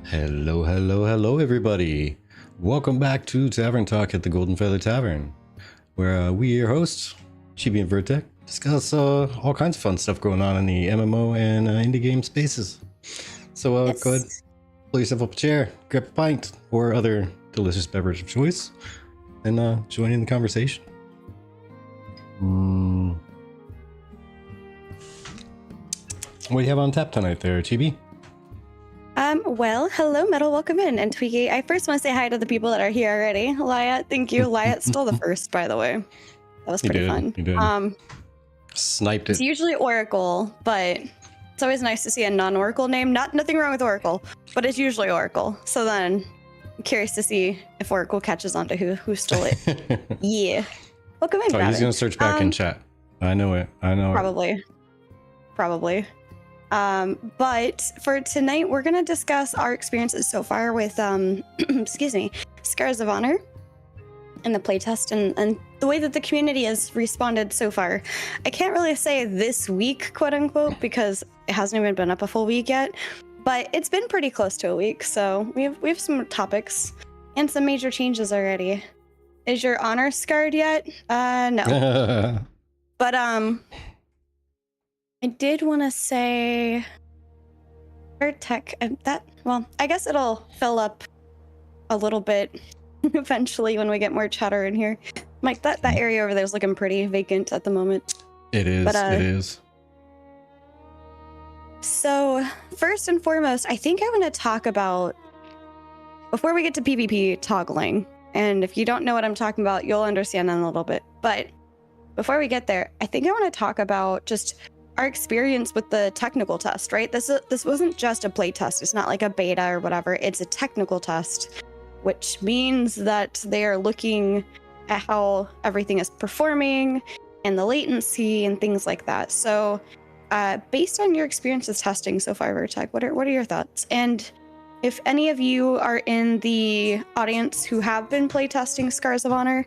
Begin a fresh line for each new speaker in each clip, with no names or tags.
Hello, hello, hello, everybody. Welcome back to Tavern Talk at the Golden Feather Tavern, where we, your hosts, Chibi and Vertec, discuss all kinds of fun stuff going on in the MMO and indie game spaces. So
Yes.
go ahead, pull yourself up a chair, grab a pint, or other delicious beverage of choice, and join in the conversation. What do you have on tap tonight there, Chibi?
Well, hello, Metal, welcome in. And Twiggy, I first want to say hi to the people that are here already. Lyat, thank you. Lyat stole the first, by the way. That was pretty fun.
You did. Sniped it.
It's usually Oracle, but it's always nice to see a non-Oracle name. Nothing wrong with Oracle, but it's usually Oracle. So then I'm curious to see if Oracle catches on to who stole it. Yeah. Welcome in,
Oh, he's gonna search back in chat. I know it.
Probably. But for tonight, we're going to discuss our experiences so far with, excuse me, Scars of Honor and the playtest and the way that the community has responded so far. I can't really say this week, quote unquote, because it hasn't even been up a full week yet, but it's been pretty close to a week. So we have some topics and some major changes already. Is your honor scarred yet? No. But, I did want to say tech well, I guess it'll fill up a little bit eventually when we get more chatter in here. Mike, that area over there is looking pretty vacant at the moment.
It is.
But,
it is.
So first and foremost, I think I want to talk about, before we get to PvP toggling, and if you don't know what I'm talking about, you'll understand in a little bit. But before we get there, I think I want to talk about just our experience with the technical test, right? This wasn't just a play test. It's not like a beta or whatever. It's a technical test, which means that they are looking at how everything is performing and the latency and things like that. So based on your experience with testing so far, Vertec, what are your thoughts? And if any of you are in the audience who have been play testing Scars of Honor,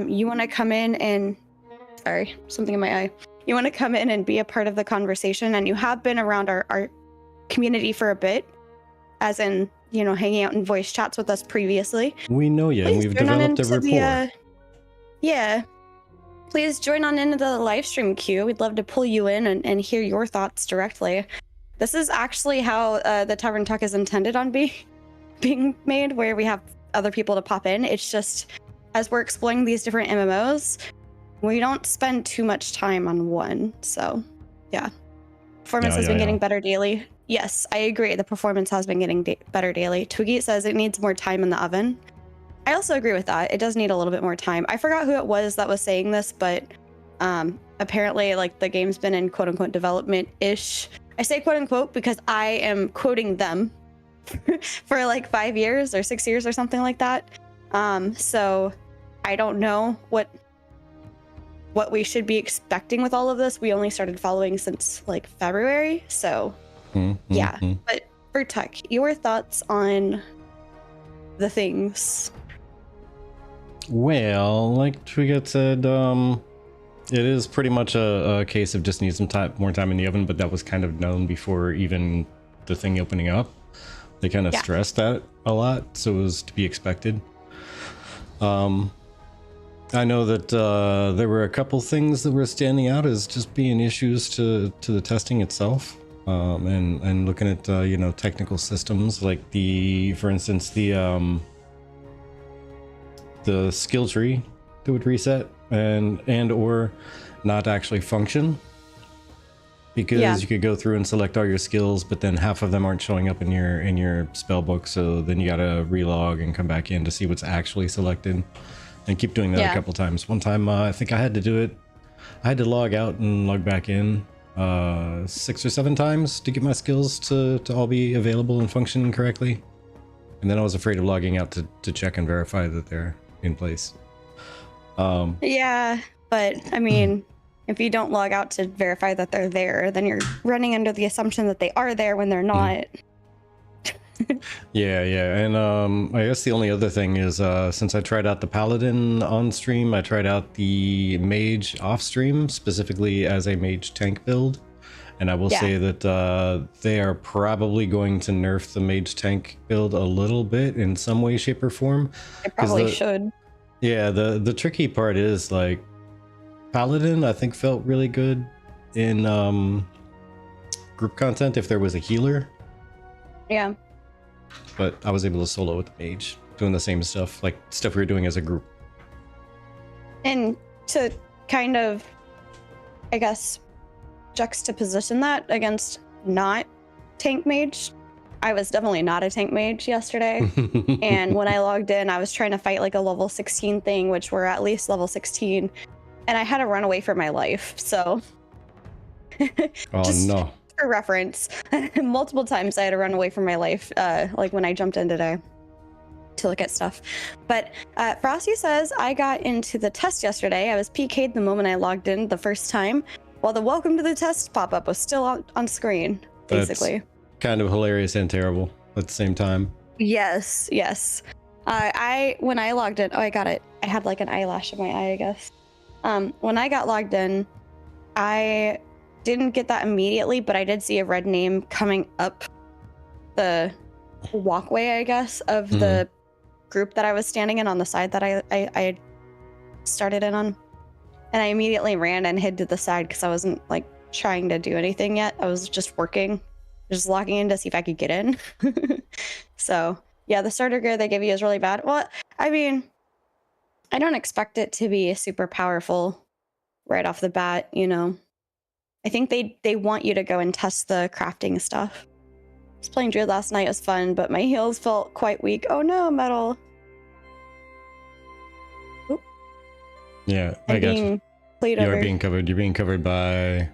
you want to come in and, sorry, something in my eye. You want to come in and be a part of the conversation, and you have been around our community for a bit, as in, you know, hanging out in voice chats with us previously.
We know you, and we've developed a rapport.
Yeah. Please join on into the live stream queue. We'd love to pull you in and hear your thoughts directly. This is actually how the Tavern Talk is intended on being made, where we have other people to pop in. It's just, as we're exploring these different MMOs, we don't spend too much time on one. So yeah, performance has been getting better daily. Yes, I agree. The performance has been getting better daily. Twiggy says it needs more time in the oven. I also agree with that. It does need a little bit more time. I forgot who it was that was saying this, but apparently like the game's been in quote unquote development-ish. I say quote unquote because I am quoting them for like 5 years or 6 years or something like that. So I don't know what we should be expecting with all of this. We only started following since like February. So yeah. But Vertec, your thoughts on the things?
Well, like Twigat said, it is pretty much a case of just need some more time in the oven, but that was kind of known before even the thing opening up. They kind of stressed that a lot, so it was to be expected. I know that there were a couple things that were standing out as just being issues to the testing itself, and looking at you know, technical systems like for instance the skill tree that would reset and or not actually function, because you could go through and select all your skills, but then half of them aren't showing up in your spell book, so then you gotta relog and come back in to see what's actually selected. And keep doing that a couple times. One time, I think I had to do it. I had to log out and log back in 6 or 7 times to get my skills to all be available and functioning correctly. And then I was afraid of logging out to check and verify that they're in place.
Yeah, but I mean, if you don't log out to verify that they're there, then you're running under the assumption that they are there when they're not.
Yeah, and I guess the only other thing is since I tried out the Paladin on stream, I tried out the Mage off stream, specifically as a Mage tank build, And I will say that they are probably going to nerf the mage tank build a little bit in some way, shape, or form.
They probably should.
Yeah, the tricky part is like Paladin, I think, felt really good in group content if there was a healer.
Yeah.
But I was able to solo with the mage, doing the same stuff, like stuff we were doing as a group.
And to kind of, I guess, juxtaposition that against not tank mage, I was definitely not a tank mage yesterday. And when I logged in, I was trying to fight like a level 16 thing, which were at least level 16. And I had to run away for my life. So
Oh no.
For reference, multiple times I had to run away from my life, like when I jumped in today to look at stuff. But Frosty says, I got into the test yesterday. I was PK'd the moment I logged in the first time, while the welcome to the test pop-up was still on screen, basically.
That's kind of hilarious and terrible at the same time.
Yes. When I logged in, I got it. I had like an eyelash in my eye, I guess. When I got logged in, I didn't get that immediately, but I did see a red name coming up the walkway, I guess, of the group that I was standing in on the side that I started in on. And I immediately ran and hid to the side because I wasn't like trying to do anything yet. I was just working, just logging in to see if I could get in. So yeah, the starter gear they give you is really bad. Well, I mean, I don't expect it to be super powerful right off the bat, you know. I think they want you to go and test the crafting stuff. I was playing Druid last night. It was fun, but my heals felt quite weak. Oh no, metal. Oop.
Yeah, I got you. You are being covered. You're being covered by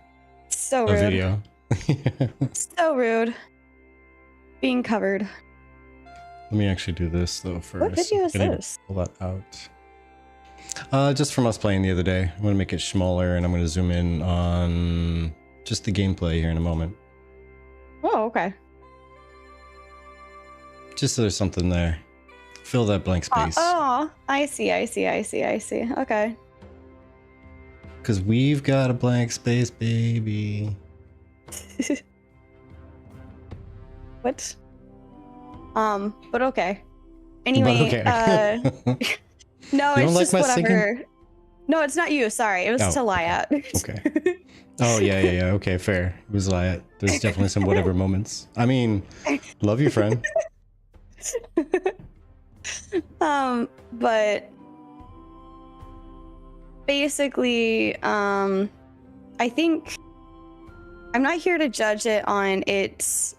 so
a
rude.
video.
So rude. Being covered.
Let me actually do this though first.
What video is this?
Pull that out. Just from us playing the other day. I'm going to make it smaller and I'm going to zoom in on just the gameplay here in a moment.
Oh, okay.
Just so there's something there. Fill that blank space.
Oh, I see. Okay.
Because we've got a blank space, baby.
What? But okay. Anyway, no, it's just whatever. Singing? No, it's not you. Sorry, it was Talia.
Okay. Oh yeah. Okay, fair. It was Talia. There's definitely some whatever moments. I mean, love you, friend.
But basically, I think I'm not here to judge it on its,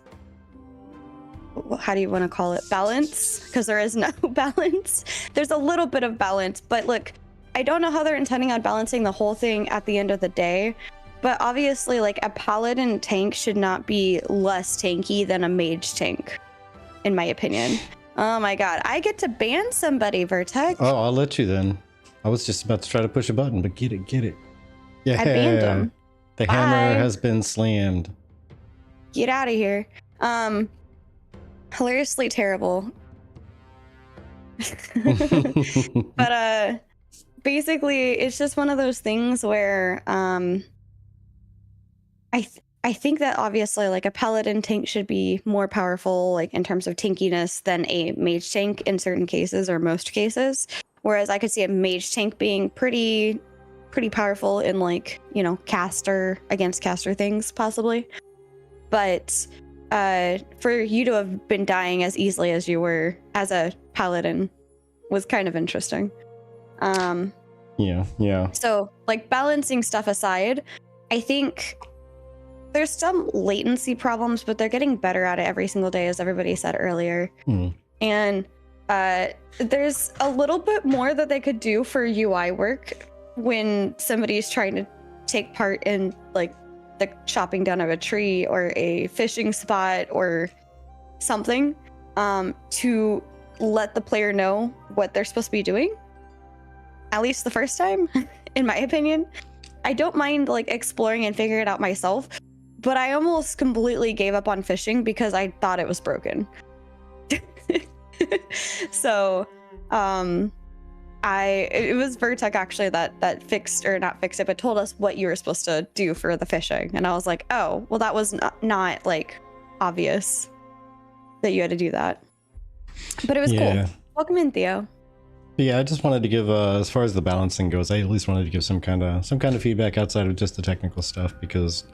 how do you want to call it, balance, because there is no balance. There's a little bit of balance, but look, I don't know how they're intending on balancing the whole thing at the end of the day, but obviously like a paladin tank should not be less tanky than a mage tank, in my opinion. Oh my god, I get to ban somebody, Vertex.
Oh, I'll let you then. I was just about to try to push a button, but get it. Yeah,
I banned him.
The hammer has been slammed.
Get out of here. Hilariously terrible. But basically it's just one of those things where I think that obviously like a paladin tank should be more powerful like in terms of tankiness than a mage tank in certain cases or most cases, whereas I could see a mage tank being pretty powerful in like, you know, caster against caster things possibly. But for you to have been dying as easily as you were as a paladin was kind of interesting.
Yeah.
So like balancing stuff aside, I think there's some latency problems, but they're getting better at it every single day, as everybody said earlier. And there's a little bit more that they could do for UI work when somebody's trying to take part in like the chopping down of a tree or a fishing spot or something, to let the player know what they're supposed to be doing, at least the first time. In my opinion, I don't mind like exploring and figuring it out myself, but I almost completely gave up on fishing because I thought it was broken. So it was Vertec actually that fixed, or not fixed it, but told us what you were supposed to do for the fishing. And I was like, oh, well, that was not like obvious that you had to do that. But it was cool. Welcome in, Theo.
Yeah, I just wanted to give, as far as the balancing goes, I at least wanted to give some kind of feedback outside of just the technical stuff, because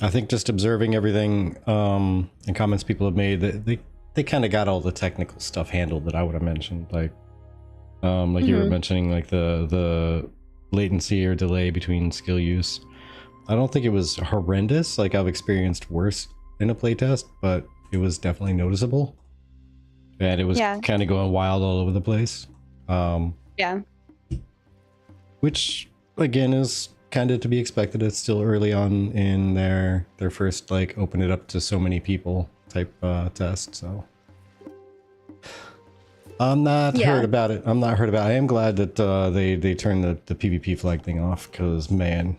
I think just observing everything and comments people have made, they kind of got all the technical stuff handled that I would have mentioned, like you were mentioning, like the latency or delay between skill use. I don't think it was horrendous. Like, I've experienced worse in a playtest, but it was definitely noticeable, and it was kind of going wild all over the place. Which again is kind of to be expected. It's still early on in their first, like, open it up to so many people type test, so I'm not hurt about it. I am glad that they turned the PvP flag thing off, because man.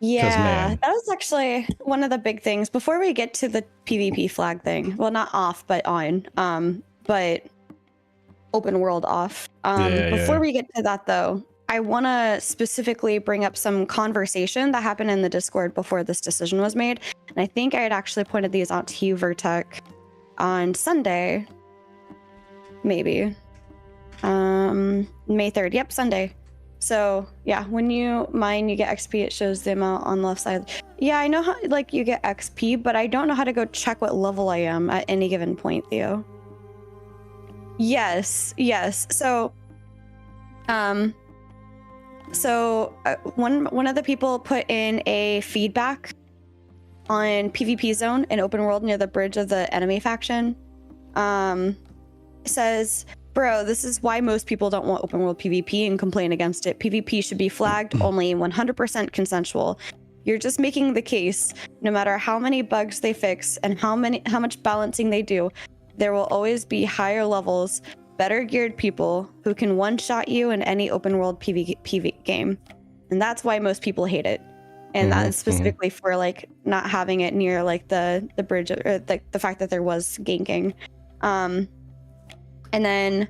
That was actually one of the big things before we get to the PvP flag thing. Well, not off, but on. But open world off. Before we get to that, though, I want to specifically bring up some conversation that happened in the Discord before this decision was made. And I think I had actually pointed these out to you, Vertec, on Sunday. Maybe. May 3rd. Yep, Sunday. So, yeah, when you mine, you get XP. It shows the amount on the left side. Yeah, I know how, like, you get XP, but I don't know how to go check what level I am at any given point, Theo. Yes. So, one of the people put in a feedback on PvP zone in open world near the bridge of the enemy faction. Says, bro, this is why most people don't want open world PvP and complain against it. PvP should be flagged, only 100% consensual. You're just making the case, no matter how many bugs they fix and how much balancing they do, there will always be higher levels, better geared people who can one-shot you in any open world PvP game. And that's why most people hate it. And that is specifically for, like, not having it near, like, the bridge, or the fact that there was ganking. And then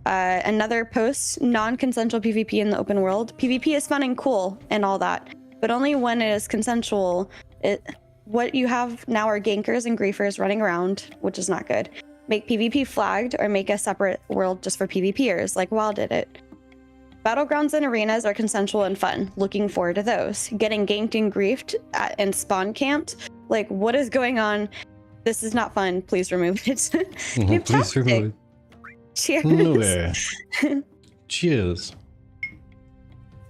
another post, non-consensual PvP in the open world. PvP is fun and cool and all that, but only when it is consensual. What you have now are gankers and griefers running around, which is not good. Make PvP flagged, or make a separate world just for PvPers, like WoW did it. Battlegrounds and arenas are consensual and fun. Looking forward to those. Getting ganked and griefed and spawn camped, like, what is going on? This is not fun. Please remove it.
Please remove it.
Cheers.
No. Cheers.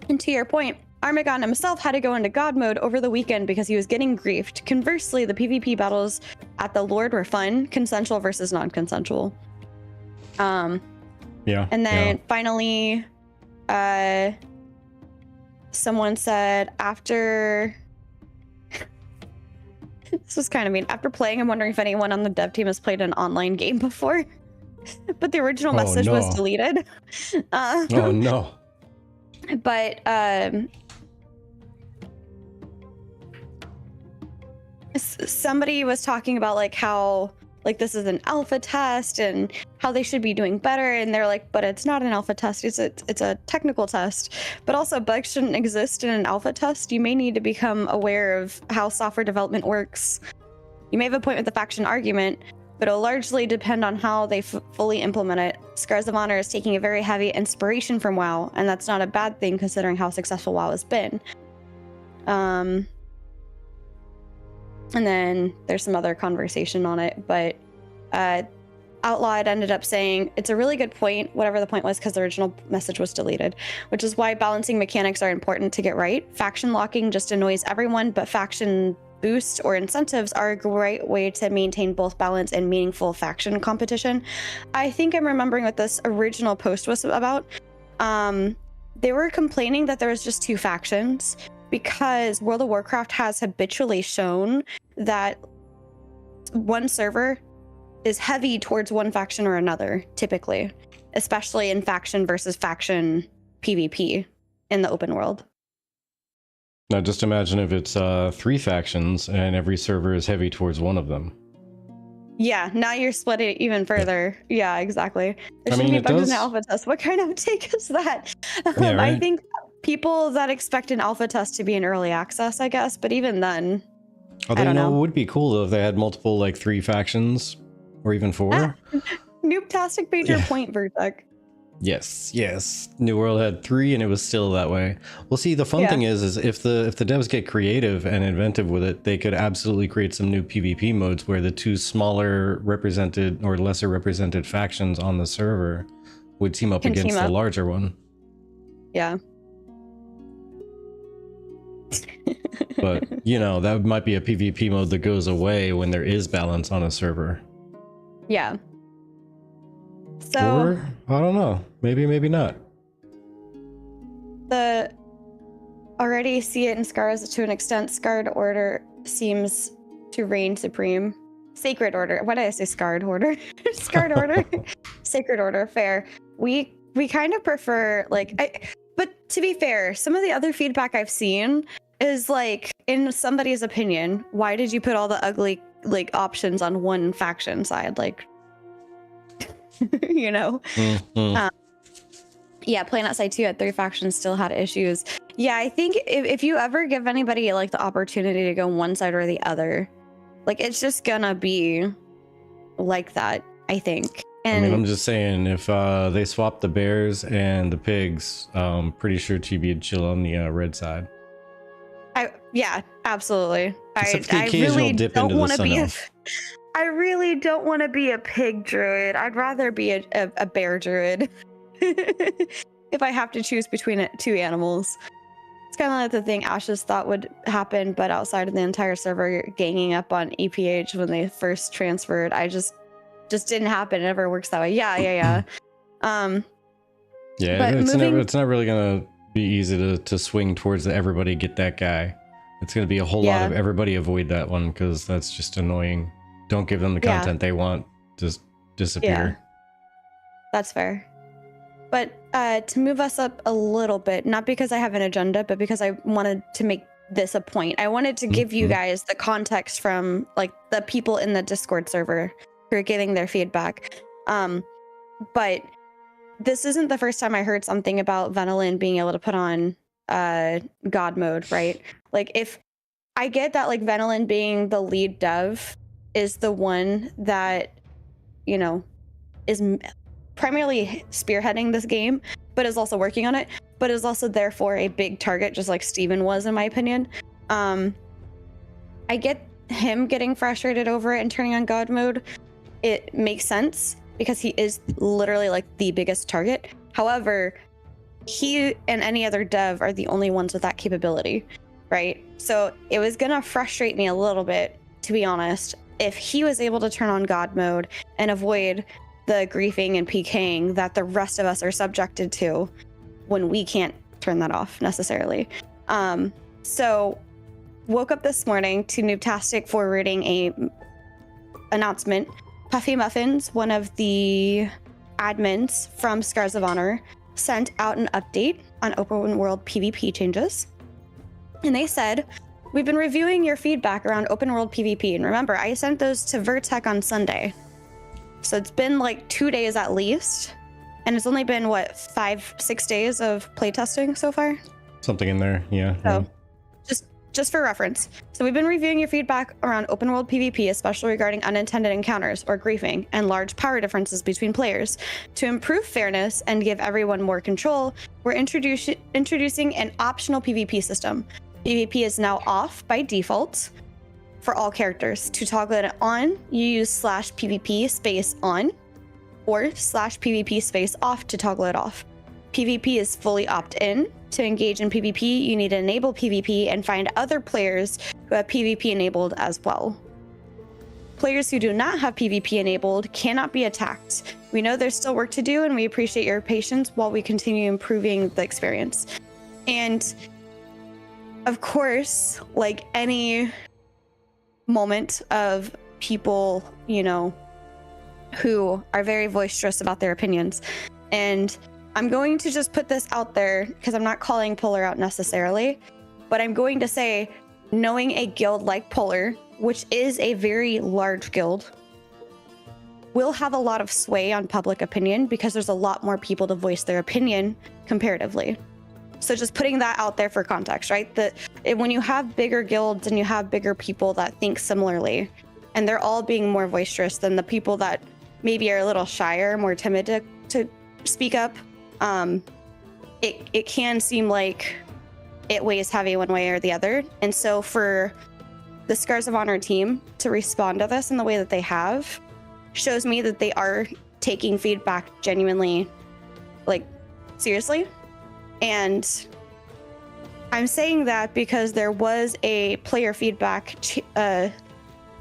And to your point, Armagon himself had to go into God mode over the weekend because he was getting griefed. Conversely, the PvP battles at the Lord were fun, consensual versus non-consensual. And then finally, someone said after this was kind of mean. After playing, I'm wondering if anyone on the dev team has played an online game before. But the original message was deleted.
Oh no.
But somebody was talking about, like, how, like, this is an alpha test and how they should be doing better, and they're like, but it's not an alpha test, it's a technical test. But also, bugs shouldn't exist in an alpha test. You may need to become aware of how software development works. You may have a point with the faction argument, but it'll largely depend on how they fully implement it. Scars of Honor is taking a very heavy inspiration from WoW, and that's not a bad thing considering how successful WoW has been. And then there's some other conversation on it, but Outlawed ended up saying, it's a really good point, whatever the point was, because the original message was deleted, which is why balancing mechanics are important to get right. Faction locking just annoys everyone, but faction boosts or incentives are a great way to maintain both balance and meaningful faction competition. I think I'm remembering what this original post was about. They were complaining that there was just two factions, because World of Warcraft has habitually shown that one server is heavy towards one faction or another, typically, especially in faction versus faction PvP in the open world.
Now just imagine if it's 3 factions and every server is heavy towards one of them.
Yeah, now you're split it even further. Yeah, exactly. There shouldn't be bugs in the alpha test. What kind of take is that?
Yeah, right?
I think people that expect an alpha test to be in early access, I guess, but even then,
Although,
I don't know.
It would be cool though if they had multiple, like 3 factions or even 4.
Noobtastic made your point, Vertec.
Yes. New World had 3 and it was still that way. Well, see, the fun thing is if the devs get creative and inventive with it, they could absolutely create some new PvP modes where the 2 smaller represented or lesser represented factions on the server would team up against the larger one.
Yeah.
But, that might be a PvP mode that goes away when there is balance on a server.
Yeah. So,
or, I don't know. Maybe not.
Already see it in Scars to an extent. Scarred Order seems to reign supreme. Sacred Order. Why did I say Scarred Order? Scarred Order. Sacred Order. Fair. We kind of prefer, but to be fair, some of the other feedback I've seen is like, in somebody's opinion, why did you put all the ugly options on one faction side?
Mm-hmm.
Yeah, playing outside 2 had 3 factions, still had issues. Yeah, I think if you ever give anybody the opportunity to go one side or the other, it's just gonna be like that, I think. And
I'm just saying, if they swap the bears and the pigs, pretty sure TB chill on the red side.
Yeah, absolutely.
Except the occasional dip into the sun elf.
I really don't want to be a pig druid. I'd rather be a bear druid. If I have to choose between 2 animals. It's kind of like the thing Ashes thought would happen, but outside of the entire server ganging up on EPH when they first transferred, I just didn't happen. It never works that way. Yeah.
Yeah, it's not really gonna be easy to swing towards everybody get that guy. It's gonna be a whole lot of everybody avoid that one, because that's just annoying. Don't give them the content they want. Just disappear.
Yeah. That's fair. But to move us up a little bit, not because I have an agenda, but because I wanted to make this a point. I wanted to give you guys the context from the people in the Discord server who are giving their feedback. But this isn't the first time I heard something about Venelin being able to put on God mode, right? If I get that Venelin being the lead dev is the one that, is primarily spearheading this game, but is also working on it, but is also therefore a big target, just like Steven was, in my opinion. I get him getting frustrated over it and turning on God mode. It makes sense because he is literally the biggest target. However, he and any other dev are the only ones with that capability, right? So it was gonna frustrate me a little bit, to be honest, if he was able to turn on God mode and avoid the griefing and PKing that the rest of us are subjected to when we can't turn that off necessarily. So woke up this morning to Noobtastic forwarding a announcement. Puffy Muffins, one of the admins from Scars of Honor, sent out an update on open world PvP changes. And they said, we've been reviewing your feedback around open world PvP. And remember, I sent those to Vertec on Sunday. So it's been 2 days at least. And it's only been, 5-6 days of playtesting so far?
Something in there, yeah.
So just for reference. So we've been reviewing your feedback around open world PvP, especially regarding unintended encounters or griefing and large power differences between players. To improve fairness and give everyone more control, we're introducing an optional PvP system. PvP is now off by default for all characters. To toggle it on, you use /PvP space on or /PvP space off to toggle it off. PvP is fully opt-in. To engage in PvP, you need to enable PvP and find other players who have PvP enabled as well. Players who do not have PvP enabled cannot be attacked. We know there's still work to do, and we appreciate your patience while we continue improving the experience. And of course, any moment of people, who are very boisterous about their opinions. And I'm going to just put this out there because I'm not calling Polar out necessarily, but I'm going to say, knowing a guild like Polar, which is a very large guild, will have a lot of sway on public opinion because there's a lot more people to voice their opinion comparatively. So just putting that out there for context, right? When you have bigger guilds and you have bigger people that think similarly, and they're all being more boisterous than the people that maybe are a little shyer, more timid to speak up, it can seem like it weighs heavy one way or the other. And so for the Scars of Honor team to respond to this in the way that they have shows me that they are taking feedback genuinely, like, seriously. And I'm saying that because there was a player feedback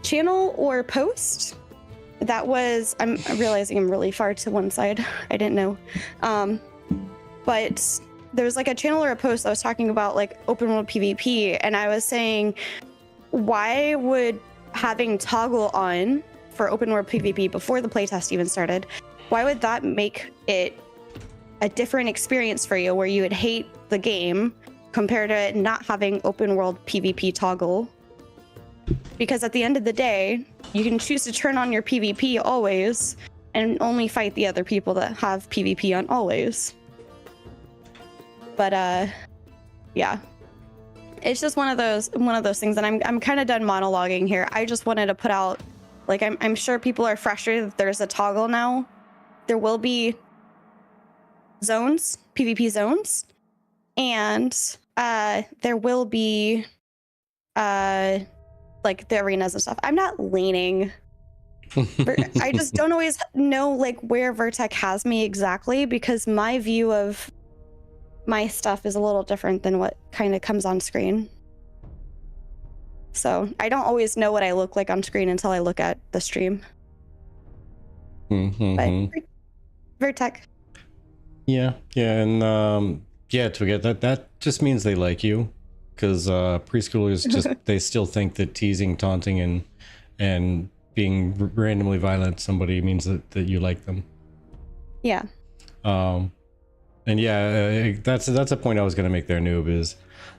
channel or post that was, I'm realizing I'm really far to one side. I didn't know. But there was like a channel or a post that was talking about like open world PvP. And I was saying, why would having toggle on for open world PvP before the playtest even started, why would that make it a different experience for you where you would hate the game compared to it not having open world PvP toggle? Because at the end of the day, you can choose to turn on your PvP always and only fight the other people that have PvP on always. But yeah, it's just one of those things, and I'm kind of done monologuing here. I just wanted to put out, like, I'm sure people are frustrated that there's a toggle now. There will be zones, PvP zones, and there will be like the arenas and stuff. I'm not leaning. I just don't always know like where Vertec has me exactly, because my view of my stuff is a little different than what kind of comes on screen. So I don't always know what I look like on screen until I look at the stream. But Vertec. Yeah,
and to get that just means they like you, because preschoolers just they still think that teasing, taunting, and being randomly violent to somebody means that you like them.
Yeah.
And yeah, that's a point I was gonna make there, Noob, is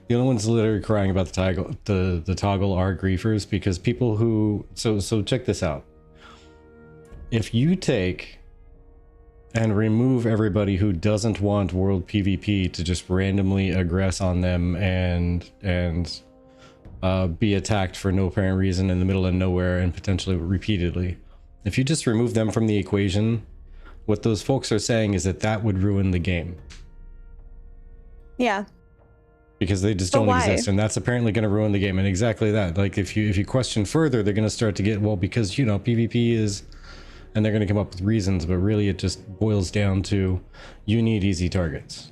the only ones literally crying about the toggle are griefers, because people who so check this out. If you take and remove everybody who doesn't want world PvP to just randomly aggress on them and be attacked for no apparent reason in the middle of nowhere and potentially repeatedly, if you just remove them from the equation, what those folks are saying is that would ruin the game.
Yeah.
Because they just don't exist, and that's apparently going to ruin the game. And exactly that. Like if you question further, they're going to start to get, well, because PvP is, and they're going to come up with reasons, but really it just boils down to you need easy targets.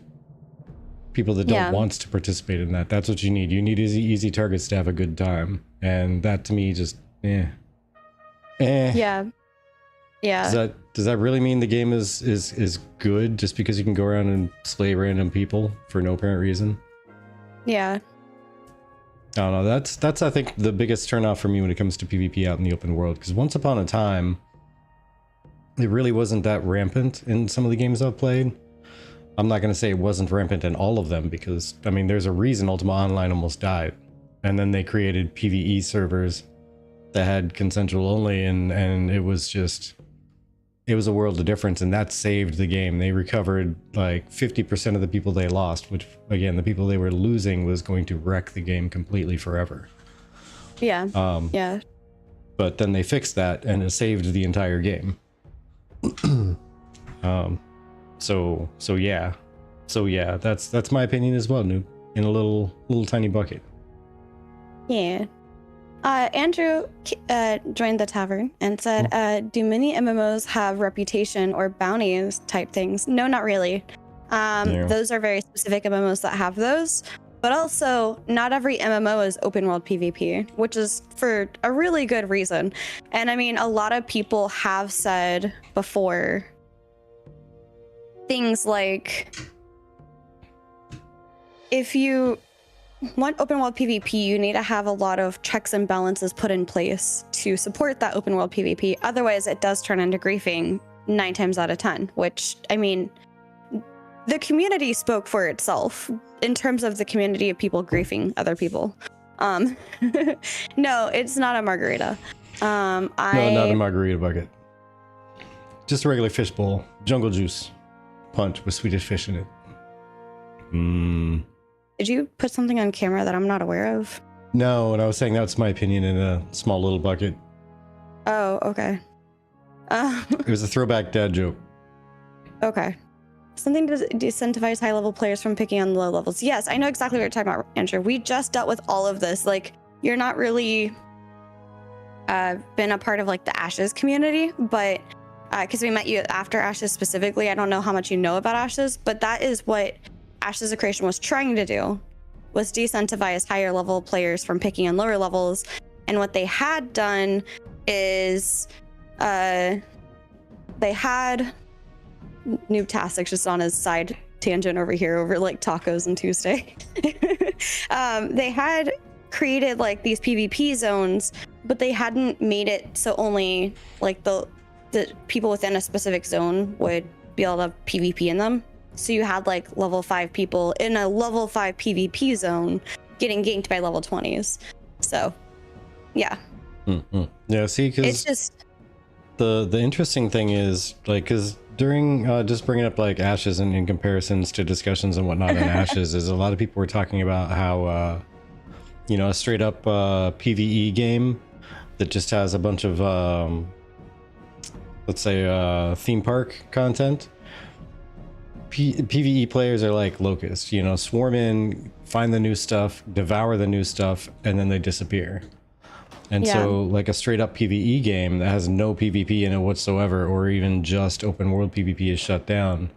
People that don't want to participate in that. That's what you need. You need easy targets to have a good time. And that to me just
Yeah.
Does that really mean the game is good just because you can go around and slay random people for no apparent reason?
Yeah.
I don't know. That's I think the biggest turnoff for me when it comes to PvP out in the open world, because once upon a time it really wasn't that rampant in some of the games I've played. I'm not going to say it wasn't rampant in all of them, because I mean there's a reason Ultima Online almost died, and then they created PvE servers that had consensual only, and it was a world of difference, and that saved the game. They recovered like 50% of the people they lost, which again, the people they were losing was going to wreck the game completely forever.
Yeah. Yeah.
But then they fixed that and it saved the entire game. So yeah, that's my opinion as well, Noob, in a little tiny bucket.
Yeah. Andrew joined the Tavern and said, do many MMOs have reputation or bounties type things? No, not really. Those are very specific MMOs that have those, but also not every MMO is open world PvP, which is for a really good reason. And I mean, a lot of people have said before things like, if you want open world PvP, you need to have a lot of checks and balances put in place to support that open world PvP. Otherwise, it does turn into griefing 9 times out of 10, which, I mean, the community spoke for itself in terms of the community of people griefing other people. No, it's not a margarita.
No, not a margarita bucket. Just a regular fish bowl. Jungle juice. Punch with Swedish fish in it.
Did you put something on camera that I'm not aware of?
No, and I was saying that's my opinion in a small little bucket.
Oh, okay.
It was a throwback dad joke.
Okay. Something to disincentivize high-level players from picking on low levels. Yes, I know exactly what you're talking about, Andrew. We just dealt with all of this. Like, you're not really been a part of like the Ashes community, but because we met you after Ashes specifically, I don't know how much you know about Ashes, but that is what Ashes of Creation was trying to do, was disincentivize higher level players from picking on lower levels. And what they had done is they had Noob Tastic's just on his side tangent over here over like tacos and Tuesday. They had created like these PvP zones, but they hadn't made it so only like the people within a specific zone would be able to PvP in them. So you had like level 5 people in a level 5 PvP zone getting ganked by level 20s. So yeah.
Yeah, see, because
it's just
the interesting thing is like, because during just bringing up like Ashes and in comparisons to discussions and whatnot in Ashes is a lot of people were talking about how you know, a straight up PvE game that just has a bunch of let's say theme park content. PvE players are like locusts, you know, swarm in, find the new stuff, devour the new stuff, and then they disappear. And so like a straight up PvE game that has no PvP in it whatsoever, or even just open world PvP is shut down.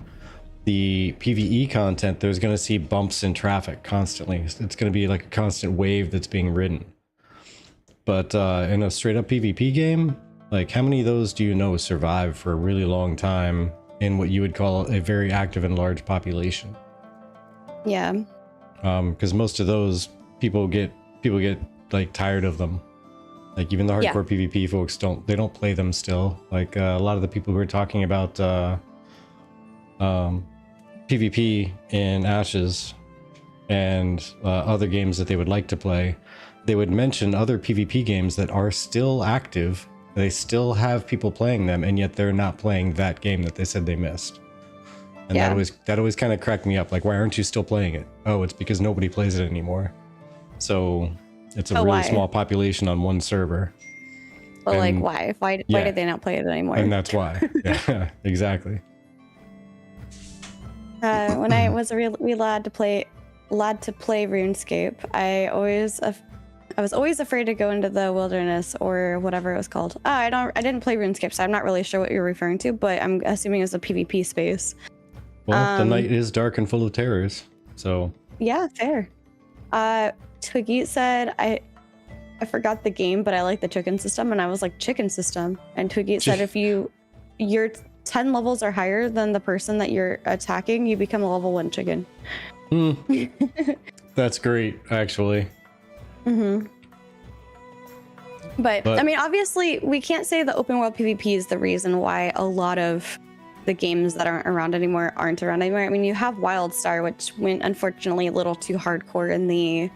The PvE content, there's going to see bumps in traffic constantly. It's going to be like a constant wave that's being ridden. But in a straight up PvP game, like how many of those do you know survive for a really long time in what you would call a very active and large population?
Yeah.
Because most of those people get like tired of them. Like even the hardcore PvP folks don't play them still. Like a lot of the people who are talking about PvP in Ashes and other games that they would like to play, they would mention other PvP games that are still active. They still have people playing them, and yet they're not playing that game that they said they missed. And that always kind of cracked me up. Like, why aren't you still playing it? Oh, it's because nobody plays it anymore. So it's a really small population on one server.
Well, like why? Why did they not play it anymore?
And that's why. Yeah, exactly.
When I was a really lad to play RuneScape, I was always afraid to go into the wilderness or whatever it was called. I didn't play RuneScape, so I'm not really sure what you're referring to, but I'm assuming it's a PvP space.
Well, the night is dark and full of terrors, so
yeah, fair. Twiggy said I forgot the game, but I like the chicken system, and I was like, chicken system. And Twiggy said if you're 10 levels or higher than the person that you're attacking, you become a level 1 chicken.
That's great, actually.
But I mean, obviously, we can't say the open world PvP is the reason why a lot of the games that aren't around anymore aren't around anymore. I mean, you have WildStar, which went unfortunately a little too hardcore in the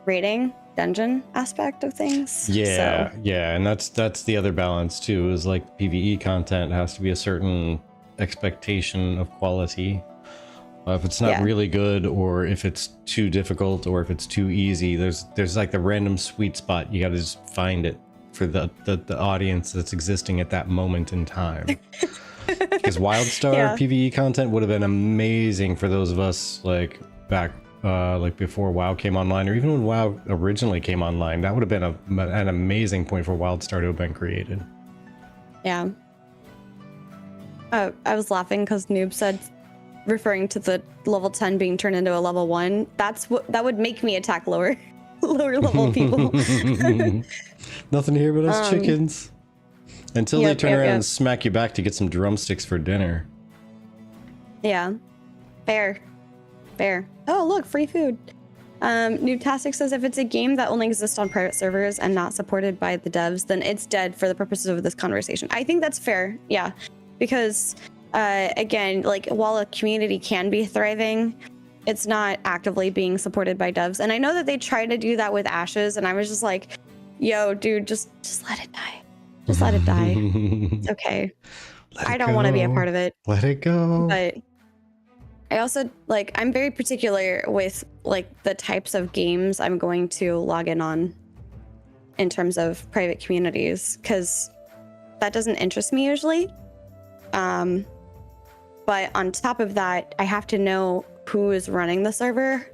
raiding dungeon aspect of things.
Yeah, and that's the other balance too, is like PvE content has to be a certain expectation of quality. If it's not really good, or if it's too difficult, or if it's too easy, there's like the random sweet spot. You gotta just find it for the audience that's existing at that moment in time. Because WildStar PvE content would have been amazing for those of us like back like before WoW came online, or even when WoW originally came online. That would have been an amazing point for WildStar to have been created.
Yeah. I was laughing because Noob said, referring to the level 10 being turned into a level 1, that would make me attack lower level people.
Nothing here but us chickens. Until they turn around and smack you back to get some drumsticks for dinner.
Yeah. Fair. Oh, look, free food. Newtastic says, if it's a game that only exists on private servers and not supported by the devs, then it's dead for the purposes of this conversation. I think that's fair. Yeah. Because again, like, while a community can be thriving, it's not actively being supported by devs. And I know that they try to do that with Ashes, and I was just like, yo, dude, just let it die. Just let it die. It's okay. I don't want to be a part of it.
Let it go.
But I also, like, I'm very particular with, like, the types of games I'm going to log in terms of private communities, because that doesn't interest me usually. But on top of that, I have to know who is running the server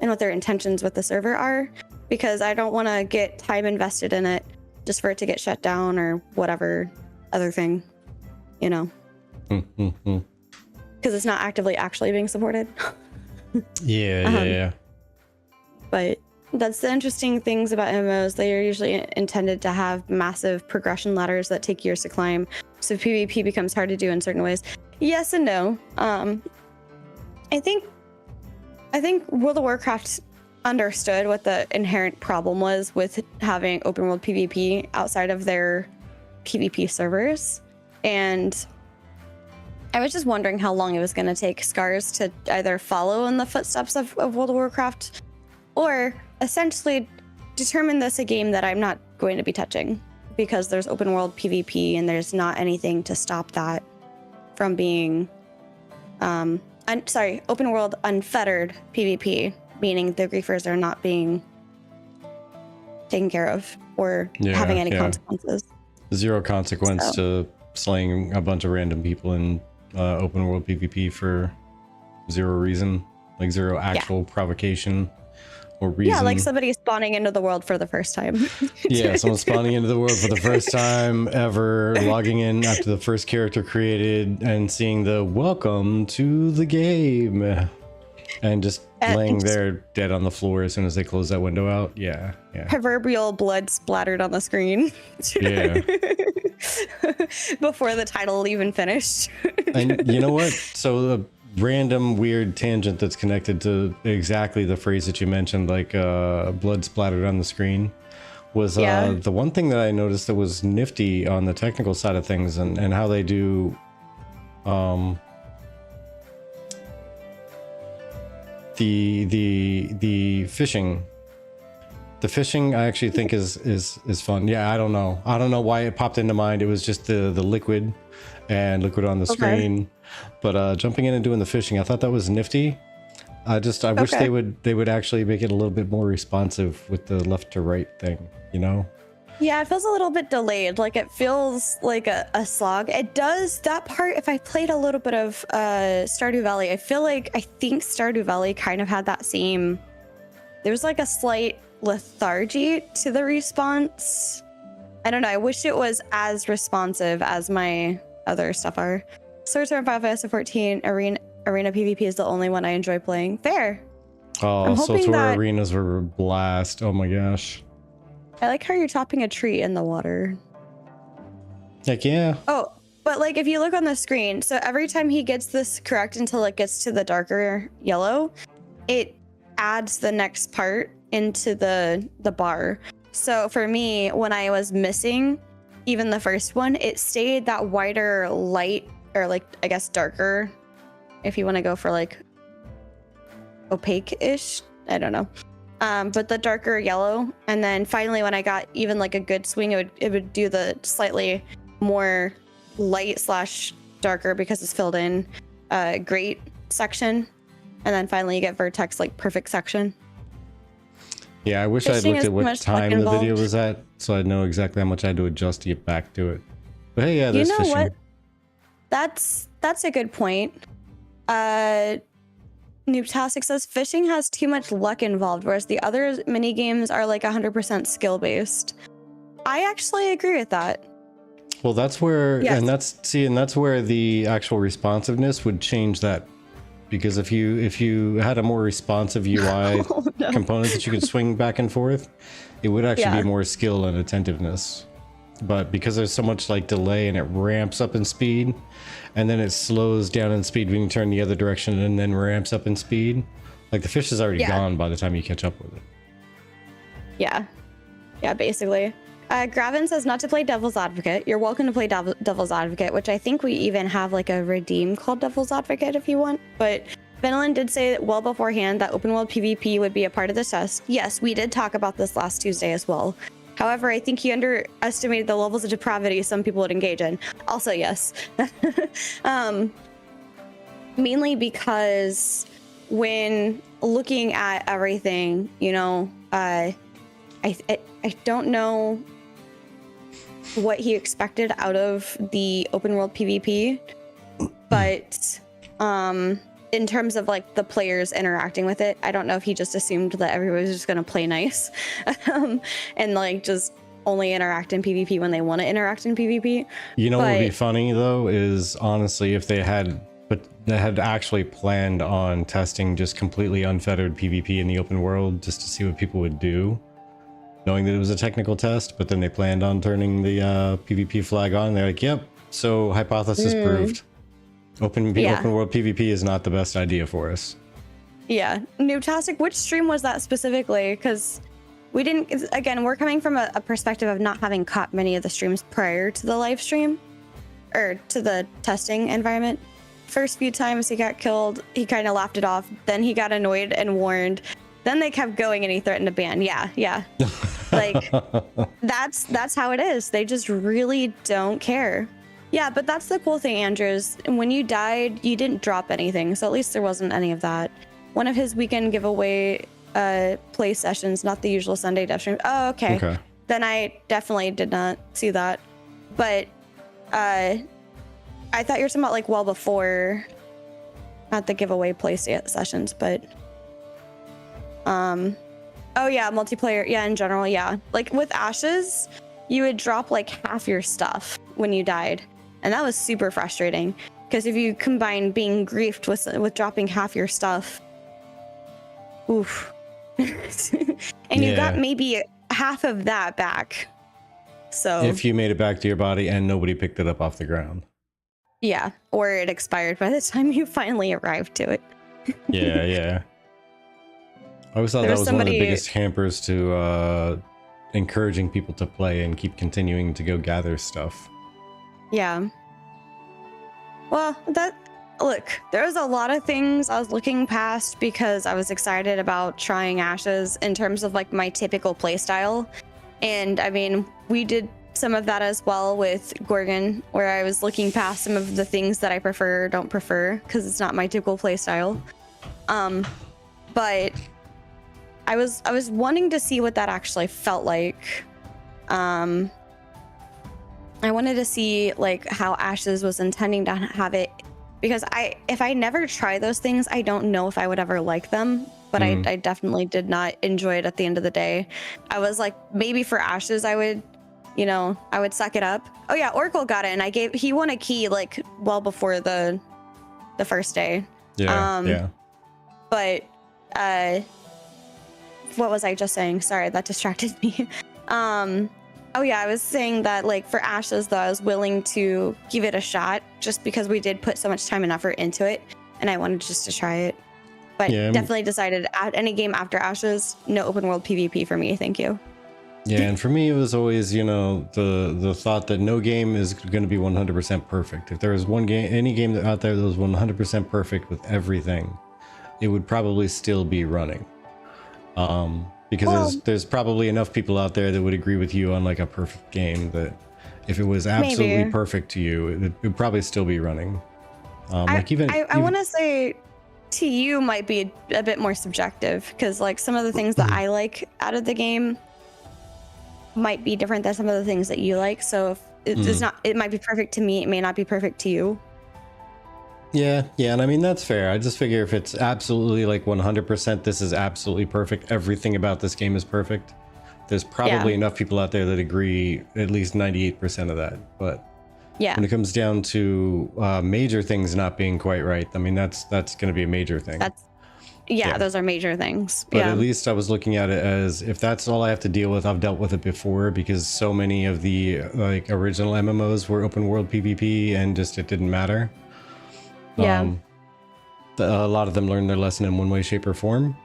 and what their intentions with the server are, because I don't want to get time invested in it just for it to get shut down or whatever other thing, you know, because it's not actively actually being supported.
Yeah.
But that's the interesting things about MMOs. They are usually intended to have massive progression ladders that take years to climb. So PvP becomes hard to do in certain ways. Yes and no. I think World of Warcraft understood what the inherent problem was with having open world PvP outside of their PvP servers. And I was just wondering how long it was going to take Scars to either follow in the footsteps of World of Warcraft or essentially determine this a game that I'm not going to be touching, because there's open world PvP and there's not anything to stop that from being open world unfettered PvP, meaning the griefers are not being taken care of or having any consequences.
Zero consequence to slaying a bunch of random people in open world PvP for zero reason, like zero actual provocation or reason.
Yeah, like somebody spawning into the world for the first time.
Yeah, someone spawning into the world for the first time ever, logging in after the first character created and seeing the welcome to the game, and just laying there dead on the floor as soon as they close that window out. Yeah.
Proverbial blood splattered on the screen.
Yeah.
Before the title even finished.
And you know what? So the random weird tangent that's connected to exactly the phrase that you mentioned, like blood splattered on the screen, was the one thing that I noticed that was nifty on the technical side of things, and how they do the fishing. The fishing I actually think is fun. Yeah, I don't know why it popped into mind. It was just the liquid on the screen. But jumping in and doing the fishing, I thought that was nifty. I wish they would actually make it a little bit more responsive with the left to right thing, you know?
Yeah, it feels a little bit delayed. Like it feels like a slog. It does that part. If I played a little bit of Stardew Valley, I think Stardew Valley kind of had that same. There was like a slight lethargy to the response. I don't know. I wish it was as responsive as my other stuff are. Swords Art 5 S14 Arena PvP is the only one I enjoy playing. Fair.
Oh, SWTOR arenas were a blast. Oh my gosh.
I like how you're topping a tree in the water.
Heck yeah.
Oh, but like if you look on the screen, so every time he gets this correct until it gets to the darker yellow, it adds the next part into the bar. So for me, when I was missing even the first one, it stayed that wider light, or like I guess darker, if you want to go for like opaque-ish. I don't know. But the darker yellow, and then finally when I got even like a good swing, it would do the slightly more light / darker because it's filled in great section, and then finally you get vertex like perfect section.
Yeah, I wish I'd looked at what time the video was at, so I'd know exactly how much I had to adjust to get back to it. But hey, yeah, there's fishing. You know what?
That's a good point. Noobtastic says fishing has too much luck involved, whereas the other mini games are like 100% skill based. I actually agree with that.
Well, that's where, and that's where the actual responsiveness would change that, because if you had a more responsive UI component that you could swing back and forth, it would actually be more skill and attentiveness. But because there's so much like delay and it ramps up in speed, and then it slows down in speed when you turn the other direction and then ramps up in speed, like the fish is already gone by the time you catch up with it. Yeah, basically. Gravin says not to play Devil's Advocate. You're welcome to play Devil's Advocate, which I think we even have like a redeem called Devil's Advocate if you want. But Benelin did say well beforehand that open world PvP would be a part of the test. Yes, we did talk about this last Tuesday as well.
However, I think he underestimated the levels of depravity some people would engage in. Also, yes. Mainly because when looking at everything, you know, I don't know what he expected out of the open world PvP, but in terms of like the players interacting with it, I don't know if he just assumed that everybody was just gonna play nice and like just only interact in PvP when they want to interact in PvP.
You know what would be funny though is honestly if they had actually planned on testing just completely unfettered PvP in the open world just to see what people would do, knowing that it was a technical test, but then they planned on turning the PvP flag on. They're like, yep, so hypothesis proved. Open world PvP is not the best idea for us.
Yeah. Noobtastic, which stream was that specifically? Because we didn't, again, we're coming from a perspective of not having caught many of the streams prior to the live stream or to the testing environment. First few times he got killed, he kind of laughed it off. Then he got annoyed and warned. Then they kept going and he threatened to ban. Yeah. Like, that's how it is. They just really don't care. Yeah, but that's the cool thing, Andrews. When you died, you didn't drop anything, so at least there wasn't any of that. One of his weekend giveaway play sessions, not the usual Sunday dev stream. Oh, okay. Then I definitely did not see that. But I thought you were talking about like well before, not the giveaway play sessions, but oh yeah, multiplayer. Yeah, in general, yeah. Like with Ashes, you would drop like half your stuff when you died. And that was super frustrating because if you combine being griefed with dropping half your stuff, oof. And you got maybe half of that back. So
if you made it back to your body and nobody picked it up off the ground.
Yeah, or it expired by the time you finally arrived to it.
Yeah. I always thought that was one of the biggest hampers to encouraging people to play and keep continuing to go gather stuff.
Yeah. Well, look, there was a lot of things I was looking past because I was excited about trying Ashes in terms of like my typical playstyle. And I mean, we did some of that as well with Gorgon, where I was looking past some of the things that I prefer or don't prefer because it's not my typical playstyle. But I was wanting to see what that actually felt like. I wanted to see like how Ashes was intending to have it, because if I never try those things, I don't know if I would ever like them. But I definitely did not enjoy it at the end of the day. I was like, maybe for Ashes, I would suck it up. Oh yeah, Oracle got it, and he won a key like well before the first day.
Yeah.
But what was I just saying? Sorry, that distracted me. Oh yeah, I was saying that like for Ashes though, I was willing to give it a shot just because we did put so much time and effort into it, and I wanted just to try it. But definitely decided at any game after Ashes, no open world PvP for me, thank you.
Yeah, and for me it was always, the thought that no game is going to be 100% perfect. If there was any game out there that was 100% perfect with everything, it would probably still be running. Because there's probably enough people out there that would agree with you on like a perfect game that if it was absolutely perfect to you, it would probably still be running.
I want to say to you might be a bit more subjective, because like some of the things that I like out of the game might be different than some of the things that you like. So if it's not, it might be perfect to me, it may not be perfect to you.
Yeah, and I mean, that's fair. I just figure if it's absolutely like 100%, this is absolutely perfect, everything about this game is perfect, there's probably enough people out there that agree at least 98% of that. But when it comes down to major things not being quite right, I mean, that's going to be a major thing.
Those are major things.
But at least I was looking at it as, if that's all I have to deal with, I've dealt with it before, because so many of the like original MMOs were open world PvP and just it didn't matter. A lot of them learned their lesson in one way, shape, or form.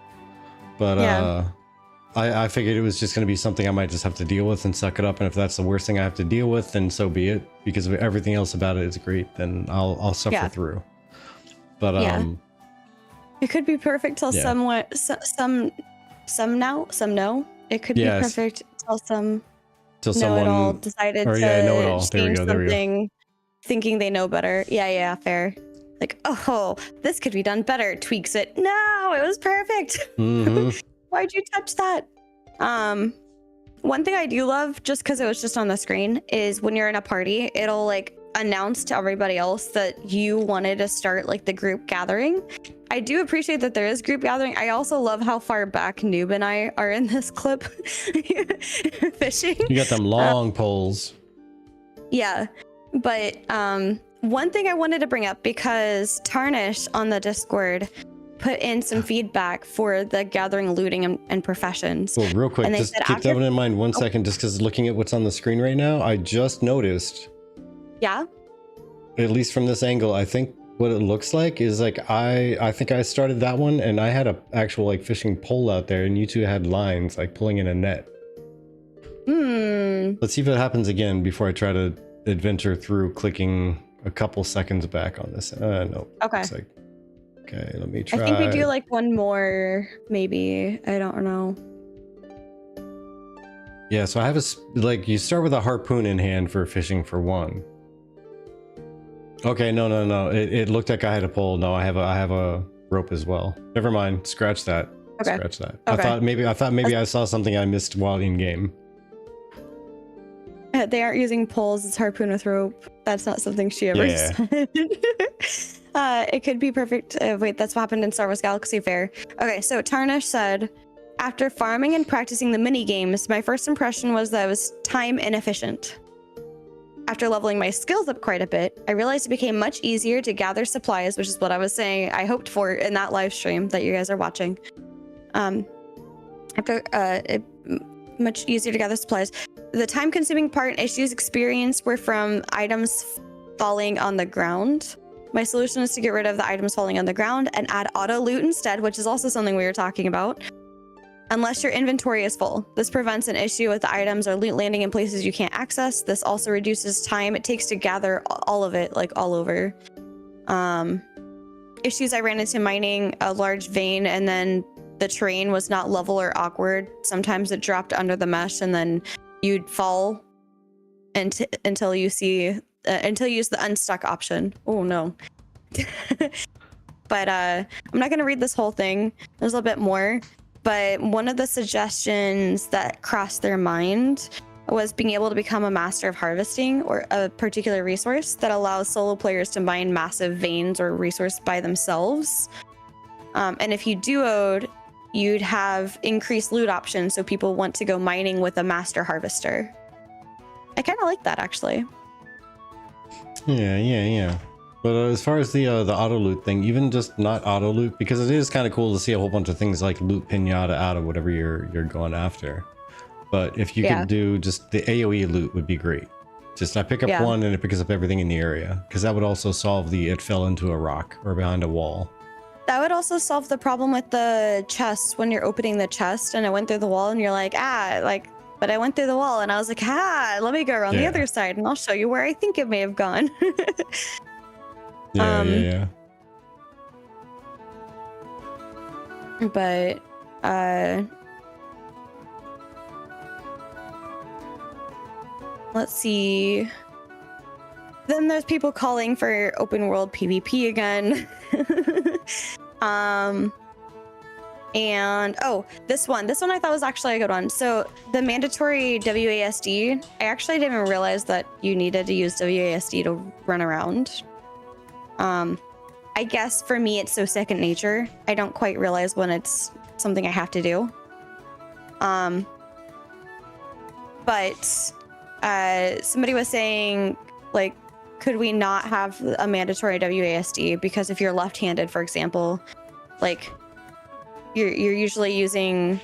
But I figured it was just going to be something I might just have to deal with and suck it up. And if that's the worst thing I have to deal with, then so be it. Because if everything else about it is great, then I'll suffer through. But
it could be perfect till some no. It could be perfect till some
till
know-it-all
someone
decided
or
to
yeah, know-it-all. There we
change
go. There we go.
something, thinking they know better. Yeah, fair. Like, oh, this could be done better. Tweaks it. No, it was perfect.
Mm-hmm.
Why'd you touch that? One thing I do love, just because it was just on the screen, is when you're in a party, it'll like announce to everybody else that you wanted to start like the group gathering. I do appreciate that there is group gathering. I also love how far back Noob and I are in this clip fishing.
You got them long poles.
Yeah, but one thing I wanted to bring up, because Tarnish on the Discord put in some feedback for the gathering, looting, and professions.
Well, real quick,
And they
just
said
keep that one in mind 1 second, just because looking at what's on the screen right now, I just noticed,
Yeah.
at least from this angle, I think what it looks like is like I think I started that one and I had a actual like fishing pole out there and you two had lines like pulling in a net. Let's see if it happens again before I try to adventure through clicking a couple seconds back on this. No.
Okay.
Like, okay, let me try.
I think we do like one more, maybe. I don't know.
Yeah, so I have like you start with a harpoon in hand for fishing for one. Okay, no. It looked like I had a pole. No, I have a rope as well. Never mind. Scratch that.
Okay.
Scratch that.
Okay.
I thought maybe I saw something I missed while in game.
They aren't using poles, it's harpoon with rope. That's not something she ever said. It could be perfect. Wait, that's what happened in Star Wars Galaxy Fair. Okay, so Tarnish said, after farming and practicing the mini games, my first impression was that it was time inefficient. After leveling my skills up quite a bit, I realized it became much easier to gather supplies, which is what I was saying I hoped for in that live stream that you guys are watching. Much easier to gather supplies. The time-consuming part and issues experienced were from items falling on the ground. My solution is to get rid of the items falling on the ground and add auto loot instead, which is also something we were talking about. Unless your inventory is full. This prevents an issue with the items or loot landing in places you can't access. This also reduces time it takes to gather all of it, like all over. Issues I ran into mining a large vein, and then the terrain was not level or awkward. Sometimes it dropped under the mesh and then you'd fall until you use the unstuck option. Oh no. But I'm not going to read this whole thing. There's a little bit more. But one of the suggestions that crossed their mind was being able to become a master of harvesting or a particular resource that allows solo players to mine massive veins or resource by themselves. And if you duoed, you'd have increased loot options, so people want to go mining with a master harvester. I kind of like that, actually.
Yeah. But as far as the auto loot thing, even just not auto loot, because it is kind of cool to see a whole bunch of things like loot pinata out of whatever you're going after. But if you could do just the AoE loot would be great. Just I pick up one and it picks up everything in the area, because that would also solve the it fell into a rock or behind a wall.
That would also solve the problem with the chest when you're opening the chest and it went through the wall and you're like, but I went through the wall and I was like, let me go around the other side and I'll show you where I think it may have gone.
Yeah.
But let's see. Then there's people calling for open world PvP again. And this one I thought was actually a good one. So the mandatory WASD, I actually didn't even realize that you needed to use WASD to run around. I guess for me it's so second nature. I don't quite realize when it's something I have to do. But somebody was saying, like, could we not have a mandatory WASD? Because if you're left-handed, for example, like you're usually using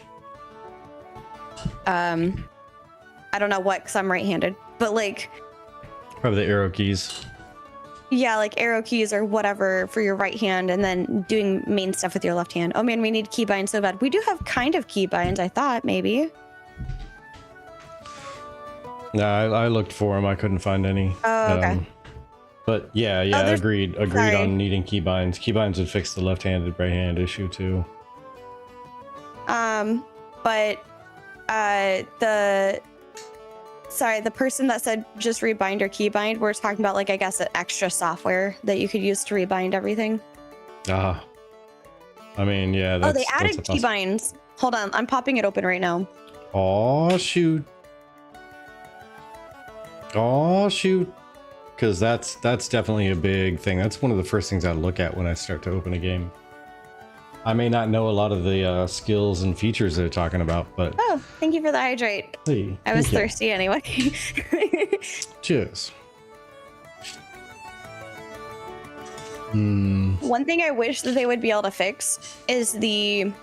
I don't know what, because I'm right-handed, but like
probably the arrow keys.
Yeah, like arrow keys or whatever for your right hand, and then doing main stuff with your left hand. Oh man, we need keybinds so bad. We do have kind of keybinds, I thought, maybe.
No, I looked for them. I couldn't find any.
Oh, okay.
But yeah, agreed on needing keybinds. Keybinds would fix the left-handed, right-hand issue too.
But the sorry, the person that said just rebind or keybind, we're talking about like, I guess, an extra software that you could use to rebind everything.
I mean, yeah.
Oh, they added keybinds. Hold on, I'm popping it open right now.
Oh shoot. Oh shoot. Because that's definitely a big thing. That's one of the first things I look at when I start to open a game. I may not know a lot of the skills and features they're talking about, but...
Oh, thank you for the hydrate.
Hey,
I was thirsty anyway.
Cheers.
One thing I wish that they would be able to fix is the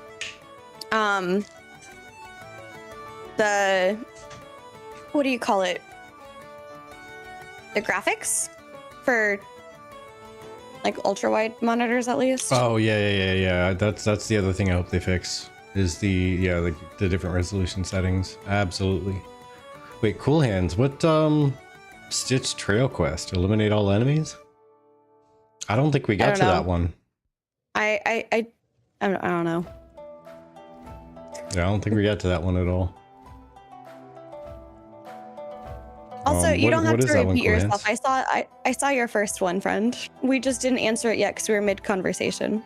what do you call it? The graphics for like ultra wide monitors, at least.
Oh yeah. That's the other thing I hope they fix is the different resolution settings. Absolutely. Wait, Cool Hands. What Stitch Trail Quest? Eliminate all enemies? I don't think we got to that one.
I don't know.
Yeah, I don't think we got to that one at all.
Also, you don't have to repeat yourself. I saw your first one, friend. We just didn't answer it yet because we were mid conversation.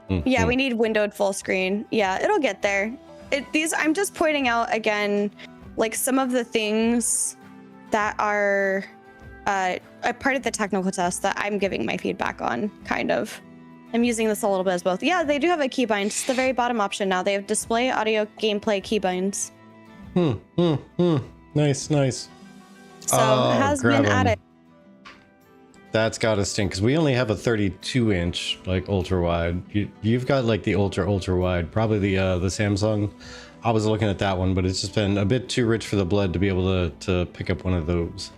Yeah, we need windowed full screen. Yeah, it'll get there. I'm just pointing out again, like some of the things that are a part of the technical test that I'm giving my feedback on, kind of. I'm using this a little bit as both. Yeah, they do have a keybind. It's the very bottom option now. They have display, audio, gameplay, keybinds.
Nice.
So it has been added.
That's gotta stink because we only have a 32-inch like ultra wide. You've got like the ultra wide, probably the Samsung. I was looking at that one, but it's just been a bit too rich for the blood to be able to pick up one of those.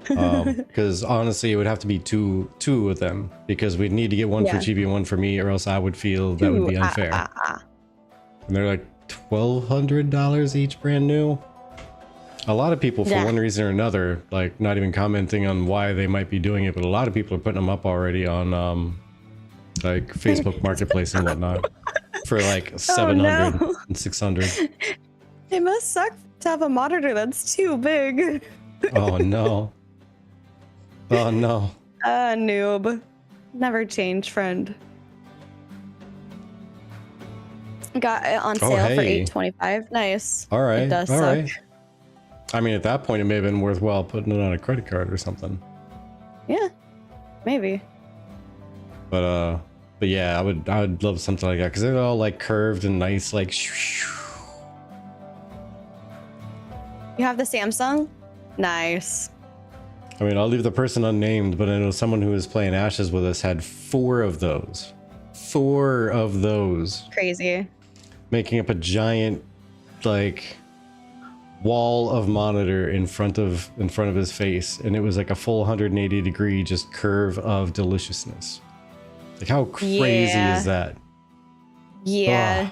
Because honestly, it would have to be two of them because we'd need to get one for GB and one for me, or else I would feel that would be unfair. And they're like $1,200 each, brand new. A lot of people, for one reason or another, like not even commenting on why they might be doing it, but a lot of people are putting them up already on like Facebook Marketplace and whatnot for like 700 and 600.
It must suck to have a monitor that's too big.
Oh no. Oh no.
Noob. Never change, friend. Got it on sale for $8.25. Nice.
All right.
It does
all
suck.
Right. I mean, at that point, it may have been worthwhile putting it on a credit card or something.
Yeah, maybe.
But yeah, I would love something like that because they're all like curved and nice, like.
You have the Samsung? Nice.
I mean, I'll leave the person unnamed, but I know someone who was playing Ashes with us had 4 of those. 4 of those.
Crazy.
Making up a giant, like, wall of monitor in front of his face, and it was like a full 180-degree just curve of deliciousness. Like, how crazy is that?
Yeah.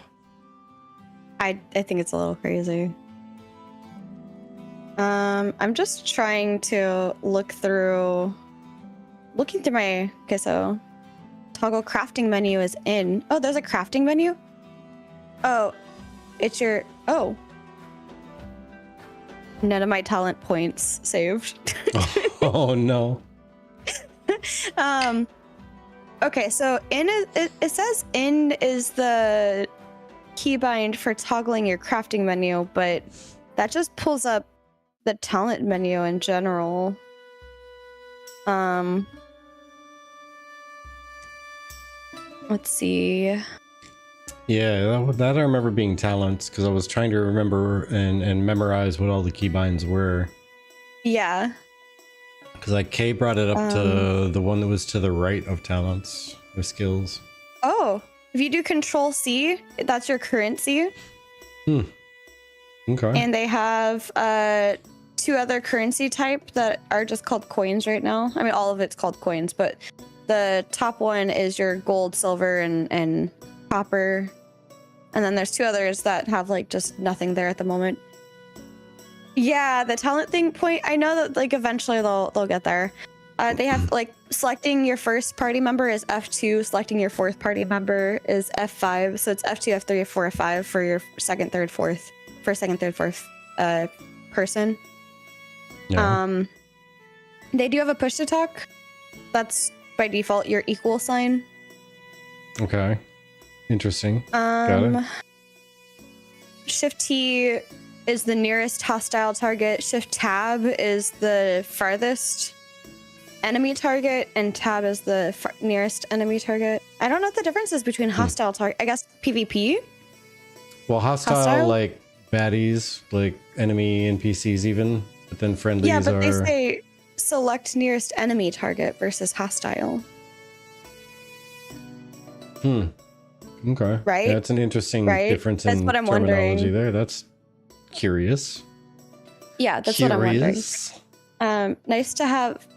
I think it's a little crazy. I'm just trying to looking through my, okay, so toggle crafting menu is in. Oh, there's a crafting menu? Oh, it's your, oh. None of my talent points saved.
Oh no.
Okay, so it says in is the keybind for toggling your crafting menu, but that just pulls up the talent menu in general. Let's see.
Yeah, that I remember being talents because I was trying to remember and memorize what all the keybinds were.
Yeah.
Because like Kay brought it up to the one that was to the right of talents or skills.
Oh, if you do Control C, that's your currency.
Okay.
And they have 2 other currency type that are just called coins right now. I mean, all of it's called coins, but the top one is your gold, silver, and copper. And then there's 2 others that have like just nothing there at the moment. Yeah, the talent thing point, I know that like eventually they'll get there. They have like selecting your first party member is F2, selecting your 4th party member is F5. So it's F2, F3, F4, F5 for your 2nd, 3rd, 4th, first, second, third, fourth person.
Yeah.
They do have a push to talk. That's by default your equal sign.
Okay. Interesting. Got it.
Shift T is the nearest hostile target. Shift Tab is the farthest enemy target, and Tab is the nearest enemy target. I don't know what the difference is between hostile target. I guess PvP.
Well, hostile like baddies, like enemy NPCs even, but then friendlies
yeah, but
are...
they say select nearest enemy target versus hostile.
Okay.
Right?
Yeah, that's an interesting difference
that's
in
what I'm
terminology
wondering.
there. That's curious.
Yeah, that's what I'm wondering. Nice to have...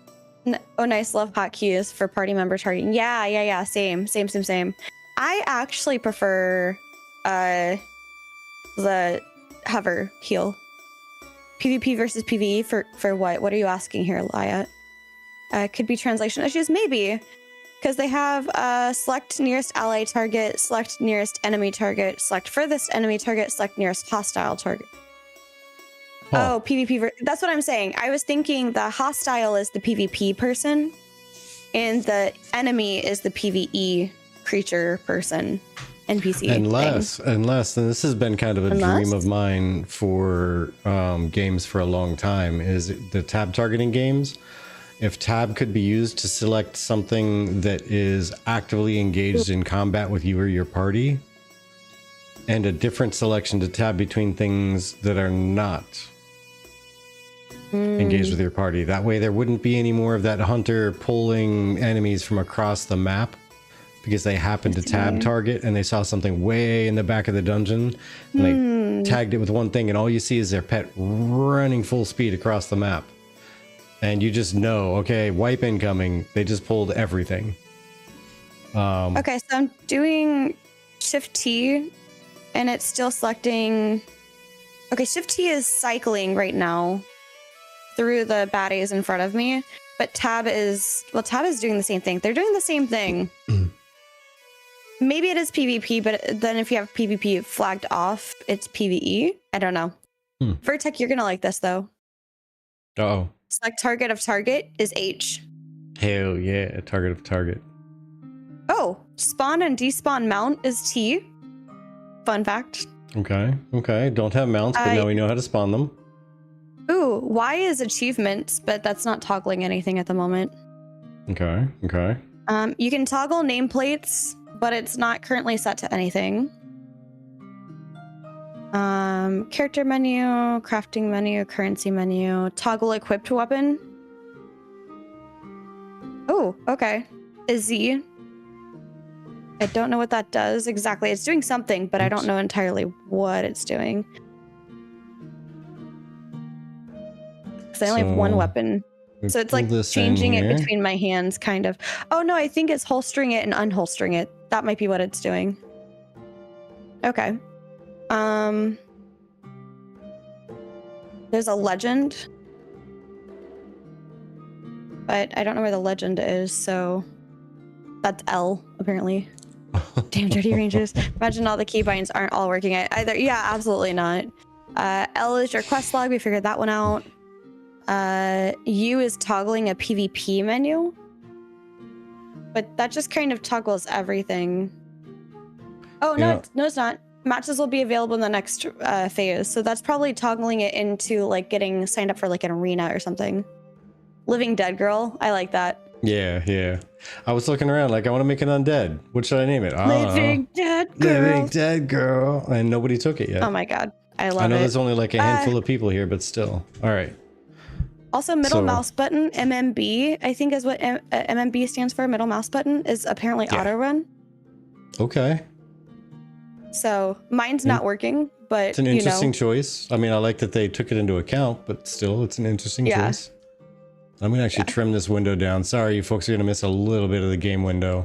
Oh, nice. Love hotkeys for party member targeting. Yeah. Same. I actually prefer the hover heal. PvP versus PvE for what? What are you asking here, Liat? Could be translation issues, maybe, because they have select nearest ally target, select nearest enemy target, select furthest enemy target, select nearest hostile target. Oh, PvP. That's what I'm saying. I was thinking the hostile is the PvP person, and the enemy is the PvE creature person, NPC.
Unless, and this has been kind of a dream of mine for games for a long time, is the tab targeting games. If tab could be used to select something that is actively engaged in combat with you or your party, and a different selection to tab between things that are not engaged with your party. That way there wouldn't be any more of that hunter pulling enemies from across the map because they happened to tab target and they saw something way in the back of the dungeon and they tagged it with one thing, and all you see is their pet running full speed across the map. And you just know, okay, wipe incoming. They just pulled everything.
Okay, so I'm doing Shift T and it's still selecting... Okay, Shift T is cycling right now through the baddies in front of me, but Tab is doing the same thing. They're doing the same thing. Maybe it is PvP, but then if you have PvP flagged off, it's PvE. I don't know. Vertec, you're gonna like this though.
Uh-oh.
Select target of target is H.
Hell yeah, target of target.
Oh, spawn and despawn mount is T. Fun fact.
Okay. Don't have mounts, but now we know how to spawn them.
Ooh, Y is achievements, but that's not toggling anything at the moment.
Okay.
You can toggle nameplates, but it's not currently set to anything. Character menu, crafting menu, currency menu, toggle equipped weapon. Oh, okay. Is Z. I don't know what that does exactly. It's doing something, but I don't know entirely what it's doing. Because I only have one weapon. So it's like changing it between my hands, kind of. Oh no, I think it's holstering it and unholstering it. That might be what it's doing. Okay. There's a legend. But I don't know where the legend is, so that's L, apparently. Damn dirty rangers. Imagine all the keybinds aren't all working either. Yeah, absolutely not. L is your quest log. We figured that one out. U is toggling a PvP menu. But that just kind of toggles everything. Oh, no, it's not. Matches will be available in the next phase. So that's probably toggling it into like getting signed up for like an arena or something. Living Dead Girl. I like that.
Yeah. I was looking around like, I want to make an undead. What should I name it?
Living Dead Girl.
Living Dead Girl. And nobody took it yet.
Oh my god. I love it.
I know there's only like a handful of people here, but still. All right.
Also, middle mouse button, MMB, I think is what MMB stands for. Middle mouse button is apparently auto run.
Okay.
So mine's not working, but
it's an interesting choice. I mean, I like that they took it into account, but still, it's an interesting choice. I'm gonna actually trim this window down. Sorry, you folks are gonna miss a little bit of the game window.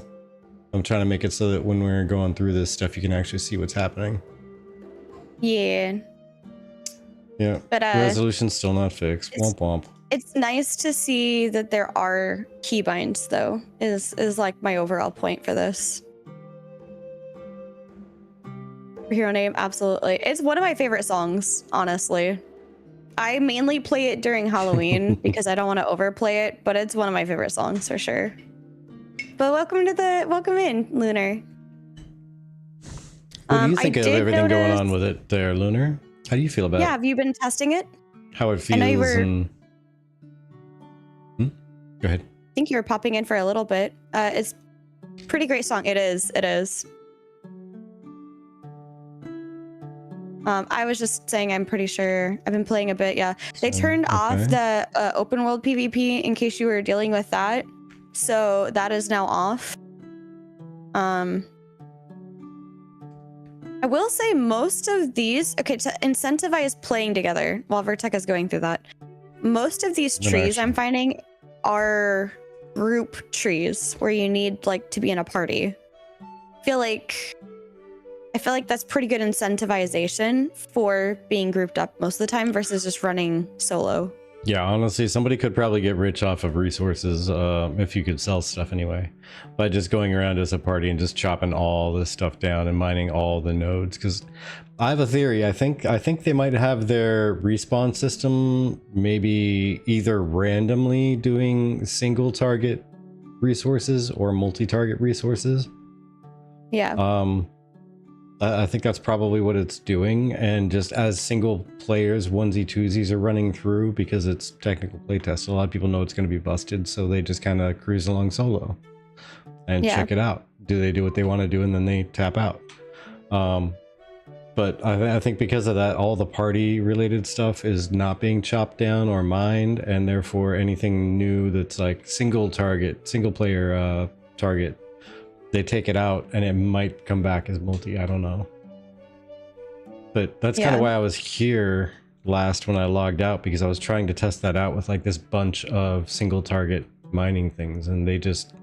I'm trying to make it so that when we're going through this stuff, you can actually see what's happening.
Yeah.
Yeah. But resolution's still not fixed. Womp womp.
It's nice to see that there are keybinds, though. Is like my overall point for this. Hero name, absolutely. It's one of my favorite songs, honestly. I mainly play it during Halloween because I don't want to overplay it, but it's one of my favorite songs for sure. But welcome in, Lunar.
What do you think of everything going on with it there, Lunar? How do you feel about it?
Yeah, have you been testing it?
How it feels?
I know you were...
and... Go ahead.
I think you were popping in for a little bit. It's a pretty great song. It is. It is. I was just saying, I'm pretty sure I've been playing a bit. Yeah, they turned off the open world PvP in case you were dealing with that, so that is now off. I will say most of these, okay, to incentivize playing together while Vertec is going through that, most of these trees I'm finding are group trees where you need like to be in a party. I feel like that's pretty good incentivization for being grouped up most of the time versus just running solo.
Yeah, honestly, somebody could probably get rich off of resources if you could sell stuff anyway, by just going around as a party and just chopping all this stuff down and mining all the nodes. Because I have a theory. I think they might have their respawn system maybe either randomly doing single target resources or multi-target resources.
Yeah.
I think that's probably what it's doing, and just as single players, onesie twosies are running through because it's technical playtest. A lot of people know it's going to be busted, so they just kind of cruise along solo and check it out. Do they do what they want to do, and then they tap out? But I think because of that, all the party related stuff is not being chopped down or mined, and therefore anything new that's like single player target, they take it out and it might come back as multi. I don't know. But that's kind of why I was here last when I logged out, because I was trying to test that out with like this bunch of single target mining things, and they just,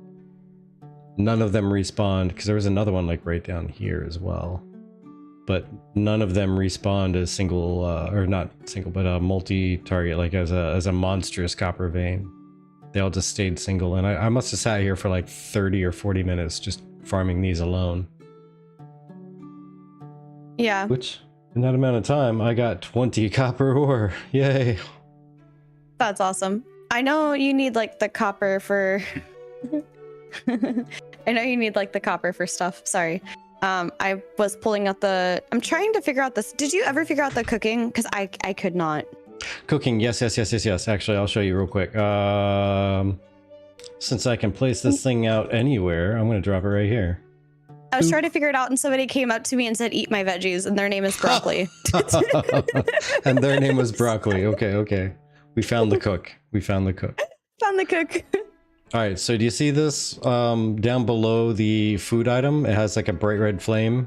none of them respawned, because there was another one like right down here as well. But none of them respawned as single, or not single, but a multi-target, like as a monstrous copper vein. They all just stayed single, and I must have sat here for like 30 or 40 minutes just farming these alone.
Yeah.
Which, in that amount of time, I got 20 copper ore. Yay.
That's awesome. I know you need like the copper for... I know you need like the copper for stuff. Sorry. I was pulling out the... I'm trying to figure out this. Did you ever figure out the cooking? Because I could not.
Cooking, yes. Actually, I'll show you real quick. Since I can place this thing out anywhere, I'm going to drop it right here.
I was trying to figure it out, and somebody came up to me and said, "Eat my veggies," and their name is Broccoli.
And their name was Broccoli. Okay. We found the cook. Found the cook. All right, so do you see this down below the food item? It has like a bright red flame.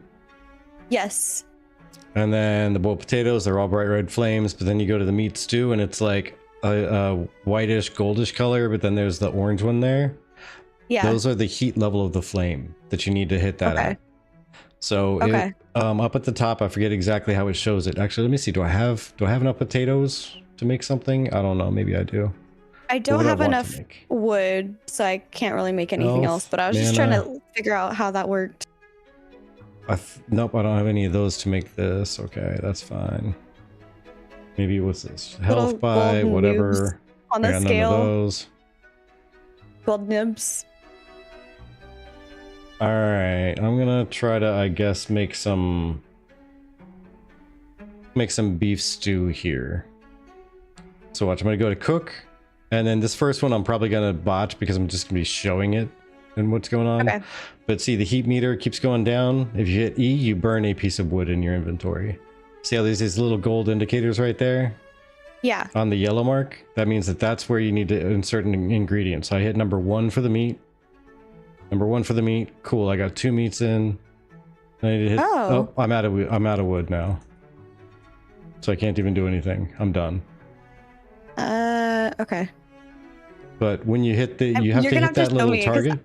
Yes.
And then the boiled potatoes, they're all bright red flames, but then you go to the meat stew and it's like a whitish, goldish color, but then there's the orange one there.
Yeah.
Those are the heat level of the flame that you need to hit that at. So it, up at the top, I forget exactly how it shows it. Actually, let me see. Do I have enough potatoes to make something? I don't know. Maybe I do.
I don't have enough wood, so I can't really make anything else, but I was just trying to figure out how that worked.
Nope, I don't have any of those to make this. Okay, that's fine. Maybe what's this? Health by whatever.
On the scale.
None of those.
Gold nibs.
All right, I'm gonna try to, I guess, make some beef stew here. So watch, I'm gonna go to cook, and then this first one I'm probably gonna botch because I'm just gonna be showing it and what's going on. Okay. But see, the heat meter keeps going down. If you hit E, you burn a piece of wood in your inventory. See how there's these little gold indicators right there?
Yeah.
On the yellow mark? That means that that's where you need to insert an ingredient. So I hit number 1 for the meat. Number 1 for the meat. Cool, I got 2 meats in. I need to hit... Oh, I'm out of wood now. So I can't even do anything. I'm done.
Okay.
But when you hit the... You have to hit that little target.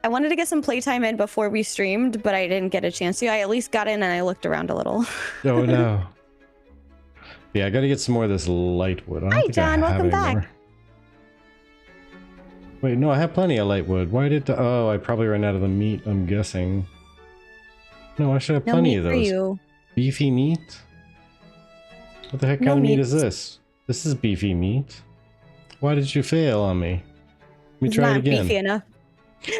I wanted to get some playtime in before we streamed, but I didn't get a chance to. I at least got in and I looked around a little.
Oh no. Yeah, I gotta get some more of this light wood.
Hi John, welcome back.
Wait, no, I have plenty of light wood. Why did... Oh, I probably ran out of the meat, I'm guessing. No, I should have
No
plenty
meat
of
for
those.
you.
Beefy meat? What the heck
No
kind of meat
meat.
is this? This is beefy meat. Why did you fail on me? Let me
It's
try it
not
again.
beefy enough.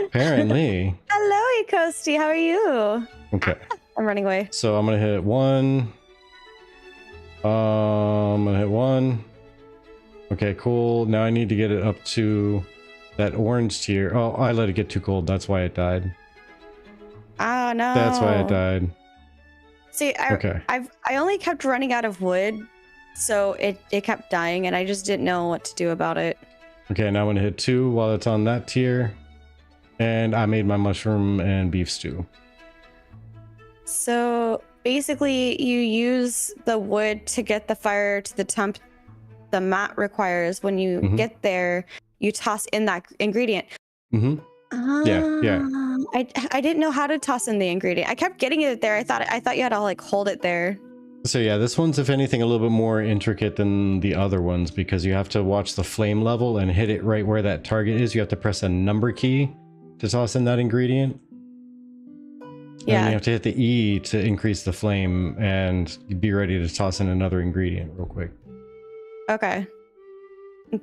Apparently.
Hello, Ecosti. How are you?
Okay.
I'm running away.
So I'm gonna hit 1. I'm gonna hit 1. Okay, cool. Now I need to get it up to that orange tier. Oh, I let it get too cold. That's why it died.
Oh no.
That's why it died.
See, I only kept running out of wood, so it kept dying, and I just didn't know what to do about it.
Okay, now I'm gonna hit 2 while it's on that tier. And I made my mushroom and beef stew.
So basically, you use the wood to get the fire to the temp the mat requires. When you get there, you toss in that ingredient.
Yeah.
I didn't know how to toss in the ingredient. I kept getting it there. I thought you had to like hold it there.
So yeah, this one's, if anything, a little bit more intricate than the other ones because you have to watch the flame level and hit it right where that target is. You have to press a number key to toss in that ingredient.
Yeah.
And you have to hit the E to increase the flame and be ready to toss in another ingredient real quick.
Okay.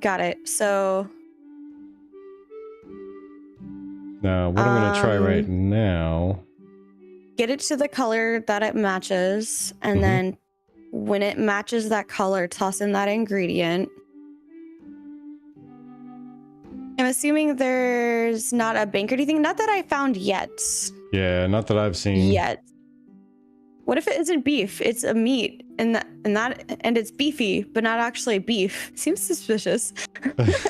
Got it. So
Now, what I'm going to try right now...
get it to the color that it matches, and then when it matches that color, toss in that ingredient. I'm assuming there's not a bank or anything. Not that I found yet.
Yeah, not that I've seen.
Yet. What if it isn't beef? It's a meat, and it's beefy, but not actually beef. Seems suspicious.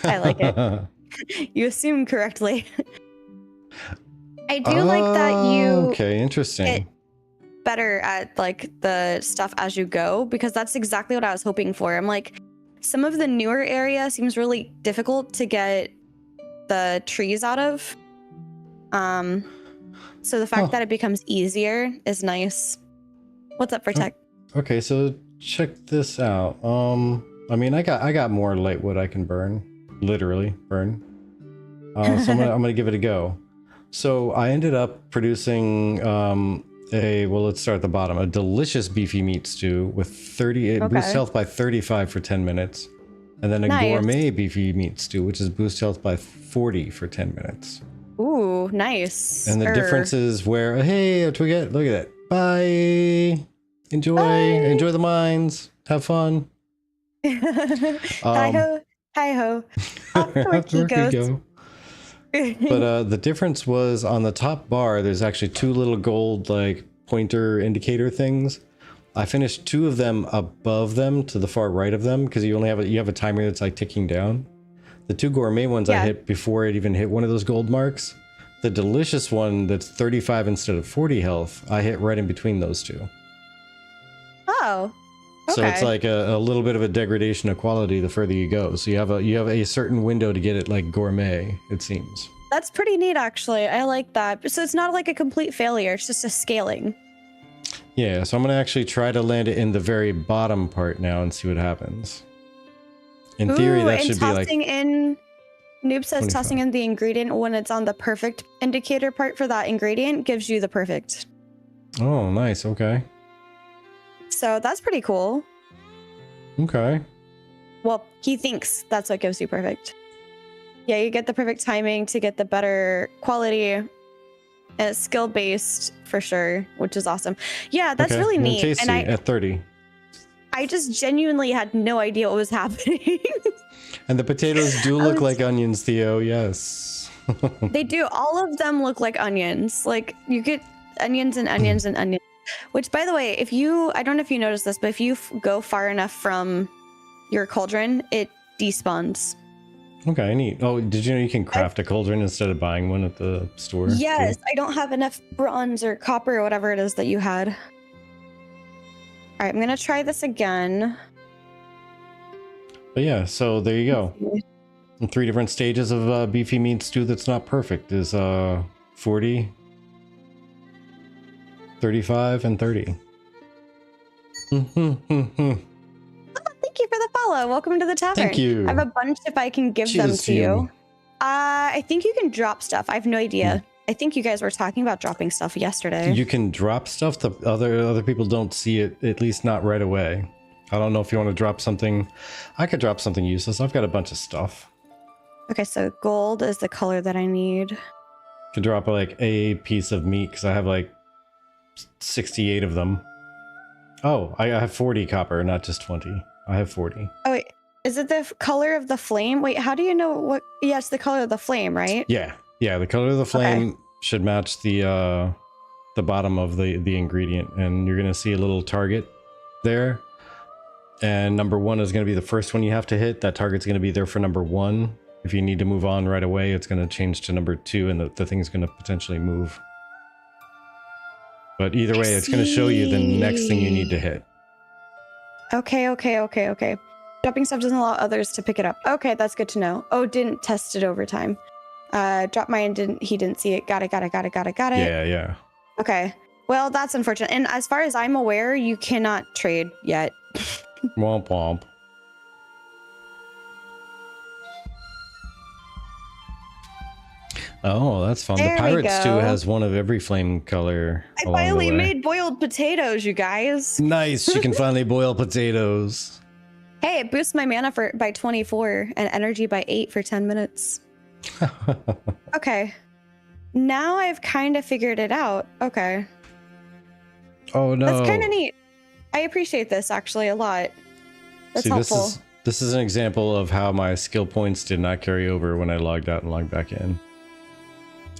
I like it. You assume correctly. I do like that you
okay, interesting.
get better at like the stuff as you go, because that's exactly what I was hoping for. I'm like, some of the newer area seems really difficult to get the trees out of. So the fact that it becomes easier is nice. What's up for tech?
Okay, so check this out. I mean, I got more light wood I can burn, literally burn. So I'm gonna give it a go. So I ended up producing well, let's start at the bottom. A delicious beefy meat stew with 30. It boosts health by 35 for 10 minutes, and then a gourmet beefy meat stew, which is boost health by 40 for 10 minutes.
Ooh, nice.
And the difference is where, hey, what do we get? Look at that. Bye. Enjoy the mines. Have fun.
Hi ho, hi ho. Off to work he goes.
But the difference was on the top bar, there's actually 2 little gold like pointer indicator things. I finished 2 of them above them to the far right of them because you have a timer that's like ticking down. The 2 gourmet ones I hit before it even hit one of those gold marks. The delicious one that's 35 instead of 40 health, I hit right in between those 2.
Oh. Okay.
So it's like a little bit of a degradation of quality the further you go. So you have a certain window to get it like gourmet, it seems.
That's pretty neat, actually. I like that. So it's not like a complete failure. It's just a scaling.
Yeah, so I'm going to actually try to land it in the very bottom part now and see what happens. In theory, that should be like...
Noob says 25. Tossing in the ingredient when it's on the perfect indicator part for that ingredient gives you the perfect.
Oh, nice. Okay.
So that's pretty cool.
Okay.
Well, he thinks that's what gives you perfect. Yeah, you get the perfect timing to get the better quality. And it's skill-based for sure, which is awesome. Yeah, that's really neat.
Tasty and at 30.
I just genuinely had no idea what was happening.
And the potatoes do look like onions, Theo. Yes.
They do. All of them look like onions. Like you get onions and onions and onions. Which, by the way, I don't know if you noticed this, but if you go far enough from your cauldron, it despawns.
Okay, neat. Oh, did you know you can craft a cauldron instead of buying one at the store?
Yes, I don't have enough bronze or copper or whatever it is that you had. All right, I'm going to try this again.
But yeah, so there you go. 3 different stages of beefy meat stew that's not perfect is 40, 35, and 30.
Thank you for the follow. Welcome to the tavern.
Thank you.
I have a bunch if I can give them to you. I think you can drop stuff. I have no idea. I think you guys were talking about dropping stuff yesterday.
You can drop stuff. The other people don't see it, at least not right away. I don't know if you want to drop something. I could drop something useless. I've got a bunch of stuff.
Okay, so gold is the color that I need.
Could drop like a piece of meat because I have like 68 of them. Oh, I have 40 copper, not just 20. I have 40.
Oh wait, is it the color of the flame? Wait, how do you know what? Yeah, it's the color of the flame, right?
Yeah, the color of the flame should match the bottom of the ingredient, and you're gonna see a little target there. And number 1 is gonna be the first one you have to hit. That target's gonna be there for number 1. If you need to move on right away, it's gonna change to number 2, and the thing's gonna potentially move. But either way, it's gonna show you the next thing you need to hit.
Okay. Dropping stuff doesn't allow others to pick it up. Okay, that's good to know. Oh, didn't test it over time. Drop mine, he didn't see it. Got it.
Yeah.
Okay. Well, that's unfortunate. And as far as I'm aware, you cannot trade yet.
Womp womp. Oh, that's fun.
There
the Pirates 2
go.
has one of every flame color.
I finally made boiled potatoes, you guys.
Nice. You can finally boil potatoes.
Hey, it boosts my mana by 24 and energy by 8 for 10 minutes. Okay. Now I've kind of figured it out. Okay.
Oh no.
That's kind of neat. I appreciate this actually a lot. That's
See,
helpful.
This is an example of how my skill points did not carry over when I logged out and logged back in.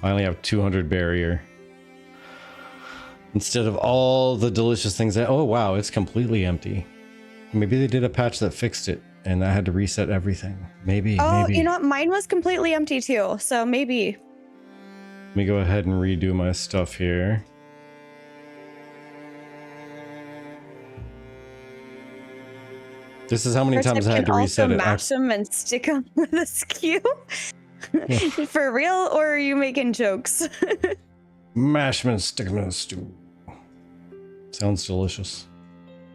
I only have 200 barrier. Instead of all the delicious things that... Oh wow, it's completely empty. Maybe they did a patch that fixed it and I had to reset everything. Maybe.
You know what? Mine was completely empty too, so maybe.
Let me go ahead and redo my stuff here. This is how many times I had to reset it.
Mash them and stick them with a skew. For real, or are you making jokes?
Mash them and stick them in a stew. Sounds delicious.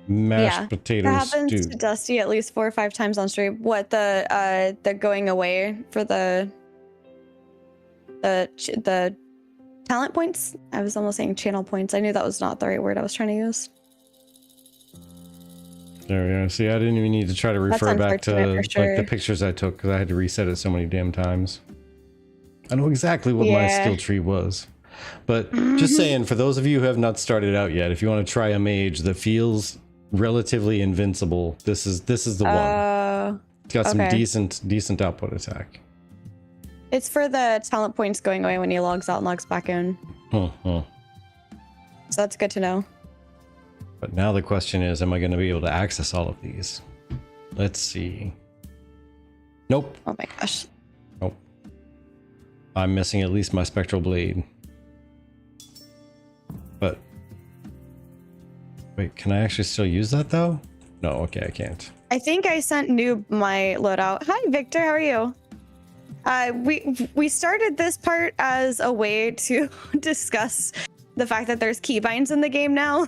Mashed potato
that
stew.
happens to Dusty at least 4 or 5 times on stream. What the going away for the talent points? I was almost saying channel points. I knew that was not the right word I was trying to use.
There we go. See, I didn't even need to try to refer back to like the pictures I took because I had to reset it so many damn times. I know exactly what my skill tree was. But just saying, for those of you who have not started out yet, if you want to try a mage that feels relatively invincible, this is the one. It's got some decent output attack.
It's for the talent points going away when he logs out and logs back in. So that's good to know.
But now the question is, am I going to be able to access all of these? Let's see. Nope.
Oh my gosh.
Nope. I'm missing at least my spectral blade. But wait, can I actually still use that though? No, okay, I can't.
I think I sent Noob my loadout. Hi, Victor. How are you? We started this part as a way to discuss the fact that there's keybinds in the game now.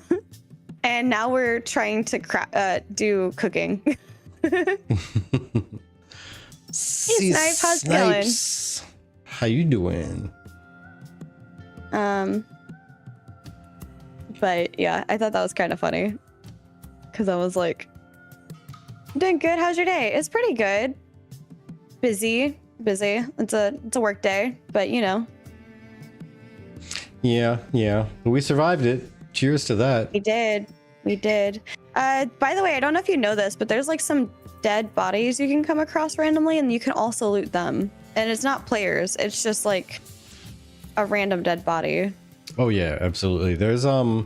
And now we're trying to do cooking. Hey, Snipe, how's it going?
How you doing?
But yeah, I thought that was kind of funny. Because I was like, doing good. How's your day? It's pretty good. Busy. It's a work day, but you know. Yeah.
But we survived it. Cheers to that.
We did. By the way, I don't know if you know this, but there's like some dead bodies you can come across randomly, and you can also loot them. And it's not players. It's just like a random dead body.
Oh yeah, absolutely. There's so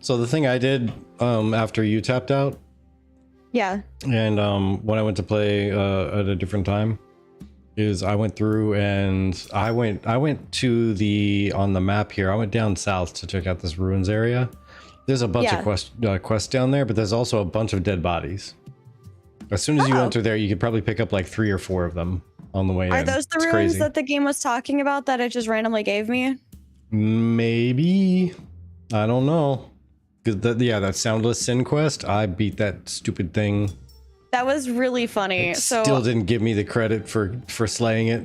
the thing I did after you tapped out.
Yeah. And
when I went to play at a different time, is I went through and I went to on the map here. I went down south to check out this ruins area. There's a bunch of quests down there, but there's also a bunch of dead bodies. As soon as you enter there, you could probably pick up like 3 or 4 of them on the way in.
Are those the ruins that the game was talking about that it just randomly gave me?
Maybe. I don't know. That Soundless Sin quest, I beat that stupid thing. That
was really funny.
Still didn't give me the credit for slaying it.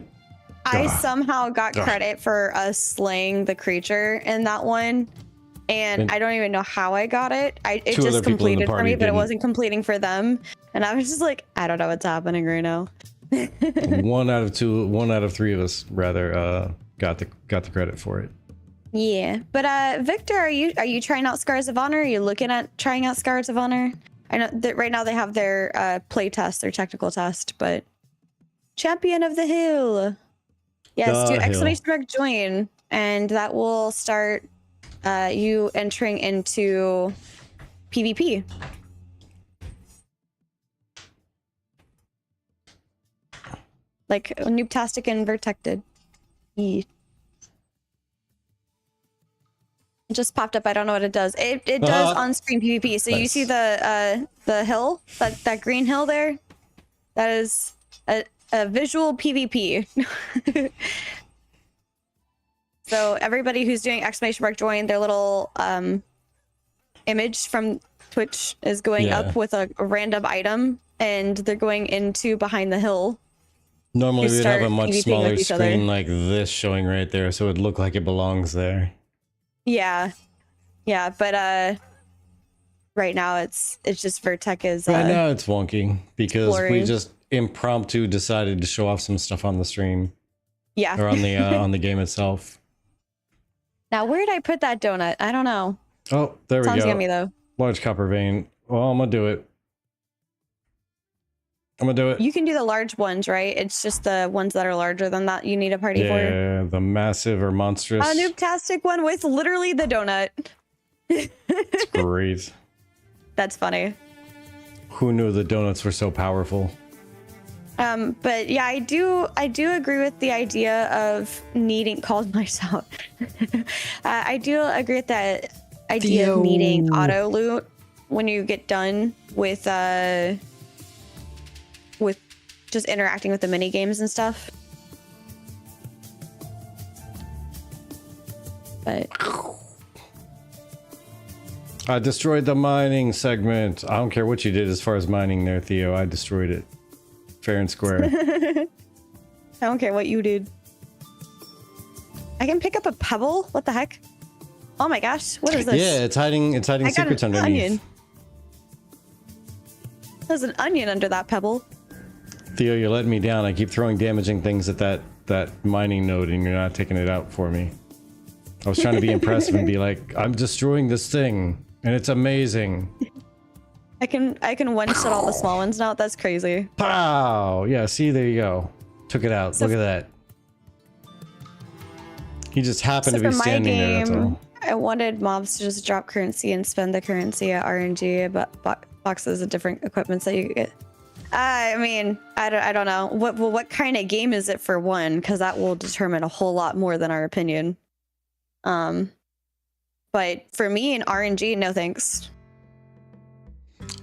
I somehow got credit for us slaying the creature in that one. And I don't even know how I got it. It just completed for me, but it wasn't completing for them. And I was just like, I don't know what's happening right now.
1 out of 3 of us rather got the credit for it.
Yeah, but Victor, are you trying out Scars of Honor? Are you looking at trying out Scars of Honor? I know that right now they have their play test, their technical test, but Champion of the Hill. Yes, do exclamation mark join, and that will start you entering into PvP. Like Noobtastic and Vertected. Yeah. It just popped up. I don't know what it does. It does on-screen PvP. So you see the hill, that green hill there? That is a visual PvP. So everybody who's doing exclamation mark join, their little image from Twitch is going up with a random item, and they're going into behind the hill.
Normally we'd have a much smaller screen like this showing right there, so it would look like it belongs there.
Yeah, but right now it's just Vertec is.
Right now it's wonky because we just impromptu decided to show off some stuff on the stream.
Yeah,
or on the on the game itself.
Now where did I put that donut? I don't know.
Oh, there we go.
Sounds yummy though.
Large copper vein. Well, I'm gonna do it.
You can do the large ones, right? It's just the ones that are larger than that you need a party for.
Yeah, the massive or monstrous.
A noobtastic one with literally the donut.
It's great.
That's funny.
Who knew the donuts were so powerful?
But yeah, I do agree with the idea of needing called myself. I do agree with that idea of needing auto loot when you get done with just interacting with the mini games and stuff. But
I destroyed the mining segment. I don't care what you did as far as mining there, Theo. I destroyed it. Fair and square.
I don't care what you did. I can pick up a pebble? What the heck? Oh my gosh, what is this?
Yeah, it's hiding secrets underneath.
Onion. There's an onion under that pebble.
Theo, you're letting me down. I keep throwing damaging things at that mining node and you're not taking it out for me. I was trying to be impressive and be like, I'm destroying this thing and it's amazing.
I can one-shot all the small ones now. That's crazy.
Pow! Yeah, see, there you go. Took it out. So look at that. He just happened to be standing there, that's all.
I wanted mobs to just drop currency and spend the currency at RNG, but boxes of different equipments that you get. I mean, I don't know. What kind of game is it for one? Because that will determine a whole lot more than our opinion. But for me in RNG, no thanks.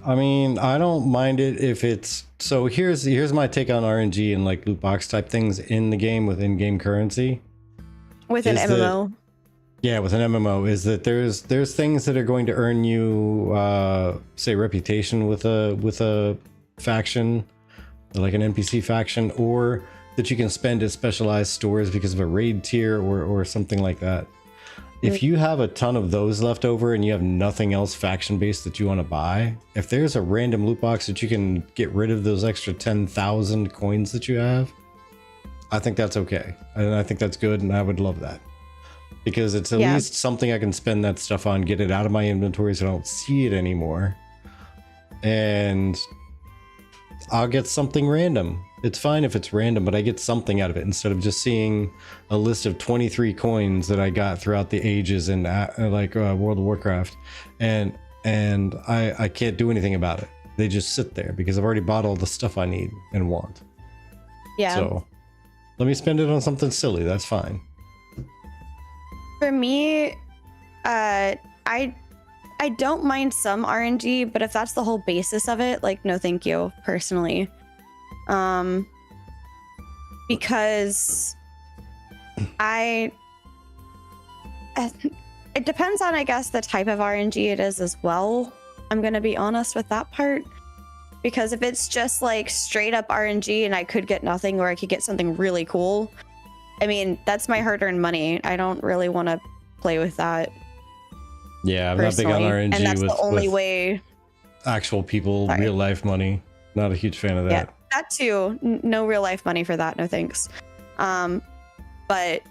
I mean, I don't mind it if it's so. Here's my take on RNG and like loot box type things in the game with in-game currency.
With an MMO.
Yeah, with an MMO is that there's things that are going to earn you say reputation with a faction, like an NPC faction, or that you can spend at specialized stores because of a raid tier or something like that. If you have a ton of those left over and you have nothing else faction based that you want to buy, if there's a random loot box that you can get rid of those extra 10,000 coins that you have, I think that's okay. And I think that's good, and I would love that. Because it's at least something I can spend that stuff on, get it out of my inventory so I don't see it anymore. And I'll get something random. It's fine if it's random, but I get something out of it instead of just seeing a list of 23 coins that I got throughout the ages in World of Warcraft. And I can't do anything about it. They just sit there because I've already bought all the stuff I need and want.
Yeah.
So let me spend it on something silly. That's fine.
For me, I don't mind some RNG, but if that's the whole basis of it, like, no thank you, personally. Because it depends on, I guess, the type of RNG it is as well. I'm gonna be honest with that part. Because if it's just like straight up RNG and I could get nothing or I could get something really cool, I mean, that's my hard-earned money. I don't really want to play with that.
Yeah, I'm not big on RNG
and that's
with,
the only
with
way.
actual people,
Sorry.
real life money. Not a huge fan of that.
Yeah, that too. No real life money for that. No thanks. But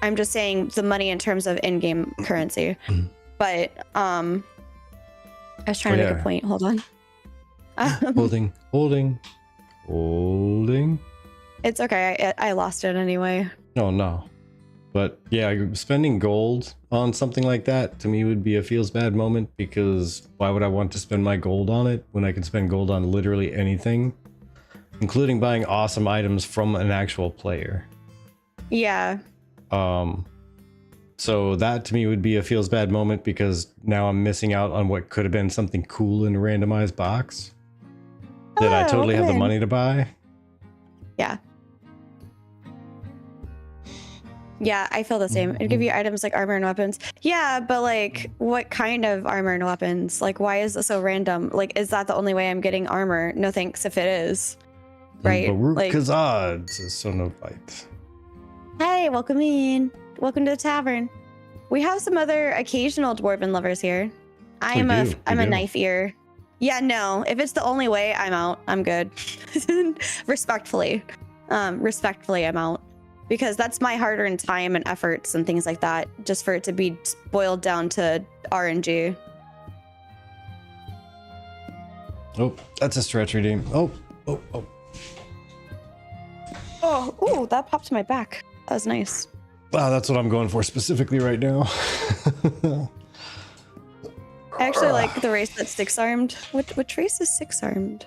I'm just saying the money in terms of in-game currency. But I was trying to make a point. Hold on.
Holding.
It's okay. I lost it anyway.
No. But yeah, spending gold on something like that to me would be a feels bad moment, because why would I want to spend my gold on it when I can spend gold on literally anything, including buying awesome items from an actual player?
Yeah.
So that to me would be a feels bad moment, because now I'm missing out on what could have been something cool in a randomized box that I totally have the money to buy.
Yeah. Yeah, I feel the same. It'd give you items like armor and weapons. Yeah, but like, what kind of armor and weapons? Like, why is it so random? Like, is that the only way I'm getting armor? No thanks if it is. Right?
Baruch
like,
Kazad says Son of Light.
Hey, welcome in. Welcome to the tavern. We have some other occasional dwarven lovers here. I'm a knife ear. Yeah, no. If it's the only way, I'm out. I'm good. Respectfully, I'm out. Because that's my hard-earned time and efforts and things like that, just for it to be boiled down to RNG.
Oh, that's a stretch redeem. Oh.
Oh, ooh, that popped my back. That was nice.
Wow, that's what I'm going for specifically right now.
I actually like the race that's six-armed. Which race is six-armed?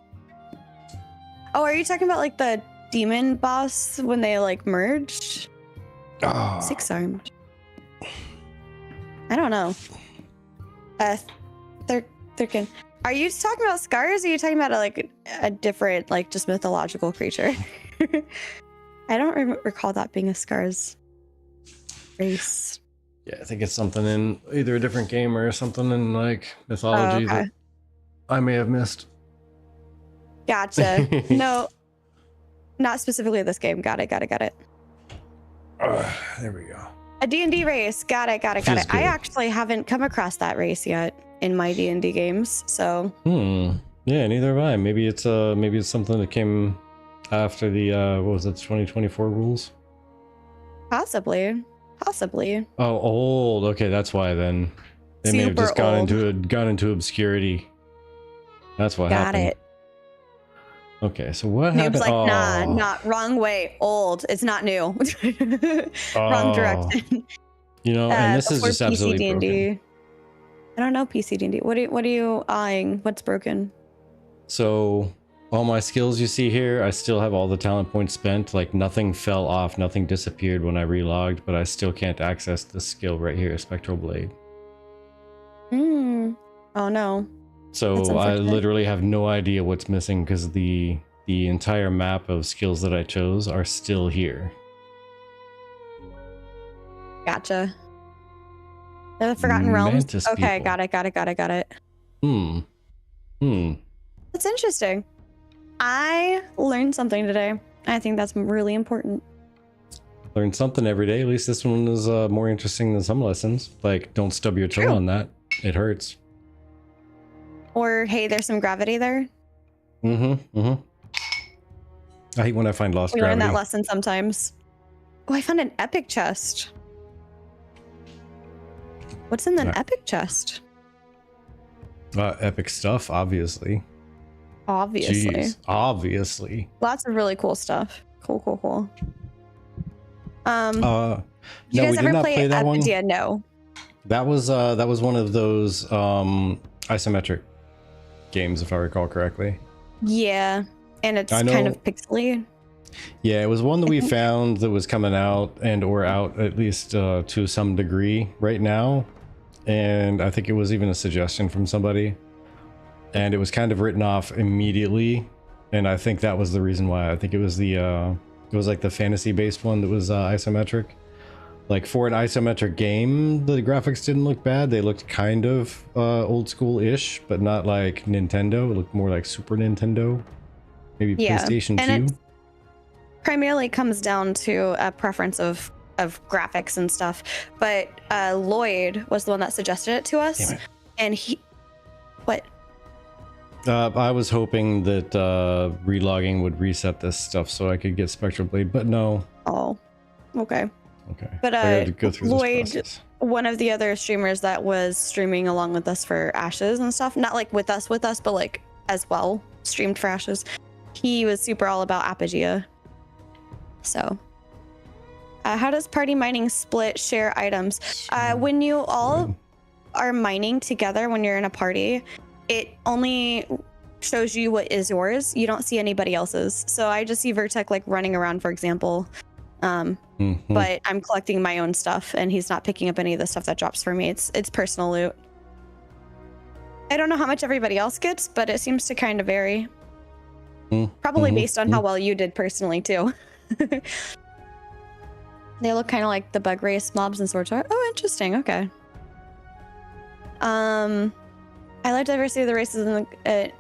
Oh, are you talking about like the demon boss when they like merged? Six-armed. I don't know. Thirkin. Are you talking about scars, or are you talking about a different, like, just mythological creature? I don't recall that being a scars race.
Yeah, I think it's something in either a different game or something in like mythology that I may have missed.
Gotcha. No, not specifically this game. Got it.
There we go.
A D&D race. Got it. I actually haven't come across that race yet in my D&D games, so.
Yeah, neither have I. Maybe it's something that came after the what was it, 2024 rules? Possibly. Oh, old. Okay, that's why then. They may have just gone into obscurity. That's what happened. Got it. Okay, so what happened?
Like, not wrong way. Old. It's not new. Wrong direction.
You know, and this is just absolutely broken.
I don't know PC D&D. What are you eyeing? What's broken?
So all my skills you see here, I still have all the talent points spent. Like, nothing fell off, nothing disappeared when I relogged, but I still can't access this skill right here, Spectral Blade.
Oh no.
So I literally have no idea what's missing, because the entire map of skills that I chose are still here.
Gotcha. The Forgotten Realms. Okay, got it. That's interesting. I learned something today. I think that's really important.
Learn something every day. At least this one is more interesting than some lessons. Like, don't stub your toe on that. It hurts.
Or, hey, there's some gravity there.
I hate when I find lost gravity.
We learn that lesson sometimes. Oh, I found an epic chest. What's in an epic chest?
Epic stuff, obviously.
Obviously.
Obviously.
Lots of really cool stuff. Cool.
No,
you guys
we
ever
did not play that one.
Yeah, no.
That was one of those isometric games, if I recall correctly.
Yeah, and it's kind of pixely.
Yeah, it was one that we found that was coming out or out at least to some degree right now, and I think it was even a suggestion from somebody, and it was kind of written off immediately, and I think that was the reason why. I think it was like the fantasy based one that was isometric. Like, for an isometric game, the graphics didn't look bad. They looked kind of old school-ish, but not like Nintendo. It looked more like Super Nintendo, maybe PlayStation 2.
primarily comes down to a preference of graphics and stuff. But Lloyd was the one that suggested it to us, and he, what?
I was hoping that relogging would reset this stuff so I could get Spectral Blade, but no.
Oh, okay.
Okay.
But
I had to go through
Lloyd,
this process.
one of the other streamers that was streaming along with us for Ashes and stuff, not like with us, but like as well, streamed for Ashes. He was super all about Apogea. So, how does party mining split share items? When you all are mining together, when you're in a party, it only shows you what is yours. You don't see anybody else's. So I just see Vertec like running around, for example. But I'm collecting my own stuff, and he's not picking up any of the stuff that drops for me. It's personal loot. I don't know how much everybody else gets, but it seems to kind of vary. Probably based on how well you did personally too. They look kind of like the bug race mobs and swords. Oh, interesting. Okay. I like diversity of the races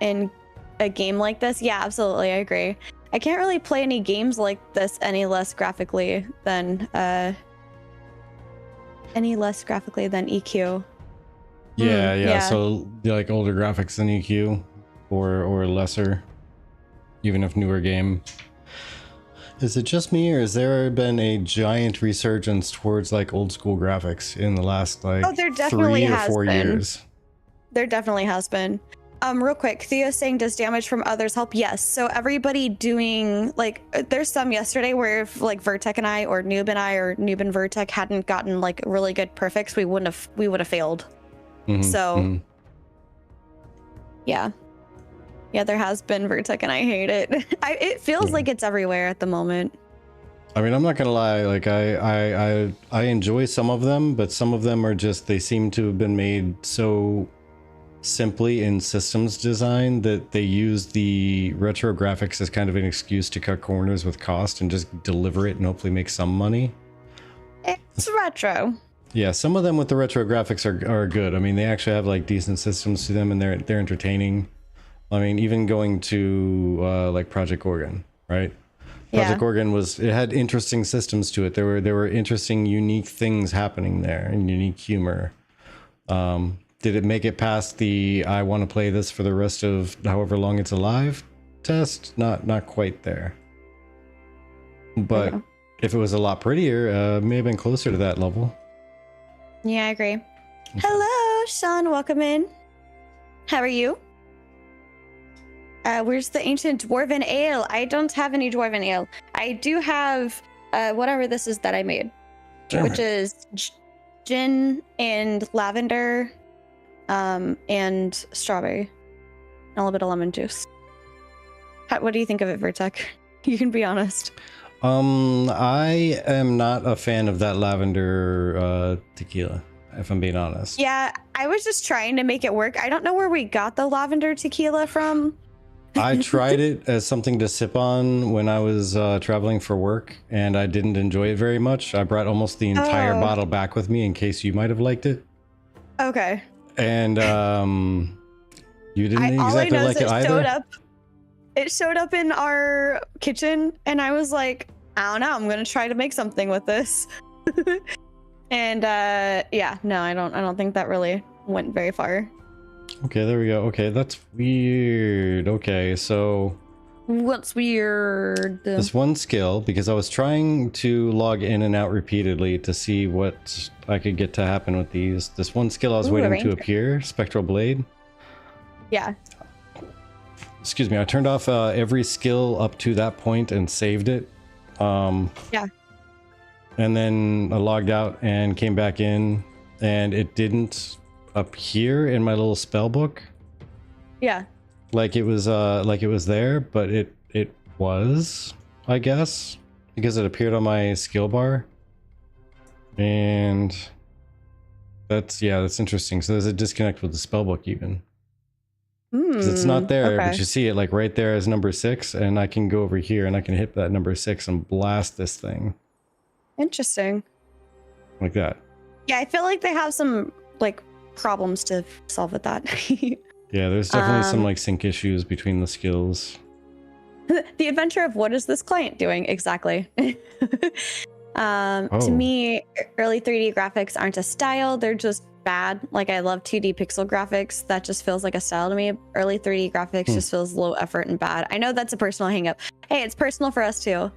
in a game like this. Yeah, absolutely. I agree. I can't really play any games like this any less graphically than EQ.
Yeah. So like older graphics than EQ, or lesser, even if newer game. Is it just me, or has there been a giant resurgence towards like old school graphics in the last like
there definitely
3 or 4 years?
There definitely has been. Real quick, Theo's saying, does damage from others help? Yes. So everybody doing like, there's some yesterday where if like Vertec and I, or Noob and I, or Noob and Vertec hadn't gotten like really good perfects, we would have failed. Yeah, there has been Vertec, and I hate it. It feels like it's everywhere at the moment.
I mean, I'm not gonna lie, like I enjoy some of them, but some of them are just, they seem to have been made so simply in systems design that they use the retro graphics as kind of an excuse to cut corners with cost and just deliver it and hopefully make some money.
It's retro.
Yeah, some of them with the retro graphics are good. I mean, they actually have like decent systems to them, and they're entertaining. I mean, even going to like Project Gorgon, right? Project Gorgon it had interesting systems to it. There were interesting, unique things happening there, and unique humor. Did it make it past the I want to play this for the rest of however long it's alive test? Not quite there. But if it was a lot prettier, it may have been closer to that level.
Yeah, I agree. Hello, Sean. Welcome in. How are you? Where's the ancient dwarven ale? I don't have any dwarven ale. I do have whatever this is that I made, which is gin and lavender, and strawberry, and a little bit of lemon juice. What do you think of it, Vertec? You can be honest.
I am not a fan of that lavender tequila, if I'm being honest.
Yeah, I was just trying to make it work. I don't know where we got the lavender tequila from.
I tried it as something to sip on when I was traveling for work, and I didn't enjoy it very much. I brought almost the entire bottle back with me in case you might have liked it.
Okay.
And you didn't exactly like it either?
It showed up in our kitchen, and I was like, I don't know, I'm gonna try to make something with this. And no, I don't think that really went very far.
Okay, there we go. Okay, that's weird. Okay, so
what's weird?
This one skill, because I was trying to log in and out repeatedly to see what I could get to happen with these. This one skill I was waiting to appear, Spectral Blade.
Yeah.
Excuse me, I turned off every skill up to that point and saved it.
Yeah.
And then I logged out and came back in, and it didn't appear in my little spell book.
Yeah.
Like it was there, but it was, I guess, because it appeared on my skill bar. And that's interesting. So there's a disconnect with the spell book even. Because it's not there, but you see it like right there as number 6, and I can go over here and I can hit that number 6 and blast this thing.
Interesting.
Like that.
Yeah, I feel like they have some like problems to solve with that.
Yeah, there's definitely some like sync issues between the skills.
The adventure of what is this client doing exactly? To me, early 3D graphics aren't a style, they're just bad. Like, I love 2D pixel graphics, that just feels like a style to me. Early 3D graphics just feels low effort and bad. I know that's a personal hang up. Hey, it's personal for us too.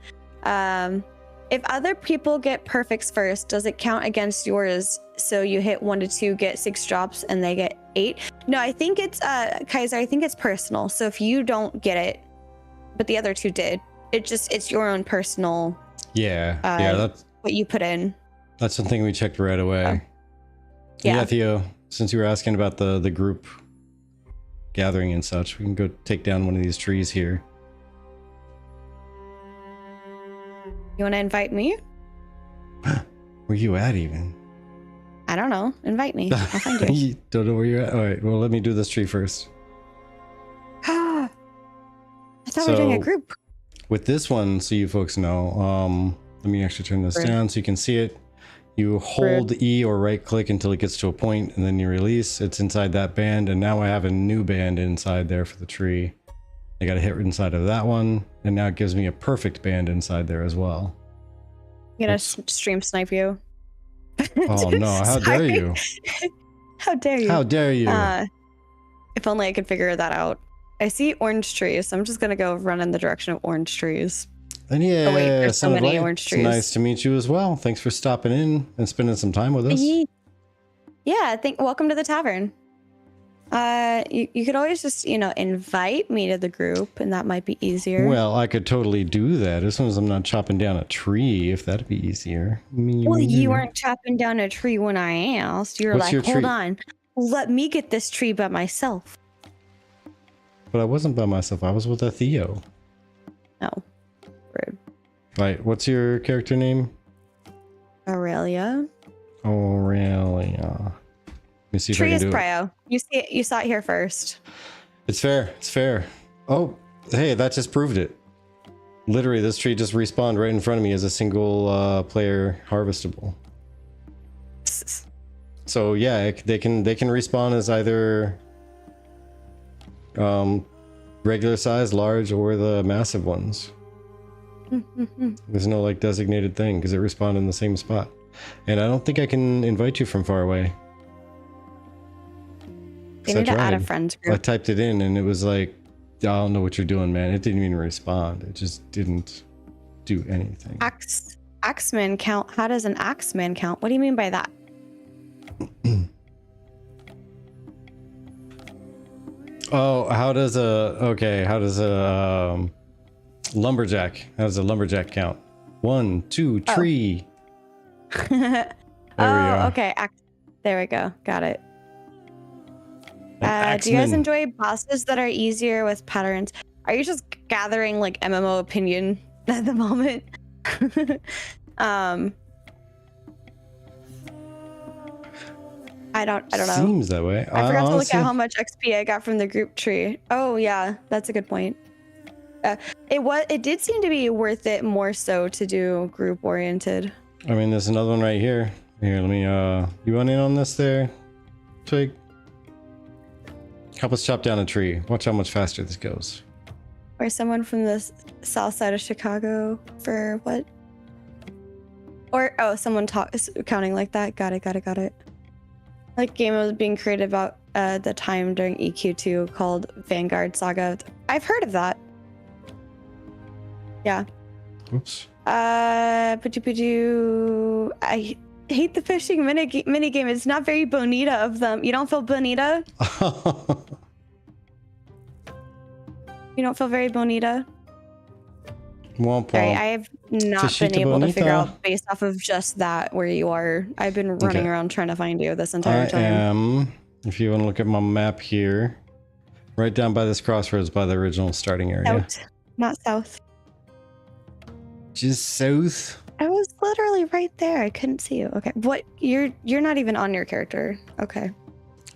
If other people get perfects first, does it count against yours? So you hit 1 to 2, get 6 drops, and they get 8? No, I think it's Kaiser, I think it's personal. So if you don't get it, but the other 2 did, it's your own personal.
Yeah, that's
what you put in.
That's something we checked right away. Yeah, Theo, since you were asking about the group gathering and such, we can go take down one of these trees here.
You want to invite me?
Where you at even?
I don't know. Invite me. I'll find you.
You don't know where you're at? All right, well, let me do this tree first.
I thought we were doing a group.
With this one, so you folks know, let me actually turn this down so you can see it. You hold E or right click until it gets to a point, and then you release. It's inside that band, and now I have a new band inside there for the tree. I got to hit inside of that one, and now it gives me a perfect band inside there as well.
I'm gonna stream snipe you.
Oh no, how dare you?
How dare you?
How dare you?
If only I could figure that out. I see orange trees, so I'm just gonna go run in the direction of orange trees.
And yeah,
oh, wait, there's so many orange trees.
It's nice to meet you as well. Thanks for stopping in and spending some time with us.
Yeah, welcome to the tavern. You could always just, invite me to the group, and that might be easier.
Well, I could totally do that as soon as I'm not chopping down a tree, if that'd be easier.
Well, you weren't chopping down a tree when I asked. You were like, hold on, let me get this tree by myself.
But I wasn't by myself. I was with a Theo.
Oh, rude.
Right, what's your character name?
Aurelia.
Aurelia. Let me see if
tree
I can
is
do
prio. You saw it here first.
It's fair. It's fair. Oh, hey, that just proved it. Literally, this tree just respawned right in front of me as a single player harvestable. So yeah, they can respawn as either regular size, large, or the massive ones. There's no like designated thing because it respawned in the same spot. And I don't think I can invite you from far away.
You need to add a friends group.
I typed it in and it was like, I don't know what you're doing, man. It didn't even respond. It just didn't do anything.
Axeman count. How does an axeman count? What do you mean by that?
Oh, how does a lumberjack? How does a lumberjack count? 1, 2, tree.
There we go. Okay. There we go. Got it. Do you guys enjoy bosses that are easier with patterns? Are you just gathering like MMO opinion at the moment? I don't know.
Seems that way.
I forgot to look at how much XP I got from the group tree. Oh yeah, that's a good point. It did seem to be worth it more so to do group oriented.
I mean, there's another one right here. Here, let me you want in on this there? Twig. Help us chop down a tree. Watch how much faster this goes.
Or someone from the south side of Chicago for what? Or someone counting like that. Got it. Like game was being created about the time during EQ2 called Vanguard Saga. I've heard of that. Yeah.
Oops.
I hate the fishing mini game. It's not very bonita of them. You don't feel bonita? You don't feel very bonita? Sorry, I have not been able to figure out based off of just that where you are. I've been running around trying to find you this entire time. I am,
if you want to look at my map here, right down by this crossroads by the original starting area.
South, not south.
Just south?
I was literally right there. I couldn't see you. Okay. What? You're not even on your character. Okay.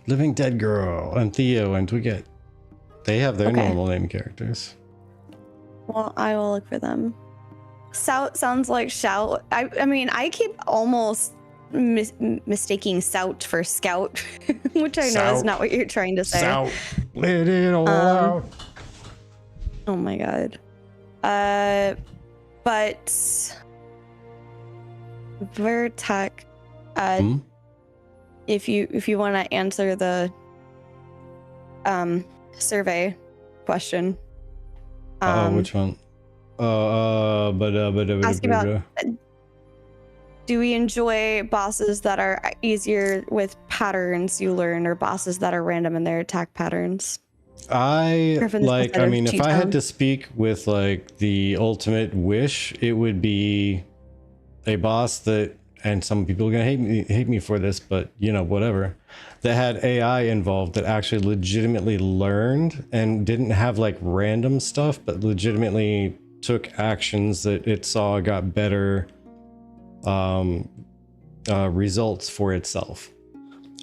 Living Dead Girl and Theo and Twigget. They have their normal name characters.
Well, I will look for them. Sout sounds like shout. I mean, I keep almost mistaking Sout for Scout, which I know is not what you're trying to say.
Sout. Let it all out.
Oh my god. But Vertec, if you want to answer the survey question.
Which one?
Ask about, do we enjoy bosses that are easier with patterns you learn, or bosses that are random in their attack patterns?
If I had to speak with like the ultimate wish, it would be a boss that, and some people are gonna hate me for this, but you know, whatever, that had AI involved that actually legitimately learned and didn't have like random stuff, but legitimately took actions that it saw got better results for itself.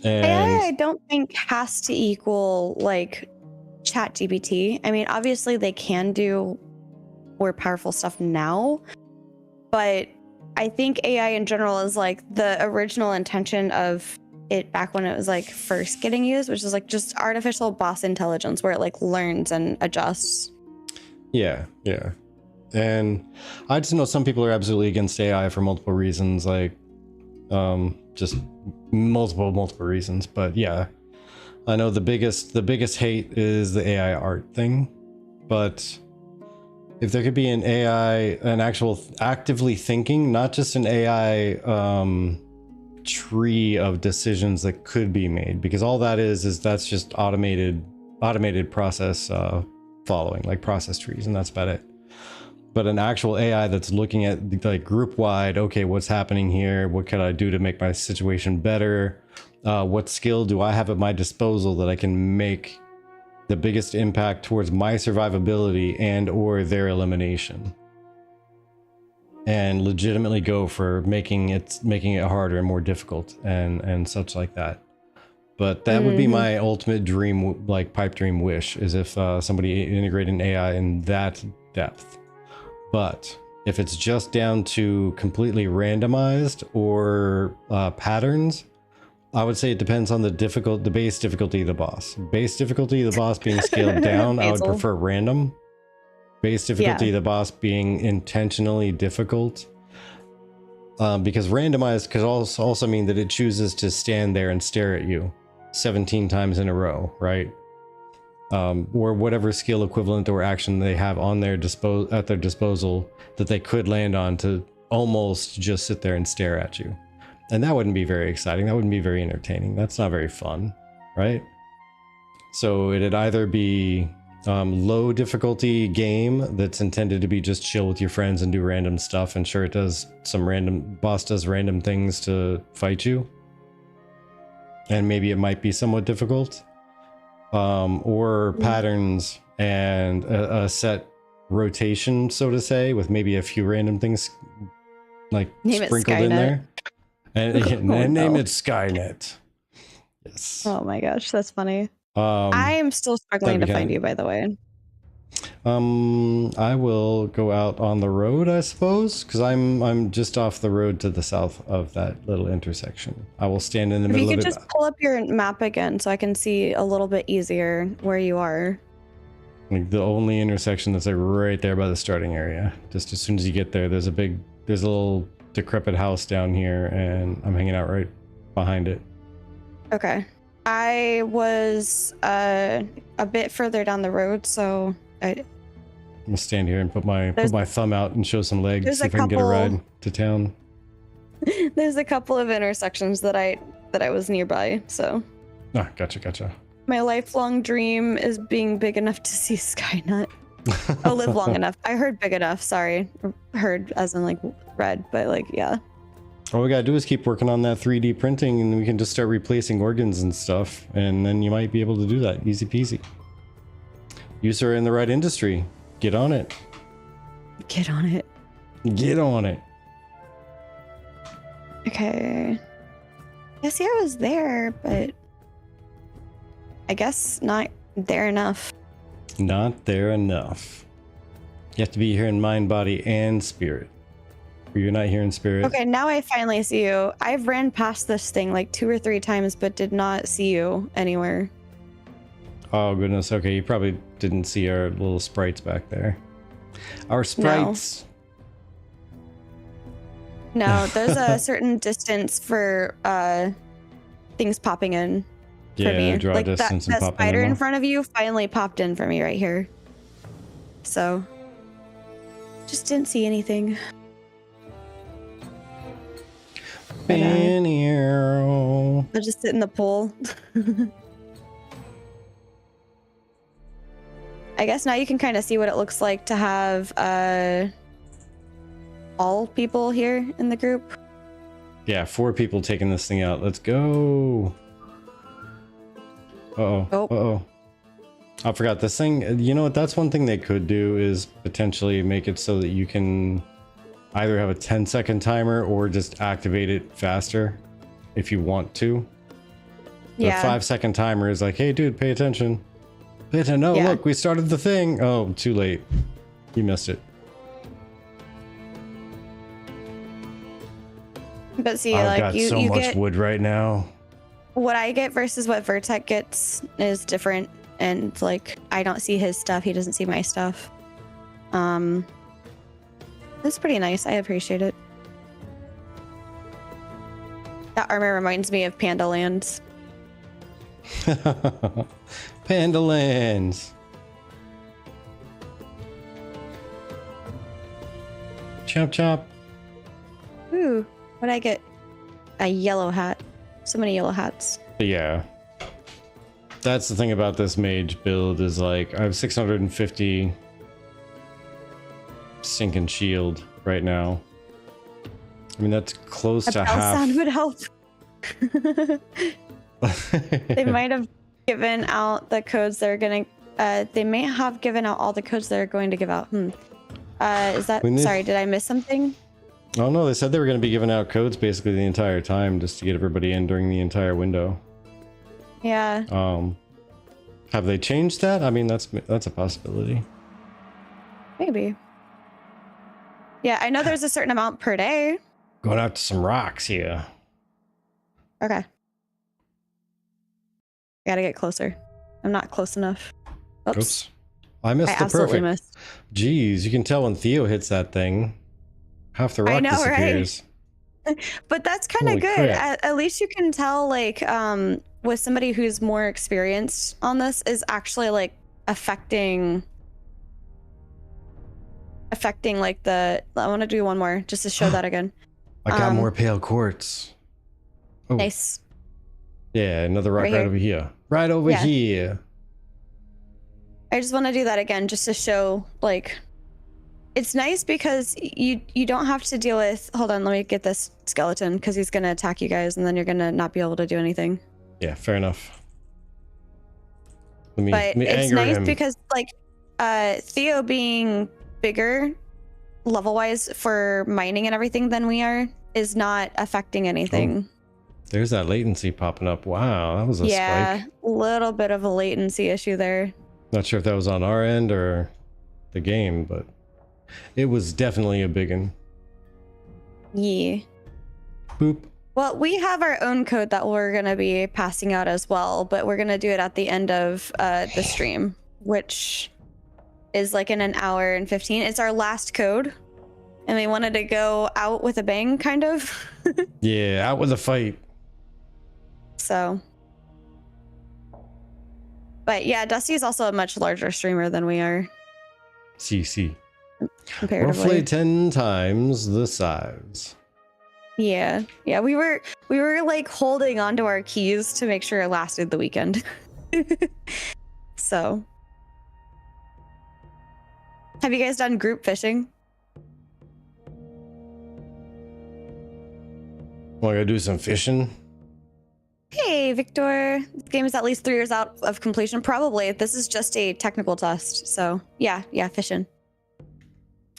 And
AI, I don't think has to equal like ChatGPT. I mean, obviously they can do more powerful stuff now, but I think AI in general is like the original intention of it back when it was like first getting used, which is like just artificial boss intelligence where it like learns and adjusts.
Yeah. And I just know some people are absolutely against AI for multiple reasons, like just multiple reasons. But yeah, I know the biggest hate is the AI art thing. But if there could be an AI, an actual actively thinking, not just an AI tree of decisions that could be made, because all that is that's just automated process following, like process trees, and that's about it. But an actual AI that's looking at like group wide, okay, what's happening here? What can I do to make my situation better? What skill do I have at my disposal that I can make the biggest impact towards my survivability and or their elimination? And legitimately go for making it harder and more difficult and such like that. But that would be my ultimate dream, like pipe dream wish, is if somebody integrated an AI in that depth. But if it's just down to completely randomized or patterns, I would say it depends on the base difficulty of the boss. Base difficulty of the boss being scaled down, I would prefer random. Base difficulty of the boss being intentionally difficult. Because randomized could also mean that it chooses to stand there and stare at you 17 times in a row, right? Or whatever skill equivalent or action they have on their disposal that they could land on to almost just sit there and stare at you. And that wouldn't be very exciting. That wouldn't be very entertaining. That's not very fun, right? So it'd either be low difficulty game that's intended to be just chill with your friends and do random stuff, and sure, it does boss does random things to fight you, and maybe it might be somewhat difficult. Or patterns and a set rotation, so to say, with maybe a few random things like sprinkled in there. And name it Skynet. Yes.
Oh my gosh, that's funny. I am still struggling to find you, by the way.
I will go out on the road, I suppose, because I'm just off the road to the south of that little intersection. I will stand in the middle of it.
If you could just pull up your map again so I can see a little bit easier where you are.
Like the only intersection that's like right there by the starting area. Just as soon as you get there, there's a little decrepit house down here, and I'm hanging out right behind it.
Okay. I was a bit further down the road, so I'm
gonna stand here and put my thumb out and show some legs, see if I can get a ride to town.
There's a couple of intersections that I was nearby, so.
Ah, gotcha.
My lifelong dream is being big enough to see Skynet. Oh, live long enough. I heard big enough, sorry. Heard as in like read, but like, yeah.
All we gotta do is keep working on that 3D printing, and we can just start replacing organs and stuff, and then you might be able to do that. Easy peasy. You are in the right industry. Get on it.
Get on it.
Get on it.
Okay. Yeah, see, I was there, but I guess not there enough.
Not there enough. You have to be here in mind, body, and spirit. You're not here in spirit.
Okay, now I finally see you. I've ran past this thing like 2 or 3 times, but did not see you anywhere.
Oh, goodness. Okay, you probably didn't see our little sprites back there. Our sprites.
No, there's a certain distance for things popping in for me.
Draw
Like
distance and
that
pop
spider
in
in front of you finally popped in for me right here. So, just didn't see anything.
I'll
just sit in the pool. I guess now you can kind of see what it looks like to have all people here in the group.
Yeah, 4 people taking this thing out. Let's go. Uh-oh. I forgot this thing. You know what? That's one thing they could do is potentially make it so that you can either have a 10-second timer or just activate it faster if you want to. The 5-second timer is like, hey, dude, pay attention. No, look, we started the thing. Oh, too late. You missed it.
But see,
I've
like
got
you
so much
get
wood right now.
What I get versus what Vertec gets is different, and like I don't see his stuff, he doesn't see my stuff. It's pretty nice. I appreciate it. That armor reminds me of Panda Lands.
Panda Lands. Chop chop.
Ooh, what'd I get? A yellow hat. So many yellow hats.
Yeah. That's the thing about this mage build is like I have 650 sink and shield right now. I mean that's close to half.
Sound would help. They might have given out the codes they're gonna they may have given out all the codes they're going to give out. Is that sorry, did I miss something?
Oh no, they said they were going to be giving out codes basically the entire time just to get everybody in during the entire window.
Yeah.
Have they changed that? I mean, that's a possibility.
Maybe. Yeah, I know there's a certain amount per day.
Going out to some rocks here.
Okay. Gotta get closer. I'm not close enough. Oops.
I missed the perfect. Missed. Jeez, you can tell when Theo hits that thing. Half the rock disappears.
Right? But that's kind of good. At least you can tell, like, with somebody who's more experienced on this is actually like affecting like the. I want to do one more just to show that again.
I got more pale quartz.
Oh. Nice.
Yeah, another rock right over here. Right over here.
I just want to do that again just to show, like, it's nice because you don't have to deal with. Hold on, let me get this skeleton because he's gonna attack you guys, and then you're gonna not be able to do anything.
Yeah, fair enough.
But it's nice because, like, Theo being bigger level-wise for mining and everything than we are is not affecting anything.
Oh, there's that latency popping up. Wow, that was a spike.
Yeah, a little bit of a latency issue there.
Not sure if that was on our end or the game, but it was definitely a big one.
Yeah.
Boop.
Well, we have our own code that we're going to be passing out as well, but we're going to do it at the end of the stream, which is like in an hour and 15. It's our last code, and we wanted to go out with a bang, kind of.
Yeah, out with a fight.
So. But yeah, Dusty is also a much larger streamer than we are.
CC.
Comparatively.
Roughly 10 times the size.
Yeah, we were like holding onto our keys to make sure it lasted the weekend. So, have you guys done group fishing?
Want to do some fishing?
Hey, Victor. This game is at least 3 years out of completion. Probably. This is just a technical test. So, yeah, fishing.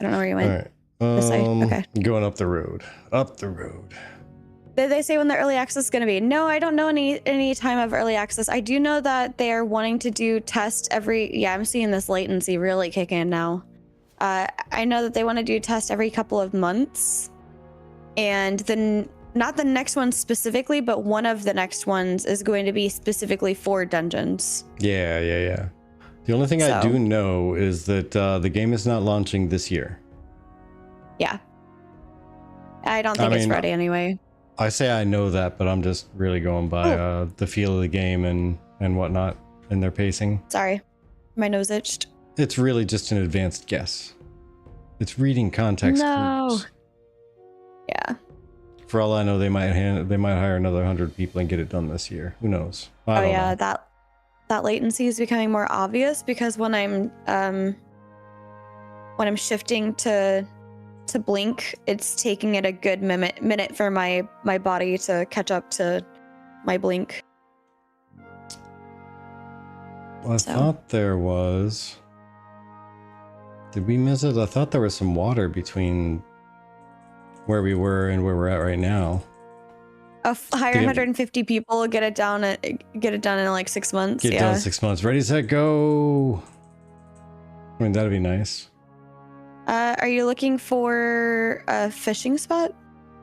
I don't know where you went.
All right.
This side. Okay.
Going up the road. Up the road.
Did they say when the early access is going to be? No, I don't know any time of early access. I do know that they are wanting to do test every. Yeah, I'm seeing this latency really kick in now. I know that they want to do test every couple of months, and then not the next one specifically, but one of the next ones is going to be specifically for dungeons.
Yeah. The only thing I do know is that the game is not launching this year.
Yeah. I don't think it's ready anyway.
I say I know that, but I'm just really going by the feel of the game and whatnot and their pacing.
Sorry, my nose itched.
It's really just an advanced guess. It's reading context clues.
Yeah.
For all I know, they might hire another 100 people and get it done this year. Who knows? I don't know.
That latency is becoming more obvious because when I'm shifting to blink, it's taking it a good minute for my body to catch up to my blink.
Well, I thought there was. Did we miss it? I thought there was some water between where we were and where we're at right now.
Hire 150 people, get it done in like 6 months.
Get done in 6 months. Ready, set, go. I mean, that'd be nice.
Are you looking for a fishing spot?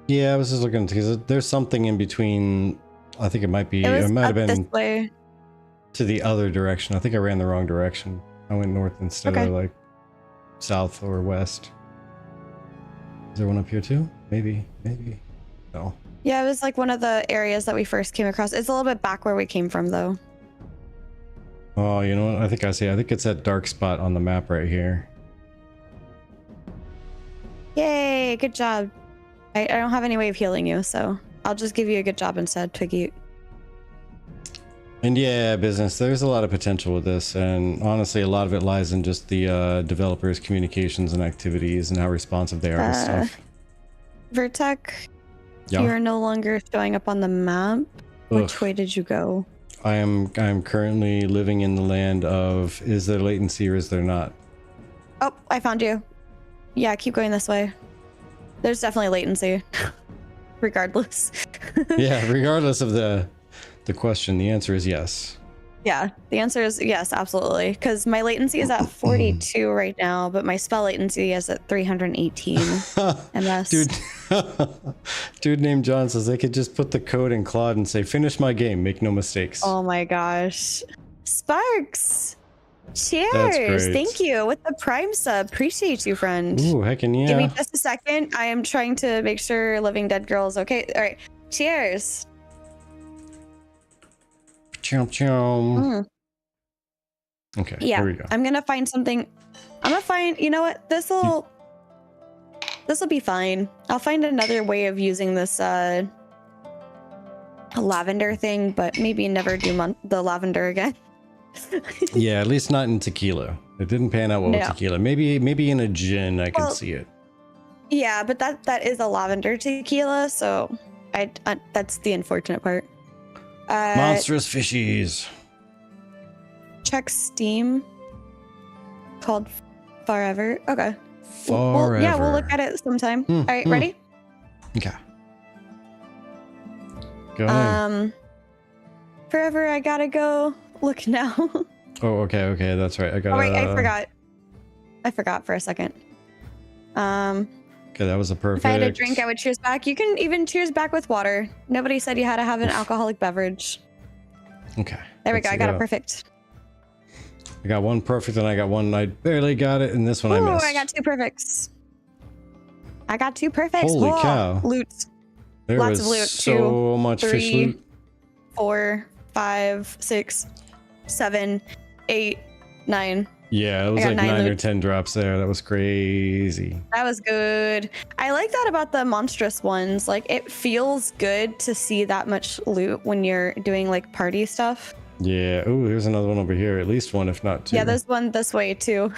Yeah, I was just looking because there's something in between. I think it might be. It might have been
this way.
To the other direction. I think I ran the wrong direction. I went north instead of like south or west. Is there one up here too? Maybe. No.
Yeah, it was like one of the areas that we first came across. It's a little bit back where we came from, though.
Oh, you know what? I think I see. I think it's that dark spot on the map right here.
Yay! Good job. I don't have any way of healing you, so I'll just give you a good job instead, Twiggy.
And yeah, business. There's a lot of potential with this, and honestly, a lot of it lies in just the developers' communications and activities and how responsive they are to stuff.
Vertec, you are no longer showing up on the map. Which way did you go?
I am currently living in the land of is there latency or is there not?
Oh, I found you. Yeah, keep going this way. There's definitely latency, regardless.
Yeah, regardless of the question, the answer is yes.
Yeah, the answer is yes, absolutely. Because my latency is at 42 right now, but my spell latency is at 318 MS. Dude
named John says they could just put the code in Claude and say, finish my game, make no mistakes.
Oh my gosh. Sparks! Cheers! Thank you with the Prime sub. Appreciate you, friend.
Ooh, heckin' yeah.
Give me just a second. I am trying to make sure Living Dead Girl is okay. All right. Cheers.
Chomp chomp. Okay,
yeah,
here we go.
I'm gonna find something. I'm gonna find, you know what? This'll be fine. I'll find another way of using this lavender thing, but maybe never do the lavender again.
Yeah, at least not in tequila. It didn't pan out well with tequila. Maybe in a gin I can see it.
Yeah, but that is a lavender tequila, so I that's the unfortunate part.
Monstrous fishies.
Check Steam. Called Forever. Okay.
Forever.
Yeah, we'll look at it sometime. All right, ready?
Okay. Go ahead.
Forever, I gotta go. Look now.
Oh, okay, that's right. I got.
Oh wait, I forgot for a second.
Okay, that was a perfect.
If I had a drink, I would cheers back. You can even cheers back with water. Nobody said you had to have an alcoholic beverage.
Okay.
There we go. I got it perfect.
I got one perfect, and I got one I barely got it, and this one I missed.
I got two perfects.
Holy cow!
Loot.
There
Lots
was
of loot.
so much fish loot.
4, 5, 6, 7, 8, 9.
Yeah, it was like 9 or 10 drops there. That was crazy.
That was good. I like that about the monstrous ones. Like, it feels good to see that much loot when you're doing like party stuff.
Yeah. Oh, there's another one over here. At least one, if not two.
Yeah, there's one this way too.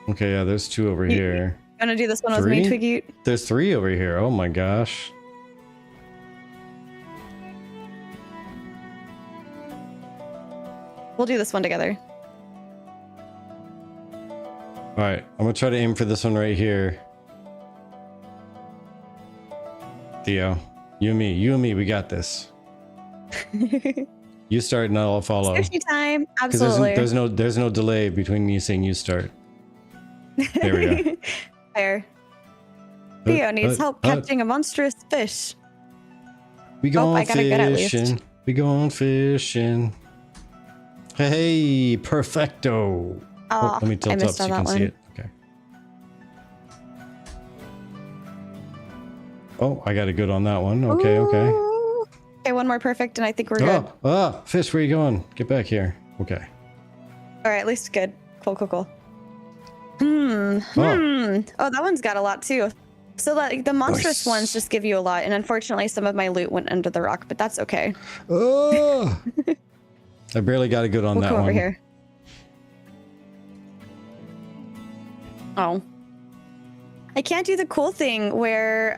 Okay, yeah, there's two over here.
You want to do this one with me, Twiggy?
There's 3 over here. Oh my gosh.
We'll do this one together.
All right, I'm gonna try to aim for this one right here. Theo, you and me, we got this. You start and I'll follow.
Sushi time, absolutely.
There's no delay between me saying you start. There we go.
Fair. Theo needs help catching a monstrous fish.
We go on fishing. We go on fishing. Hey, perfecto.
Oh,
Let me
I
tilt up
missed
so
on
you
that
can see
one.
it. Okay. Oh, I got a good on that one. Okay, okay.
Ooh. Okay, one more perfect, and I think we're good.
Fish, where you going? Get back here. Okay.
All right, at least good. Cool. Oh, that one's got a lot too. So like the monstrous ones just give you a lot, and unfortunately, some of my loot went under the rock, but that's okay.
Oh! I barely got a good on
We'll
that
come
one.
over here. Oh, I can't do the cool thing where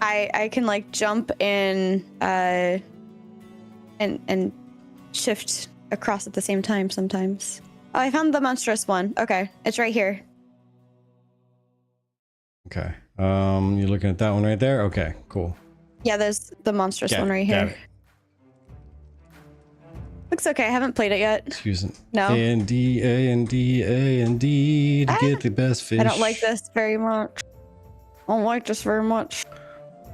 I can like jump and shift across at the same time sometimes. Oh, I found the monstrous one. Okay, it's right here.
Okay. You're looking at that one right there? Okay, cool.
Yeah, there's the monstrous one right here. Looks okay. I haven't played it yet.
It's using
No.
A and D to get the best fish.
I don't like this very much. I don't like this very much.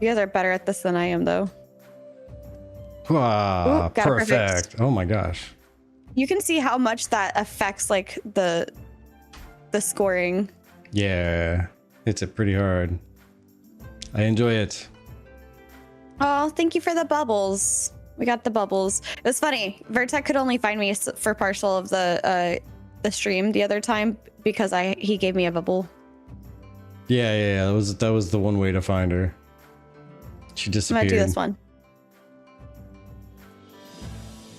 You guys are better at this than I am, though.
Ah, perfect.
Perfect.
Oh my gosh.
You can see how much that affects like the scoring.
Yeah, hits it pretty hard. I enjoy it.
Oh, thank you for the bubbles. We got the bubbles. It was funny. Vertec could only find me for partial of the stream the other time because he gave me a bubble.
Yeah. That was the one way to find her. She disappeared.
I'm gonna do this one.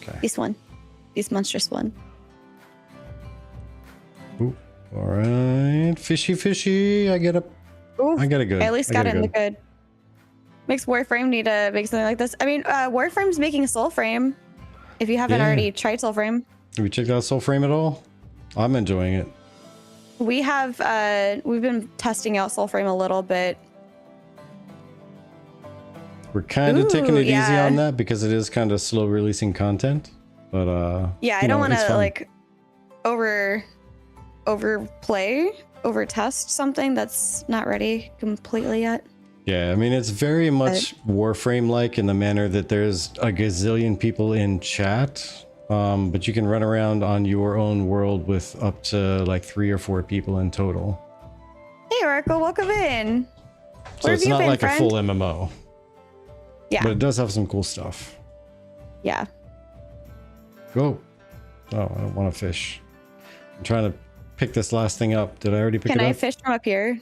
Okay.
This monstrous one.
Ooh, all right, fishy. I got a good.
I at least got it in the good. Makes Warframe need to make something like this. I mean, Warframe's making Soulframe. If you haven't already tried Soulframe.
Have you checked out Soulframe at all? I'm enjoying it.
We have, we've been testing out Soulframe a little bit.
We're kind of taking it easy on that because it is kind of slow releasing content. But
yeah, I don't want to like overplay, over test something that's not ready completely yet.
Yeah, I mean, it's very much Warframe-like in the manner that there's a gazillion people in chat, but you can run around on your own world with up to like 3 or 4 people in total.
Hey, Oracle, welcome in.
So it's not like a full MMO.
Yeah.
But it does have some cool stuff.
Yeah.
Go. Oh, I don't want to fish. I'm trying to pick this last thing up. Did I already pick it up?
Can I fish from up here?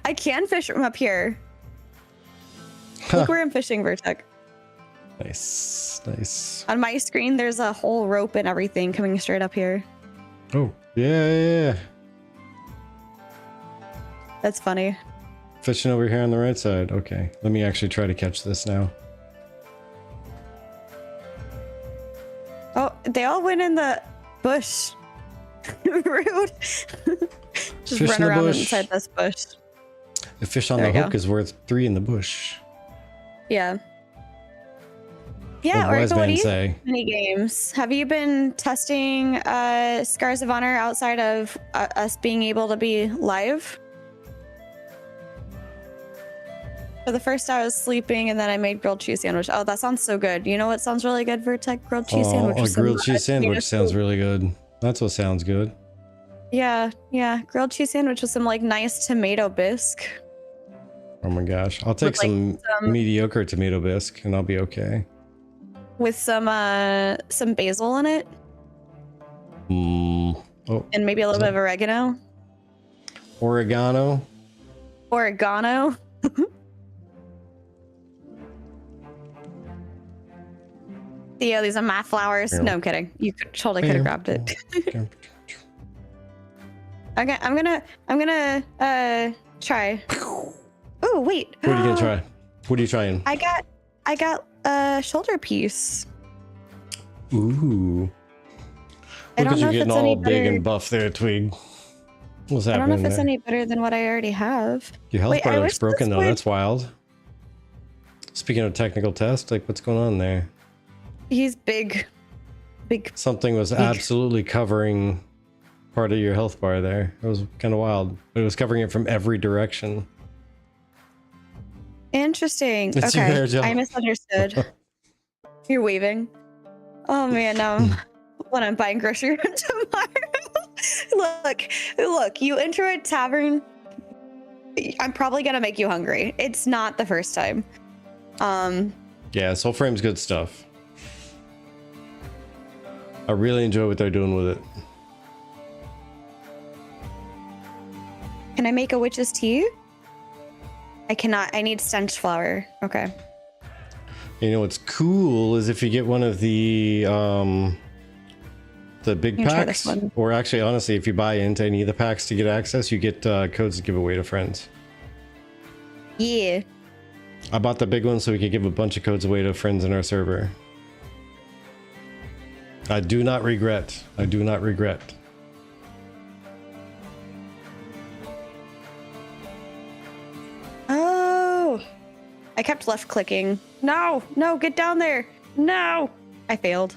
I can fish from up here. Look where I'm fishing, Vertec.
Nice.
On my screen, there's a whole rope and everything coming straight up here.
Oh, yeah.
That's funny.
Fishing over here on the right side. Okay, let me actually try to catch this now.
Oh, they all went in the bush. Rude. Just
Fish
run
in the
around
bush.
inside this bush.
A fish on the hook is worth 3 in the bush.
Yeah. Yeah,
wise
Oracle, what do
men
you
say.
think of mini games? Have you been testing Scars of Honor outside of us being able to be live? For the first I was sleeping and then I made grilled cheese sandwich. Oh, that sounds so good. You know what sounds really good, Vertec? Grilled cheese sandwich.
A grilled cheese sandwich sounds really good. That's what sounds good.
Yeah. Grilled cheese sandwich with some like nice tomato bisque.
Oh my gosh. I'll take some mediocre tomato bisque and I'll be okay.
With some basil in it.
Oh.
And maybe a little bit of oregano.
Oregano.
Theo, these are my flowers. No, I'm kidding. You totally could have grabbed it. Okay, I'm gonna try. Oh wait.
What are you gonna try? What are you trying?
I got a shoulder piece.
Ooh. Look at you getting all big and buff there, Twig. What's happening?
I don't know if it's any better than what I already have.
Your health bar looks broken though. That's wild. Speaking of technical test, like what's going on there?
He's big.
Something was absolutely covering part of your health bar there. It was kind of wild. It was covering it from every direction.
Interesting.
It's
okay,
there, Jill.
I misunderstood. You're waving. Oh man, when I'm buying groceries tomorrow. Look, you enter a tavern, I'm probably gonna make you hungry. It's not the first time.
Yeah, Soul Frame's good stuff. I really enjoy what they're doing with it.
Can I make a witch's tea? I cannot. I need stench flower. Okay.
You know what's cool is if you get one of the big packs, or actually, honestly, if you buy into any of the packs to get access, you get codes to give away to friends.
Yeah.
I bought the big one so we could give a bunch of codes away to friends in our server. I do not regret. I do not regret.
Oh, I kept left clicking. No, get down there. No, I failed.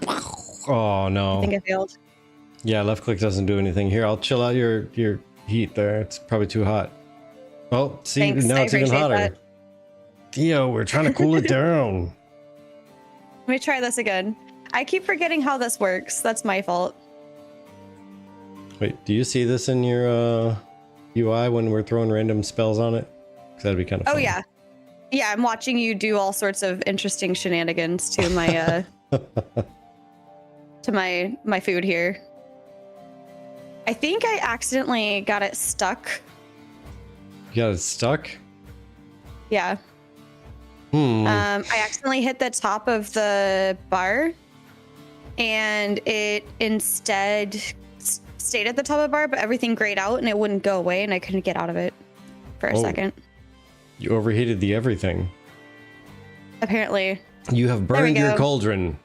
Oh no.
I think I failed.
Yeah, left click doesn't do anything. Here, I'll chill out your heat there. It's probably too hot. Oh, see,
Thanks,
now it's even hotter.
That.
Theo, we're trying to cool it down.
Let me try this again. I keep forgetting how this works. That's my fault.
Wait, do you see this in your UI when we're throwing random spells on it? Because that'd be kind of fun.
Oh, yeah. Yeah, I'm watching you do all sorts of interesting shenanigans to my to my food here. I think I accidentally got it stuck.
You got it stuck?
Yeah. I accidentally hit the top of the bar, and it instead stayed at the top of the bar, but everything grayed out and it wouldn't go away, and I couldn't get out of it for a second.
You overheated the everything.
Apparently.
You have burned your cauldron.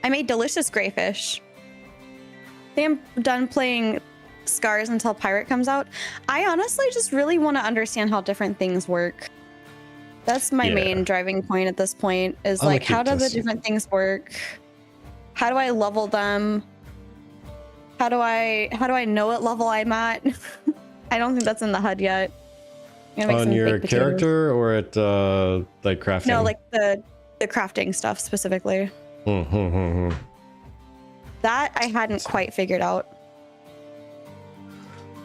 I made delicious grayfish. I think I'm done playing Scars until Pirate comes out. I honestly just really want to understand how different things work. That's my main driving point at this point, is like, how do the different things work? How do I level them? How do I know what level I'm at? I don't think that's in the HUD yet.
On your character or at like crafting?
No, like the crafting stuff specifically. That I hadn't quite figured out.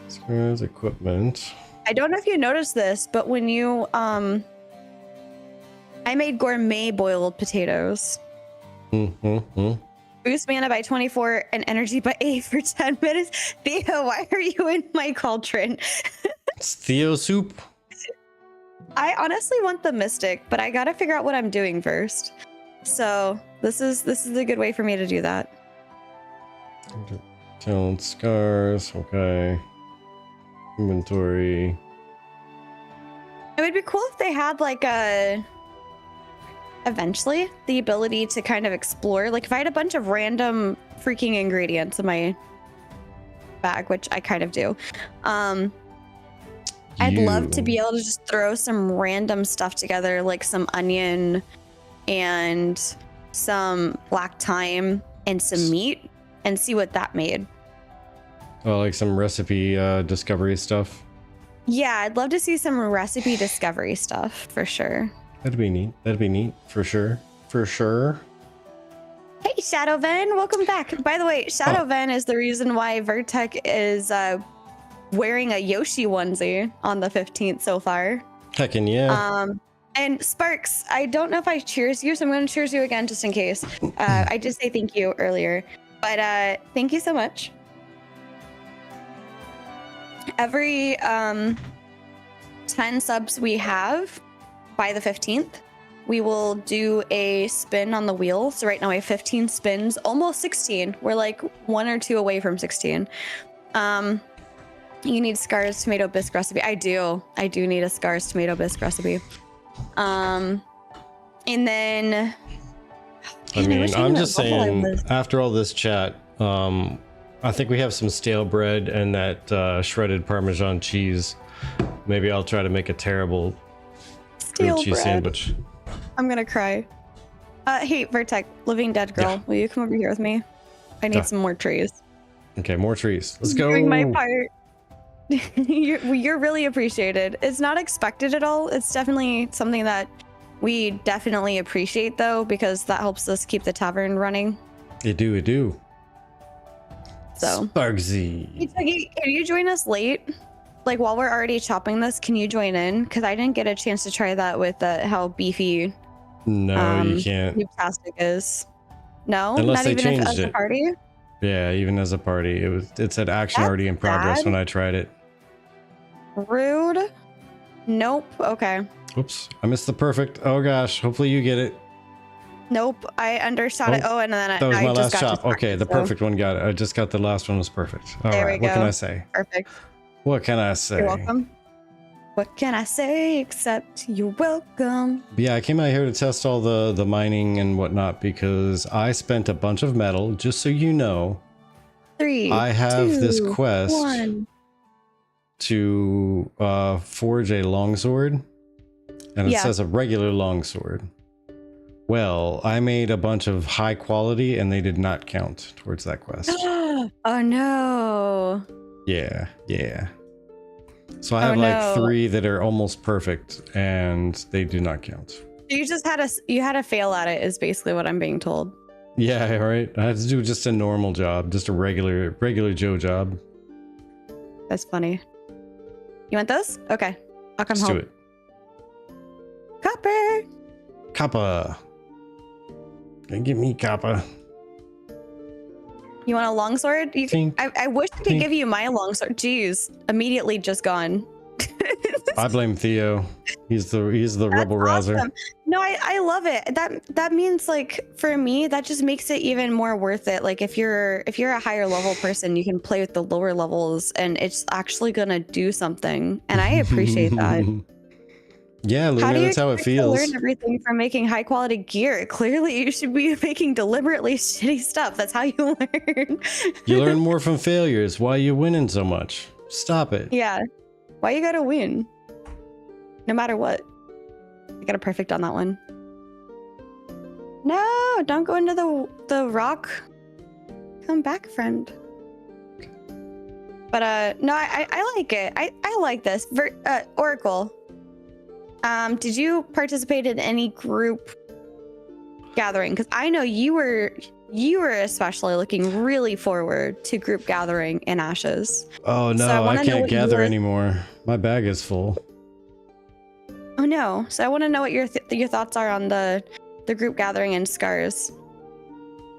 Scars, equipment.
I don't know if you noticed this, but when you I made gourmet boiled potatoes. Boost mana by 24 and energy by 8 for 10 minutes. Theo, why are you in my cauldron?
It's Theo soup.
I honestly want the mystic, but I gotta figure out what I'm doing first. So this is a good way for me to do that.
Talent, scars, okay. Inventory.
It would be cool if they had like eventually the ability to kind of explore. Like if I had a bunch of random freaking ingredients in my bag, which I kind of do. I'd love to be able to just throw some random stuff together, like some onion and some black thyme and some meat, and see what that made.
Oh, like some recipe discovery stuff?
Yeah, I'd love to see some recipe discovery stuff for sure.
That'd be neat. That'd be neat for sure. For sure.
Hey, Shadowven, welcome back. By the way, Shadowven is the reason why Vertec is wearing a Yoshi onesie on the 15th so far.
Heckin' yeah.
And Sparks, I don't know if I cheers you, so I'm going to cheers you again just in case. I did say thank you earlier, but thank you so much. Every 10 subs we have by the 15th, we will do a spin on the wheel. So right now I have 15 spins, almost 16. We're like 1 or 2 away from 16. You need Scars tomato bisque recipe. I do need a Scars tomato bisque recipe. And then
I mean, I'm just saying, after all this chat, I think we have some stale bread and that shredded Parmesan cheese. Maybe I'll try to make a terrible grilled cheese sandwich.
I'm gonna cry. Hey, Vertec, living dead girl, will you come over here with me? I need some more trees.
Okay, more trees. Let's go.
Doing my part. you're really appreciated. It's not expected at all. It's definitely something that we definitely appreciate though, because that helps us keep the tavern running.
It do.
So
Spargsy.
Hey, Tuggy, can you join us late? Like while we're already chopping this, can you join in? Because I didn't get a chance to try that with how beefy
No, you can't.
Noobtastic is. No,
Unless
not
they
even if
changed
as a
it.
party.
Yeah, even as a party, it said action
That's
already in progress
bad.
when I tried it.
Rude. Nope. Okay.
Oops, I missed the perfect. Oh gosh, hopefully you get it.
Nope. I undershot it. Oh, and then
that was
I
my
just
last
got
chop. Okay, the perfect one got it. I just got the last one was perfect. All
There
right,
we
what can
go.
I say?
Perfect.
What can I say?
You're welcome. What can I say except you're welcome?
Yeah, I came out here to test all the mining and whatnot because I spent a bunch of metal. Just so you know,
3,
I have
2,
this quest
1.
to forge a longsword, and it says a regular longsword. Well, I made a bunch of high quality, and they did not count towards that quest.
Oh no.
Yeah. So I have like 3 that are almost perfect, and they do not count.
You just had a fail at it, is basically what I'm being told.
Yeah, right. I had to do just a normal job, just a regular Joe job.
That's funny. You want those? Okay, I'll come
Let's
home.
do it.
Copper.
Kappa. Give me Kappa.
You want a longsword? You can, I wish I could give you my longsword. Jeez, immediately just gone.
I blame Theo. He's the rebel rouser.
Awesome. No, I love it. That means like for me, that just makes it even more worth it. Like if you're a higher level person, you can play with the lower levels, and it's actually gonna do something. And I appreciate that.
Yeah, Luna, that's how it feels.
Learn everything from making high quality gear. Clearly, you should be making deliberately shitty stuff. That's how you learn.
You learn more from failures. Why are you winning so much? Stop it.
Yeah. Why you gotta win? No matter what. I got a perfect on that one. No, don't go into the rock. Come back, friend. But no, I like it. I like this. Oracle. Did you participate in any group gathering? Because I know you were especially looking really forward to group gathering in Ashes.
Oh no,
so
I can't gather anymore. My bag is full.
Oh no! So I want to know what your thoughts are on the group gathering in Scars.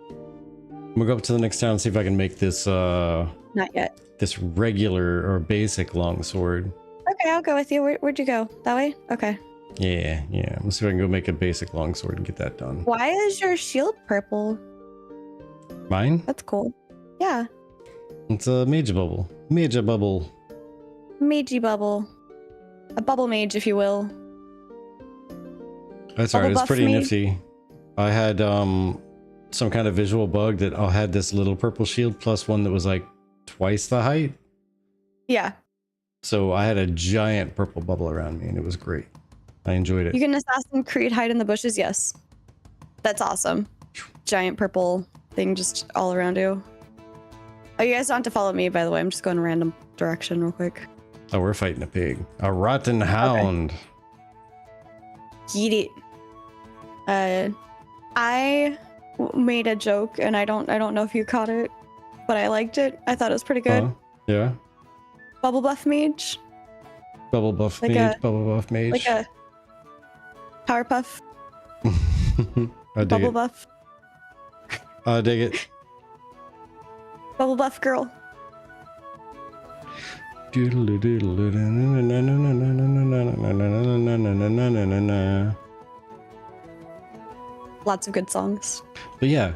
I'm gonna go up to the next town and see if I can make this
Not yet.
This regular or basic longsword.
Okay, I'll go with you. Where'd you go? That way? Okay.
Yeah. Let's see if I can go make a basic longsword and get that done.
Why is your shield purple?
Mine?
That's cool. Yeah.
It's a mage bubble. Magey bubble.
A bubble mage, if you will.
That's alright, it's pretty nifty. I had some kind of visual bug that I had this little purple shield plus one that was like twice the height.
Yeah.
So I had a giant purple bubble around me and it was great. I enjoyed it.
You can Assassin's Creed hide in the bushes? Yes. That's awesome. Giant purple thing just all around you. Oh, you guys don't have to follow me, by the way. I'm just going a random direction real quick.
Oh, we're fighting a pig. A rotten hound.
Eat it. I made a joke and I don't know if you caught it, but I liked it. I thought it was pretty good.
Yeah.
Bubble buff mage.
Bubble buff mage. Bubble buff mage.
Like a Powerpuff.
I dig
Bubble
it.
buff.
I dig it.
Bubble buff girl. Lots of good songs.
But yeah,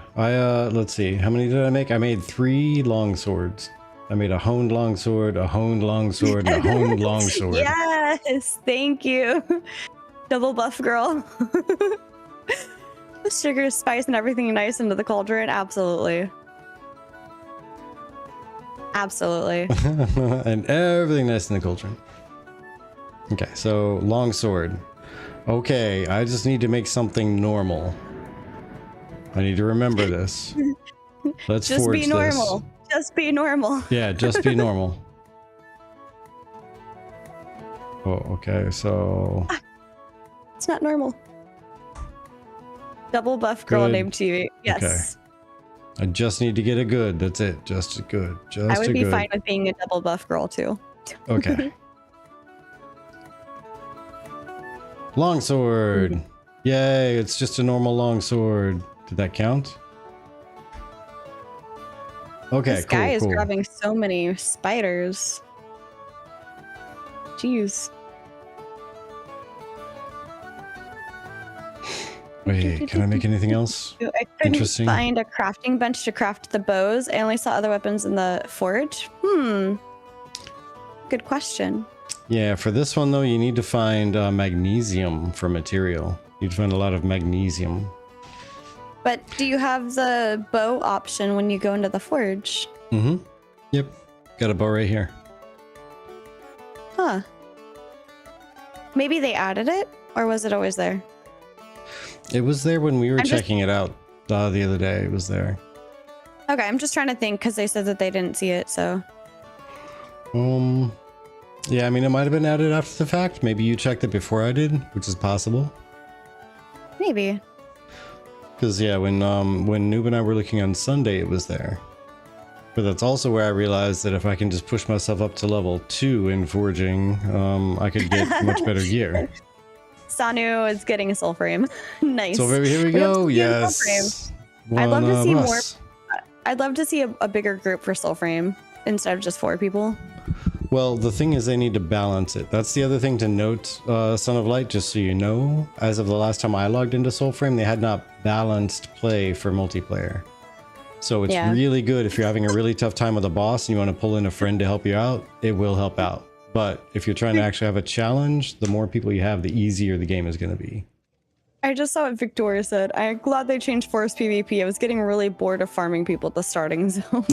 let's see. How many did I make? I made 3 long swords. I made a honed longsword, a honed longsword, and a honed longsword.
Yes, thank you. Double buff girl. Sugar, spice, and everything nice into the cauldron. Absolutely. Absolutely.
And everything nice in the cauldron. Okay, so longsword. Okay, I just need to make something normal. I need to remember this. Let's
just
forge
be normal.
this.
Just be normal.
Yeah, just be normal. Oh, okay, so...
It's not normal. Double buff girl
Good.
named TV. Yes.
I just need to get a good. That's it. Just a good. Just
I would
a
be
good.
fine with being a double buff girl too.
Okay. Longsword. Yay, it's just a normal longsword. Did that count? Okay,
This
cool,
guy is
cool.
grabbing so many spiders. Jeez.
Wait, can I make anything else?
I couldn't
Interesting.
find a crafting bench to craft the bows. I only saw other weapons in the forge. Good question.
Yeah, for this one though, you need to find magnesium for material. You need to find a lot of magnesium.
But do you have the bow option when you go into the forge?
Mm-hmm. Yep. Got a bow right here.
Huh. Maybe they added it, or was it always there?
It was there when we were checking it out the other day. It was there.
Okay, I'm just trying to think because they said that they didn't see it, so.
Yeah, I mean, it might have been added after the fact. Maybe you checked it before I did, which is possible.
Maybe.
Because yeah, when Noob and I were looking on Sunday, it was there. But that's also where I realized that if I can just push myself up to level 2 in forging, I could get much better gear.
Sanu is getting a soul frame. Nice.
So here we go.
Yes. I'd love to see more. I'd love to see a bigger group for soul frame instead of just 4 people.
Well, the thing is they need to balance it. That's the other thing to note, Son of Light, just so you know. As of the last time I logged into Soulframe, they had not balanced play for multiplayer. So it's really good if you're having a really tough time with a boss and you want to pull in a friend to help you out, it will help out. But if you're trying to actually have a challenge, the more people you have, the easier the game is going to be.
I just saw what Victoria said. I'm glad they changed Forest PvP. I was getting really bored of farming people at the starting zone.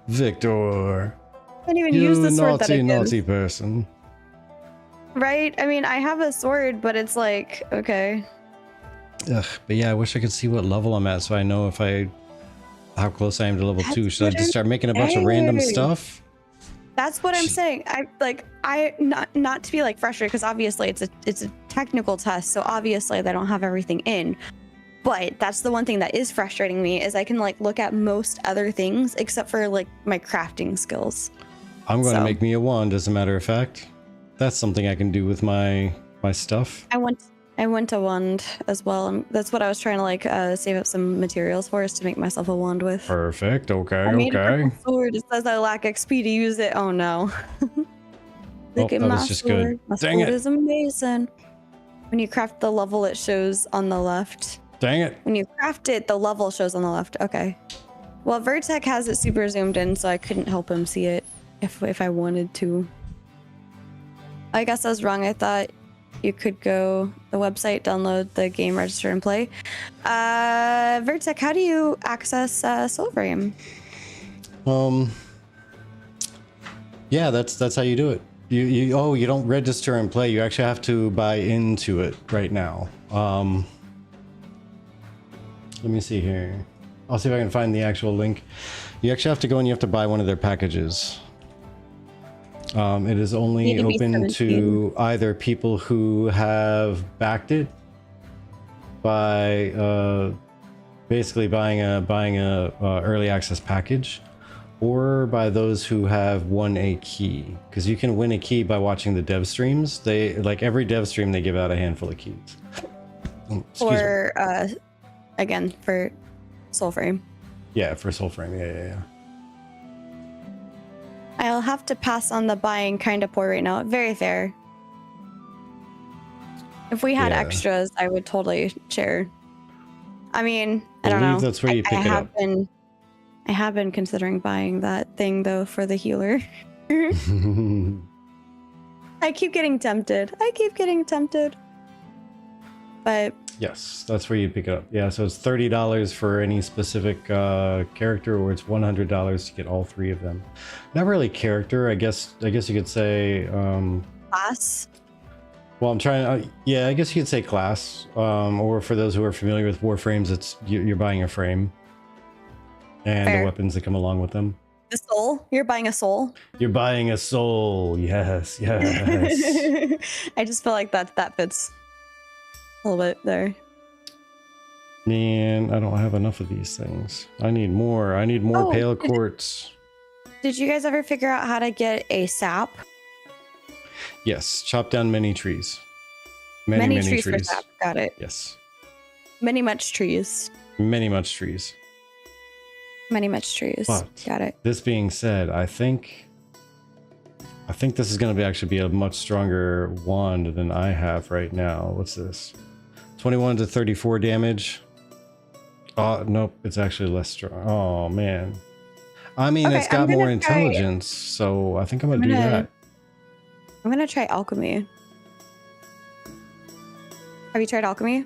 Victor.
I can't even use the sword that I
naughty person.
Right? I mean, I have a sword, but it's like, okay.
Ugh, but yeah, I wish I could see what level I'm at so I know how close I am to level 2. Should I just start making a bunch of random stuff?
That's what I'm saying. Not to be like frustrated, because obviously it's a technical test, so obviously they don't have everything in. But that's the one thing that is frustrating me, is I can like look at most other things except for like my crafting skills.
I'm going to make me a wand, as a matter of fact. That's something I can do with my stuff.
I want a wand as well. That's what I was trying to like save up some materials for, is to make myself a wand with.
Perfect. Okay.
I made a purple sword. It says I lack XP to use it. Oh no. Look at my sword. My sword is amazing. When you craft the level, it shows on the left.
Dang it.
When you craft it, the level shows on the left. Okay. Well, Vertec has it super zoomed in, so I couldn't help him see it if I wanted to. I guess I was wrong. I thought you could go the website, download the game, register, and play. Vertec, how do you access Soulframe?
Yeah, that's how you do it. You don't register and play. You actually have to buy into it right now. Let me see here. I'll see if I can find the actual link. You actually have to go and you have to buy one of their packages. It is only open to either people who have backed it by basically buying a early access package, or by those who have won a key, because you can win a key by watching the dev streams. They like every dev stream they give out a handful of keys.
Or again, for Soulframe.
Yeah, for Soulframe. Yeah.
I'll have to pass on the buying kind of poor right now. Very fair. If we had extras, I would totally share. I mean, I don't know.
That's where you pick it up.
I have been considering buying that thing though for the healer. I keep getting tempted. But
yes, that's where you pick it up. Yeah, so it's $30 for any specific character, or it's $100 to get all 3 of them. Not really character, I guess you could say
class.
Well, I'm trying to, yeah, I guess you could say class. Or for those who are familiar with Warframes, it's you're buying a frame and the weapons that come along with them.
The soul? You're buying a soul?
You're buying a soul. Yes.
I just feel like that fits a little bit there.
Man, I don't have enough of these things. I need more. I need more pale quartz.
Did you guys ever figure out how to get a sap?
Yes, chop down many trees. Many trees.
For sap. Got it.
Yes.
Many much trees.
Many much trees.
Many much trees.
But
got it.
This being said, I think this is going to actually be a much stronger wand than I have right now. What's this? 21 to 34 damage. Oh, nope. It's actually less strong. Oh, man. I mean, okay, it's got more intelligence, so I think I'm going to do that.
I'm going to try alchemy. Have you tried alchemy?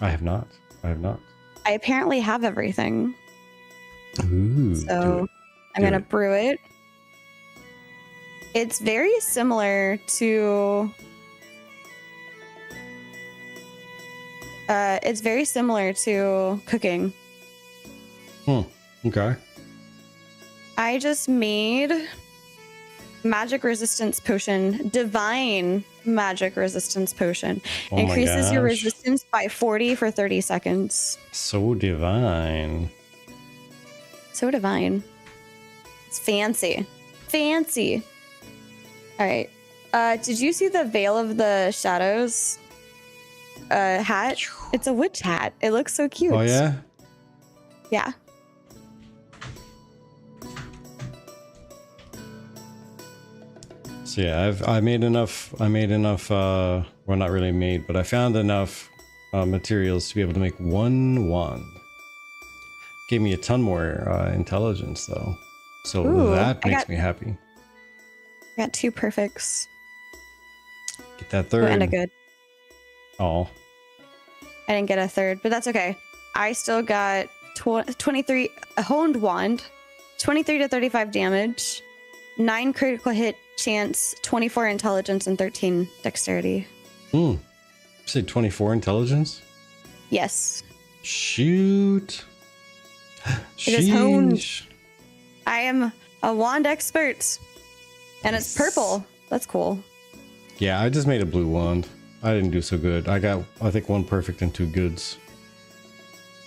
I have not.
I apparently have everything.
Ooh,
so I'm going to brew it. It's very similar to... cooking.
Okay.
I just made magic resistance potion, divine magic resistance potion. Increases your resistance by 40 for 30 seconds.
So divine.
So divine. It's fancy. Fancy. All right. Did you see the Veil of the Shadows hat? It's a witch hat. It looks so cute.
Oh, yeah?
Yeah.
So yeah, I made enough, well, not really made, but I found enough materials to be able to make one wand. Gave me a ton more intelligence though. So that makes me happy.
I got 2 perfects.
Get that third.
And a good.
Oh.
I didn't get a third, but that's okay. I still got 23, a honed wand, 23 to 35 damage, 9 critical hit chance, 24 intelligence, and 13 dexterity.
You said 24 intelligence?
Yes.
Shoot.
It is honed. I am a wand expert. And it's purple. That's cool.
Yeah, I just made a blue wand. I didn't do so good. I got, I think, 1 perfect and 2 goods.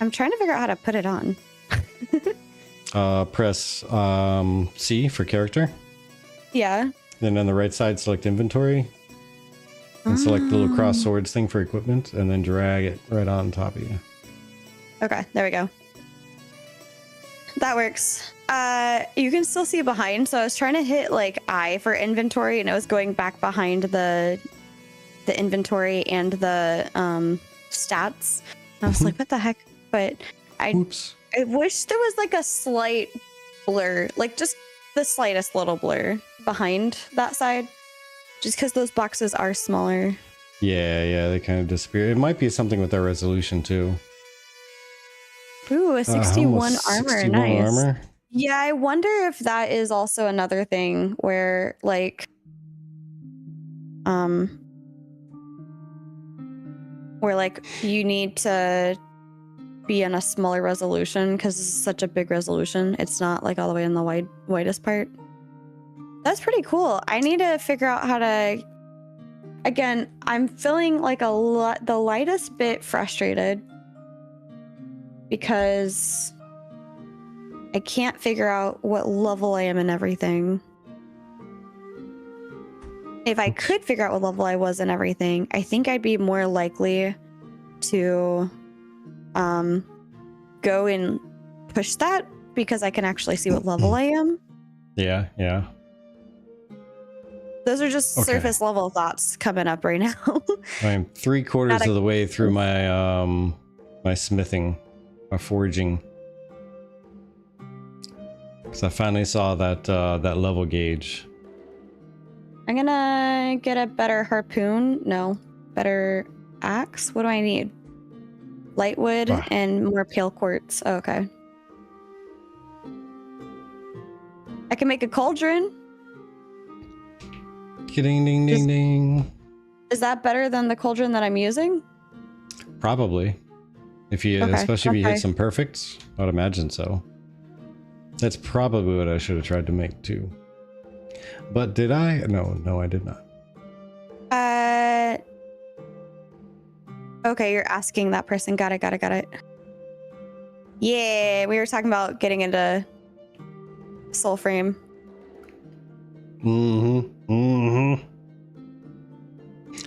I'm trying to figure out how to put it on.
Press C for character.
Yeah.
Then on the right side, select inventory. And select the little cross swords thing for equipment. And then drag it right on top of you.
Okay, there we go. That works. You can still see behind. So I was trying to hit like I for inventory, and it was going back behind the inventory and the stats. I was like, what the heck? But I wish there was like a slight blur, like just the slightest little blur behind that side, just because those boxes are smaller.
Yeah, they kind of disappear. It might be something with their resolution too.
Ooh, a 61 armor.
61
nice.
Armor?
Yeah, I wonder if that is also another thing where like you need to be in a smaller resolution because this is such a big resolution. It's not like all the way in the widest part. That's pretty cool. I need to figure out how to... Again, I'm feeling like the lightest bit frustrated because I can't figure out what level I am in everything. If I could figure out what level I was in everything, I think I'd be more likely to go and push that because I can actually see what level I am.
Yeah.
Those are just surface level thoughts coming up right now.
I'm 3/4 of the way through my my smithing, my forging. Because I finally saw that level gauge.
I'm gonna get a better harpoon. No, better axe. What do I need? Light wood and more pale quartz. Oh, okay. I can make a cauldron.
Ding, ding, ding, ding.
Is that better than the cauldron that I'm using?
Probably. If you, especially if you hit some perfects, I'd imagine so. That's probably what I should have tried to make too. But did I? No, I did not.
Okay, you're asking that person. Got it. Yeah, we were talking about getting into Soul Frame.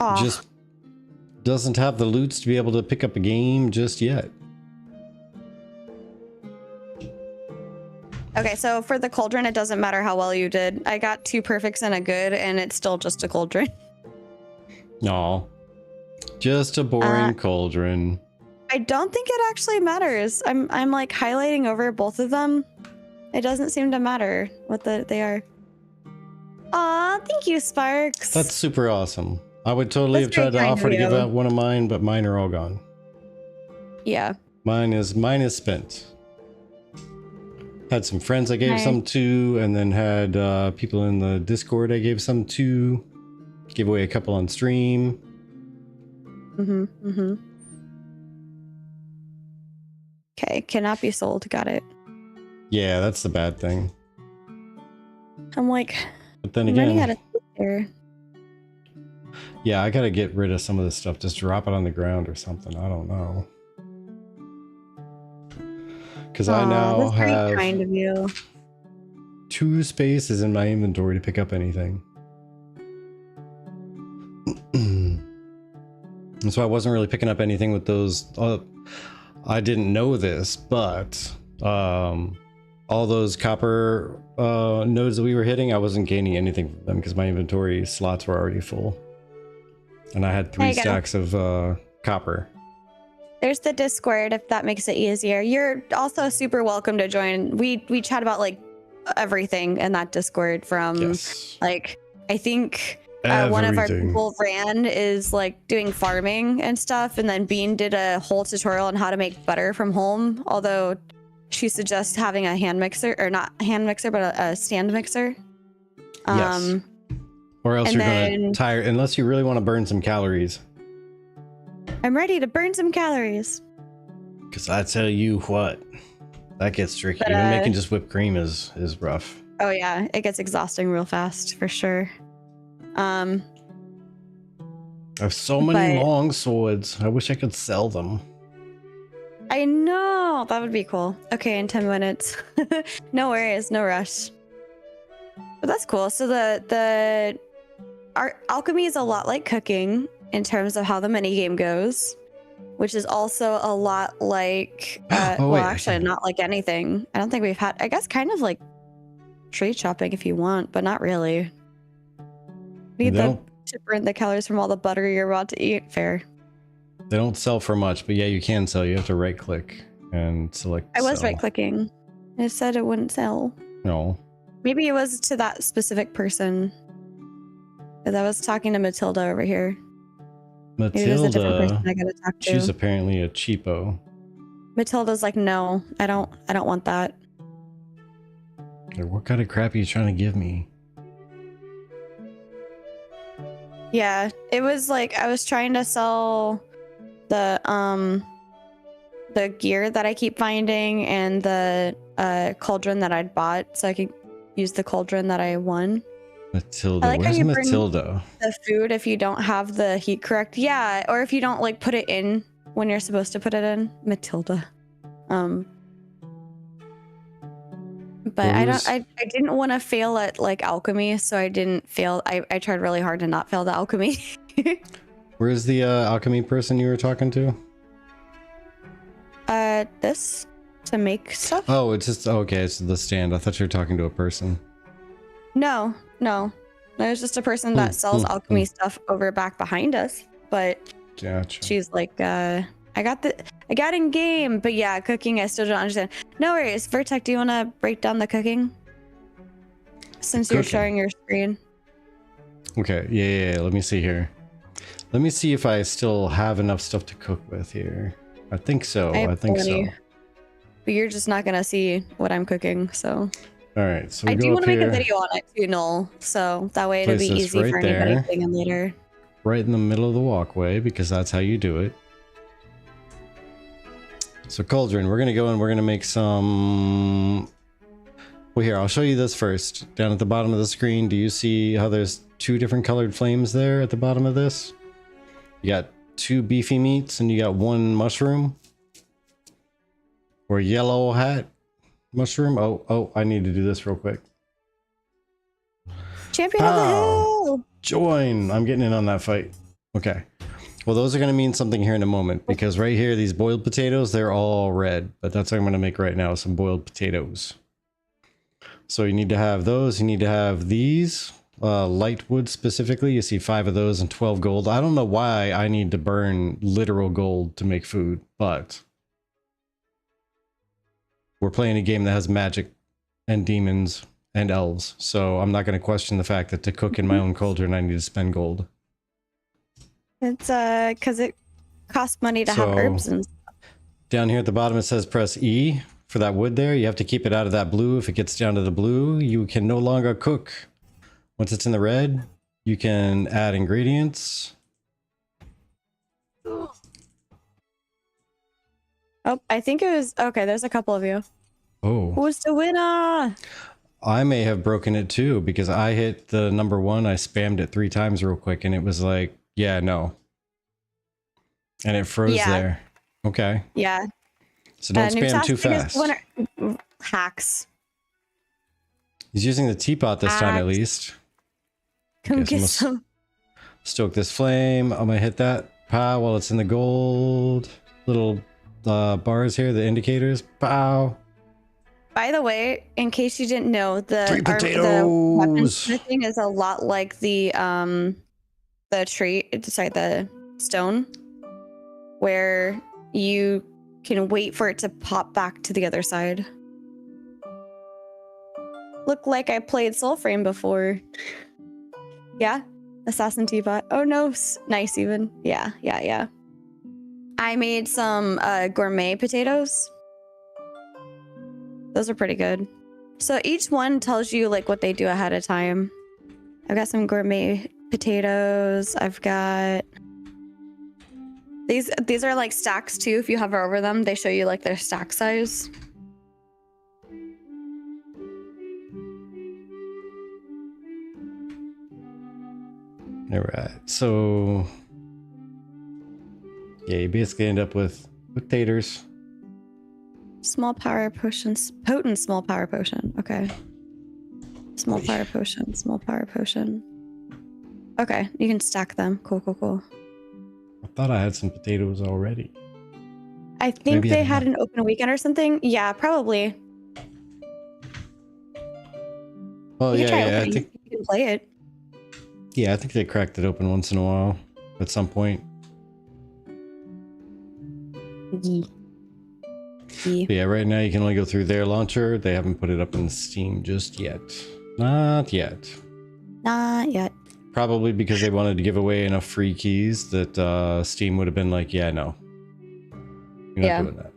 Aw.
Just doesn't have the loots to be able to pick up a game just yet.
Okay, so for the cauldron, it doesn't matter how well you did. I got 2 perfects and a good, and it's still just a cauldron.
No, just a boring cauldron.
I don't think it actually matters. I'm like highlighting over both of them. It doesn't seem to matter what they are. Aw, thank you, Sparks.
That's super awesome. I would totally have tried to offer to give out one of mine, but mine are all gone.
Yeah.
Mine is spent. Had some friends I gave some to, and then had people in the Discord I gave some to. Gave away a couple on stream.
Okay, cannot be sold. Got it.
Yeah, that's the bad thing.
I'm like,
but then
I'm running out
again,
of here.
Yeah, I gotta get rid of some of this stuff. Just drop it on the ground or something. I don't know. Because I now have
kind of you.
2 spaces in my inventory to pick up anything. And so I wasn't really picking up anything with those. I didn't know this, but all those copper nodes that we were hitting, I wasn't gaining anything from them because my inventory slots were already full. And I had 3 stacks of copper.
There's the Discord if that makes it easier. You're also super welcome to join. We chat about like everything in that Discord from like I think one of our people, Ran, is like doing farming and stuff, and then Bean did a whole tutorial on how to make butter from home, although she suggests having a hand mixer, or not hand mixer, but a stand mixer.
Yes. Or else you're gonna tire, unless you really want to burn some calories.
I'm ready to burn some calories.
Because I tell you what, that gets tricky. But, even making just whipped cream is rough.
Oh yeah, it gets exhausting real fast for sure. I
have so many long swords. I wish I could sell them.
I know, that would be cool. Okay, in 10 minutes. No worries, no rush. But that's cool. So our alchemy is a lot like cooking in terms of how the minigame goes, which is also a lot like, well, actually not like anything. I don't think we've had, I guess kind of like tree chopping if you want, but not really. Need to burn the calories from all the butter you're about to eat. Fair.
They don't sell for much, but yeah, you can sell. You have to right click and select.
I was right clicking. It said it wouldn't sell.
No.
Maybe it was to that specific person. Because I was talking to Matilda over here.
Matilda,
I gotta talk to.
She's apparently a cheapo.
Matilda's like, no, I don't want that.
What kind of crap are you trying to give me?
Yeah, it was like I was trying to sell the gear that I keep finding and the cauldron that I'd bought, so I could use the cauldron that I won.
Matilda, I like where's Matilda?
The food if you don't have the heat correct. Yeah, or if you don't like put it in when you're supposed to put it in. Matilda. But I didn't want to fail at like alchemy, so I didn't fail. I tried really hard to not fail the alchemy.
Where's the alchemy person you were talking to?
This to make stuff.
Oh, it's just okay. It's the stand. I thought you were talking to a person.
No. There's just a person that sells alchemy stuff over back behind us. But
gotcha.
She's like, I got in game, but yeah, cooking I still don't understand. No worries. Vertec, do you want to break down the cooking? Since you're sharing your screen.
Okay, yeah. Let me see here. Let me see if I still have enough stuff to cook with here. I think so. I think so.
But you're just not gonna see what I'm cooking, so.
All right, so
I do want to make a video on it too, Noel. So that way it'll be easy for anybody to dig in later.
Right in the middle of the walkway, because that's how you do it. So cauldron, we're gonna go and we're gonna make some. Well, here I'll show you this first. Down at the bottom of the screen, do you see how there's 2 different colored flames there at the bottom of this? You got 2 beefy meats and you got 1 mushroom. Or yellow hat mushroom. Oh, I need to do this real quick.
Champion of the hill.
Join. I'm getting in on that fight. Okay. Well, those are going to mean something here in a moment, because right here, these boiled potatoes, they're all red. But that's what I'm going to make right now, some boiled potatoes. So you need to have those. You need to have these. Light wood specifically. You see 5 of those and 12 gold. I don't know why I need to burn literal gold to make food, but we're playing a game that has magic and demons and elves. So I'm not going to question the fact that to cook in my own cauldron, I need to spend gold.
It's because it costs money to have herbs and stuff.
Down here at the bottom it says press E for that wood there. You have to keep it out of that blue. If it gets down to the blue, you can no longer cook. Once it's in the red, you can add ingredients.
Oh, I think it was okay. There's a couple of you.
Oh,
who's the winner?
I may have broken it too, because I hit the number 1. I spammed it 3 times real quick and it was like, yeah, no. And it froze there. Okay.
Yeah.
So don't spam too fast.
Hacks.
He's using the teapot this time at least.
Come get some.
Stoke this flame. I'm gonna hit that. Pow, while it's in the gold. Little bars here, the indicators. Pow.
By the way, in case you didn't know, the weaponsmithing is a lot like the stone, where you can wait for it to pop back to the other side. Look like I played Soulframe before. Yeah, Assassin Teapot. Oh no, nice even. Yeah. I made some gourmet potatoes. Those are pretty good. So each one tells you like what they do ahead of time. I've got some gourmet potatoes. I've got these are like stacks too. If you hover over them, they show you like their stack size.
All right. So yeah, you basically end up with potatoes.
Small power potions. Potent small power potion. Okay. Small power potion. Small power potion. Okay, you can stack them. Cool.
I thought I had some potatoes already.
I think they had an open weekend or something. Yeah, probably.
Oh yeah, I think
you can play it.
Yeah, I think they cracked it open once in a while at some point. Yeah, right now you can only go through their launcher. They haven't put it up in Steam just yet. Not yet.
Not yet.
Probably because they wanted to give away enough free keys that Steam would have been like, yeah, no. You're not doing that.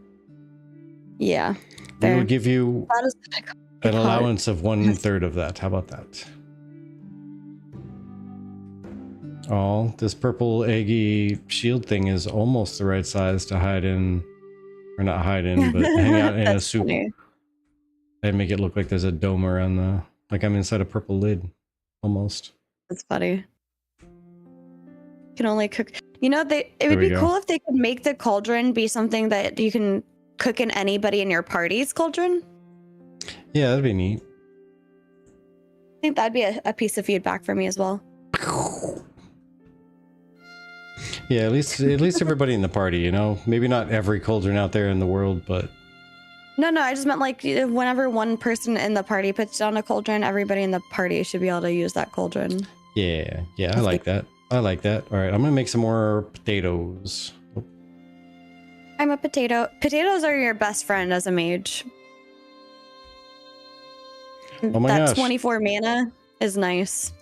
Yeah.
They will give you an allowance of 1/3 of that. How about that? Oh, this purple eggy shield thing is almost the right size to hide in, or not hide in, but hang out in a soup. Funny. And make it look like there's a dome around the, like I'm inside a purple lid, almost.
That's funny. You can only cook. You know, it would be cool if they could make the cauldron be something that you can cook in anybody in your party's cauldron. Yeah,
that'd be neat.
I think that'd be a piece of feedback for me as well.
Yeah, at least everybody in the party, you know, maybe not every cauldron out there in the world, but
no, I just meant like whenever one person in the party puts down a cauldron, everybody in the party should be able to use that cauldron.
Yeah, I like that. All right, I'm gonna make some more potatoes. Oh.
I'm a potato. Potatoes are your best friend as a mage.
Oh my gosh.
24 mana is nice.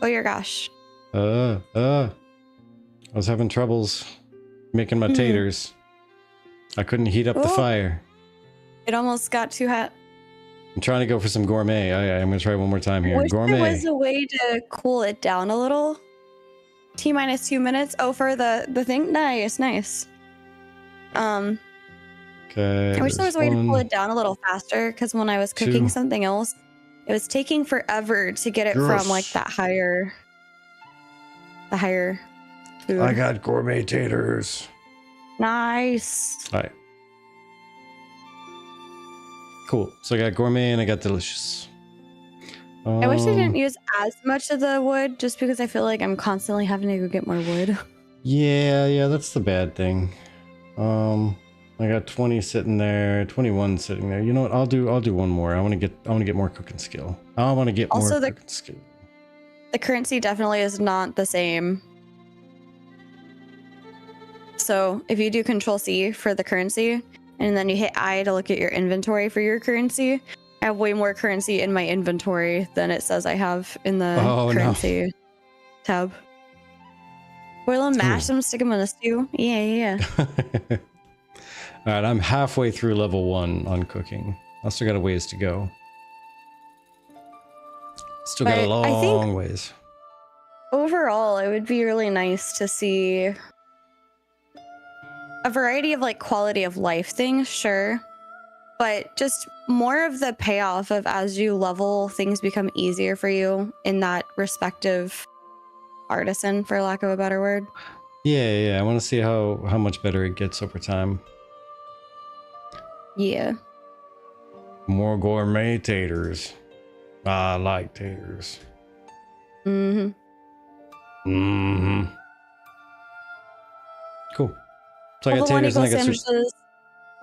Oh your gosh.
I was having troubles making my taters. I couldn't heat up the fire.
It almost got too hot.
I'm trying to go for some gourmet. I'm gonna try one more time here. Gourmet.
There was a way to cool it down a little. T-2 minutes. Oh, for the thing. Nice.
Okay.
I wish there was a way to cool it down a little faster, because when I was cooking something else, it was taking forever to get it from like the higher food.
I got gourmet taters.
Nice.
All right. Cool. So I got gourmet and I got delicious.
I wish I didn't use as much of the wood just because I feel like I'm constantly having to go get more wood.
Yeah, that's the bad thing. I got 20 sitting there, 21 sitting there. You know what? I'll do one more. I want to get more cooking skill. I want to get more cooking skill.
The currency definitely is not the same. So if you do Control C for the currency, and then you hit I to look at your inventory for your currency, I have way more currency in my inventory than it says I have in the currency tab. Boil them, mash them, stick them in a stew. Yeah.
All right, I'm halfway through level 1 on cooking. I still got a ways to go. Still got a long ways.
Overall, it would be really nice to see a variety of like quality of life things, sure. But just more of the payoff of as you level, things become easier for you in that respective artisan, for lack of a better word.
Yeah. I want to see how much better it gets over time.
Yeah.
More gourmet taters. I like taters.
Mm-hmm.
Mm-hmm. Cool. So
level
I got taters and I got
sandwiches.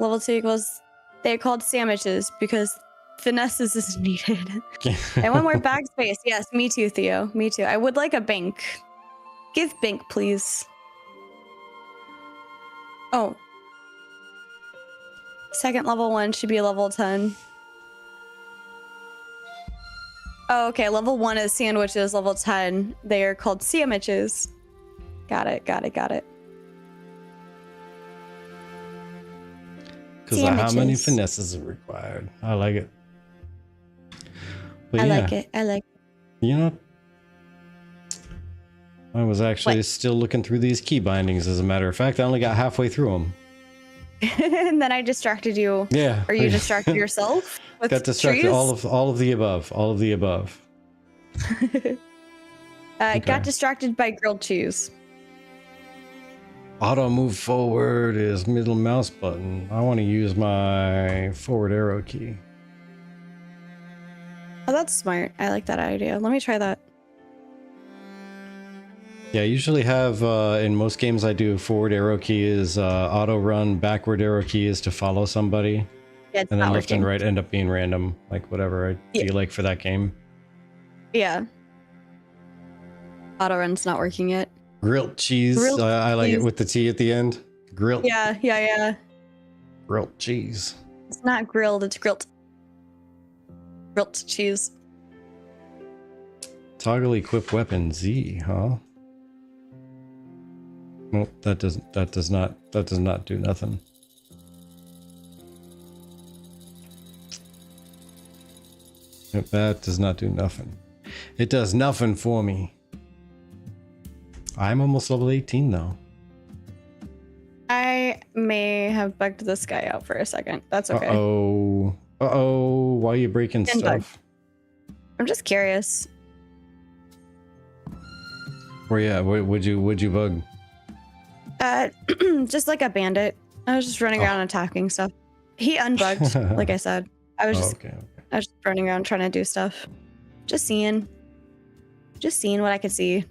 Level 2 equals... They're called sandwiches because finesses is needed. I want more bag space. Yes, me too, Theo. Me too. I would like a bank. Give bank, please. Oh. Second level 1 should be level 10. Oh, okay. Level 1 is sandwiches. Level 10, they are called sandwiches. Got it.
Because of how many finesses are required. I like it. But
I like it.
You know, I was actually still looking through these key bindings. As a matter of fact, I only got halfway through them.
And then I distracted you.
Yeah.
Or you distracted yourself? With
got distracted.
Trees?
All of the above.
Okay. Got distracted by grilled cheese.
Auto move forward is middle mouse button. I want to use my forward arrow key.
Oh, that's smart. I like that idea. Let me try that.
Yeah, I usually have, in most games I do, forward arrow key is auto run, backward arrow key is to follow somebody.
Yeah,
and then left and right end up being random, like whatever I feel like for that game.
Yeah. Auto run's not working yet.
Grilled cheese. I like it with the T at the end. Grilled.
Yeah.
Grilled cheese.
It's not grilled, it's grilled. Grilled cheese.
Toggle equip weapon Z, huh? Nope, that does not do nothing. Nope, that does not do nothing. It does nothing for me. I'm almost level 18 though.
I may have bugged this guy out for a second. That's okay.
Uh-oh. Why are you breaking stuff?
I'm just curious.
Where yeah, would you bug?
Just like a bandit. I was just running around attacking stuff. He unbugged, like I said. I was just I was just running around trying to do stuff. Just seeing what I could see.